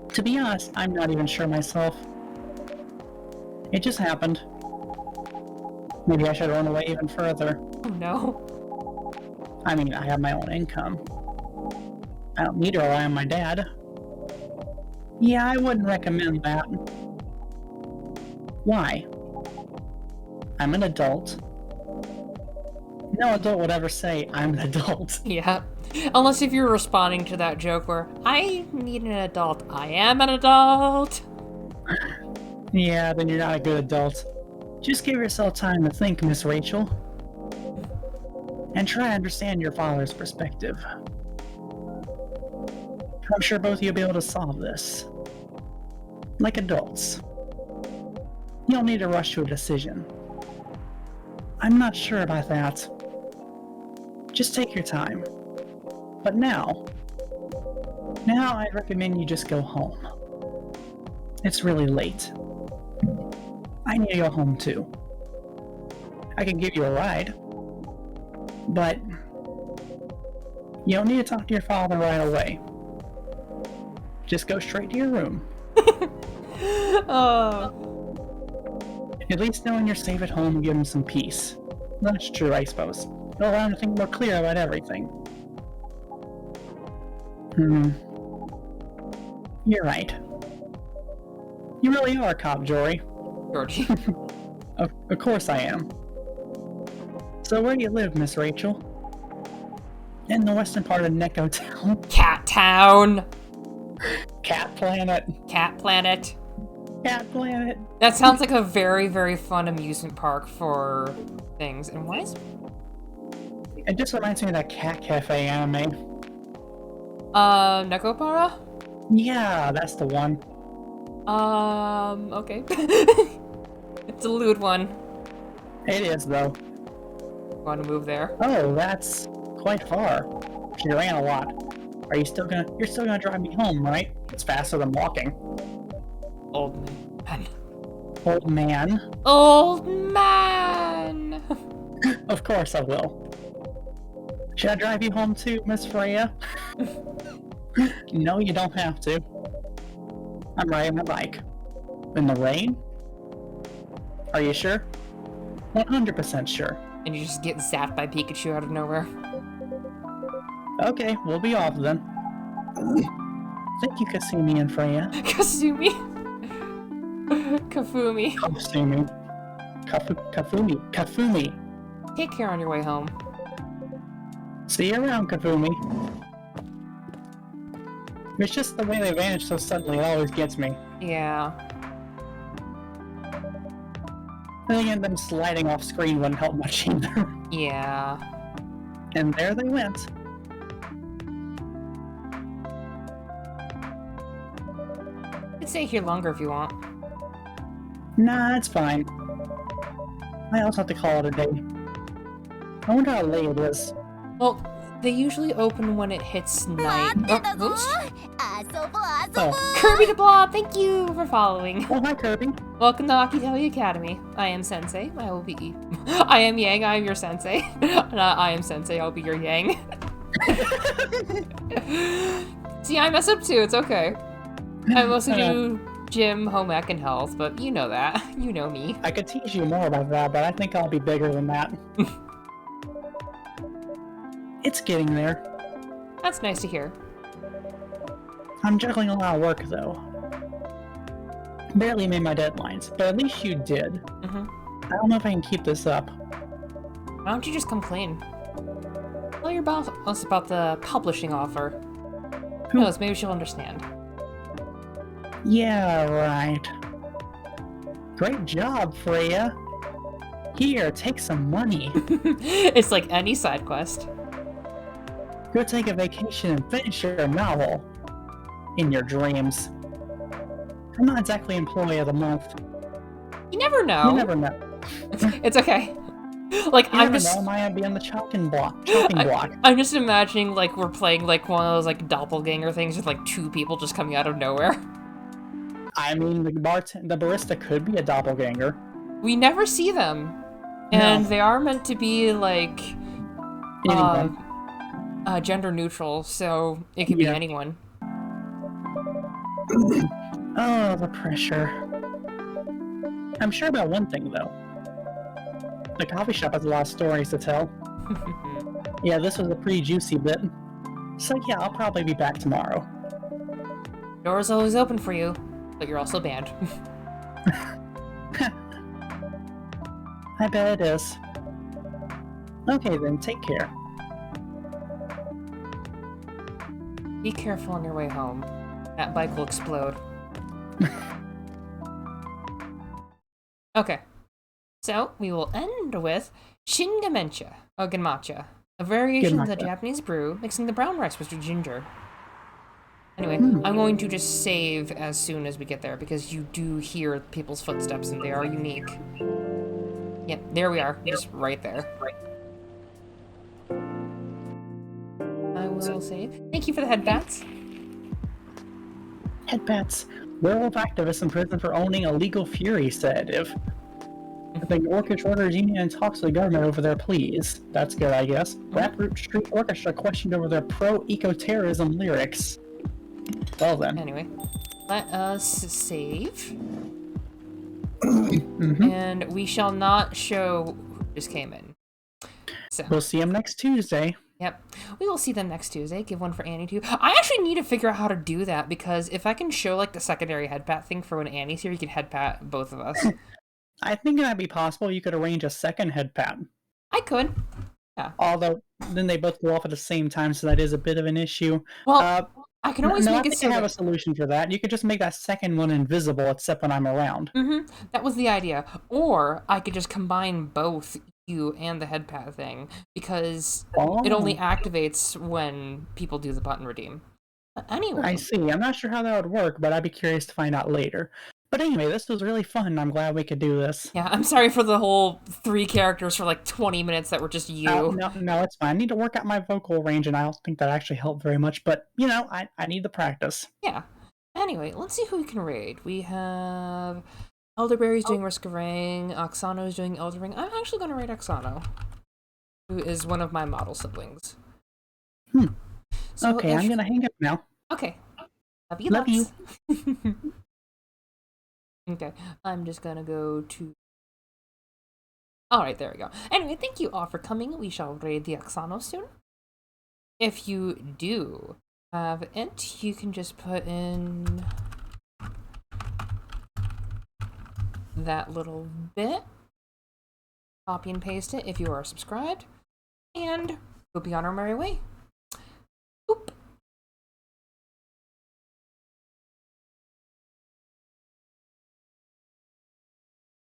To be honest, I'm not even sure myself. It just happened. Maybe I should run away even further. Oh no. I mean, I have my own income. I don't need to rely on my dad. Yeah, I wouldn't recommend that. Why? I'm an adult. No adult would ever say, I'm an adult. Yeah. Unless if you're responding to that joke where, I need an adult. I am an adult. Yeah, then you're not a good adult. Just give yourself time to think, Miss Rachel. And try to understand your father's perspective. I'm sure both of you will be able to solve this. Like adults. You don't need to rush to a decision. I'm not sure about that. Just take your time. But now I'd recommend you just go home. It's really late. I need to go home too. I can give you a ride, but you don't need to talk to your father right away. Just go straight to your room. At least knowing you're safe at home will give him some peace. That's true, I suppose. It'll allow him to think more clear about everything. You're right. You really are a cop, Jory. Georgie. Of course I am. So where do you live, Miss Rachel? In the western part of Neko Town. Cat Town. Cat Planet. Cat Planet. Cat Planet. That sounds like a very, very fun amusement park for things. And why is... It just reminds me of that Cat Cafe anime. Nekopara? Yeah, that's the one. Okay. It's a lewd one. It is, though. Want to move there? Oh, that's quite far. She ran a lot. You're still gonna drive me home, right? It's faster than walking. Old man. Old man? Old man! Of course I will. Should I drive you home too, Miss Freya? No, you don't have to. I'm riding my bike. In the rain? Are you sure? 100% sure. And you just get zapped by Pikachu out of nowhere. Okay, we'll be off then. Thank you, Kasumi and Freya. Kasumi. Kafumi. Kasumi. Kafumi. Take care on your way home. See you around, Kafumi. It's just the way they vanish so suddenly, it always gets me. Yeah. Then again, them sliding off screen wouldn't help much either. Yeah. And there they went. You can stay here longer if you want. Nah, it's fine. I also have to call it a day. I wonder how late it is. Well, they usually open when it hits night. Oops. Oh. Kirby the Blob, thank you for following. Oh, hi, Kirby. Welcome to Akitelia Academy. I am Sensei. I will be. I am Yang. I am your Sensei. I am Sensei. I'll be your Yang. See, I mess up too. It's okay. I mostly do gym, home ec, and health, but you know that. You know me. I could teach you more about that, but I think I'll be bigger than that. It's getting there. That's nice to hear. I'm juggling a lot of work, though. Barely made my deadlines, but at least you did. I don't know if I can keep this up. Why don't you just come clean? Tell your boss about the publishing offer. Who knows, maybe she'll understand. Yeah, right. Great job, Freya. Here, take some money. It's like any side quest. Go take a vacation and finish your novel. In your dreams. I'm not exactly Employee of the Month. You never know. You never know. It's okay. Like, You I'm never just... know, I might be on the chopping block. I'm just imagining, like, we're playing, like, one of those, like, doppelganger things with, like, two people just coming out of nowhere. I mean, the barista could be a doppelganger. We never see them. And they are meant to be, like, gender neutral, so it could be anyone. Oh, the pressure. I'm sure about one thing, though. The coffee shop has a lot of stories to tell. Yeah, this was a pretty juicy bit. So yeah, I'll probably be back tomorrow. Door's always open for you, but you're also banned. I bet it is. Okay then, take care. Be careful on your way home. That bike will explode. Okay. So, we will end with Shingamecha, or Genmatcha, a variation of the Japanese brew, mixing the brown rice with ginger. Anyway, I'm going to just save as soon as we get there, because you do hear people's footsteps, and they are unique. Yep, there we are, just right there. I will save. Thank you for the headbats. Headbats. Werewolf activists in prison for owning a legal fury sedative. The Orchid Orders Union talks to the government over their pleas. That's good, I guess. Raproot Street Orchestra questioned over their pro-eco-terrorism lyrics. Well then. Anyway, let us save. And we shall not show who just came in. So. We'll see him next Tuesday. Yep. We will see them next Tuesday. Give one for Annie too. I actually need to figure out how to do that, because if I can show like the secondary headpat thing for when Annie's here, you can headpat both of us. I think that'd be possible. You could arrange a second headpat. I could. Yeah. Although then they both go off at the same time, so that is a bit of an issue. Well, I can always make it so I have a solution for that. You could just make that second one invisible, except when I'm around. That was the idea. Or I could just combine both you and the headpat thing, because it only activates when people do the button redeem. Anyway. I see. I'm not sure how that would work, but I'd be curious to find out later. But anyway, this was really fun. I'm glad we could do this. Yeah, I'm sorry for the whole 3 characters for like 20 minutes that were just you. No, it's fine. I need to work out my vocal range, and I don't think that actually helped very much. But, you know, I need the practice. Yeah. Anyway, let's see who we can raid. We have Elderberry's doing Risk of Ring. Oxano's doing Elder Ring. I'm actually going to raid Oxano, who is one of my model siblings. So okay, I'm going to hang up now. Okay. Love you. Okay, I'm just gonna go to... Alright, there we go. Anyway, thank you all for coming. We shall raid the Oxano soon. If you do have int, you can just put in that little bit, copy and paste it if you are subscribed, and we'll be on our merry way.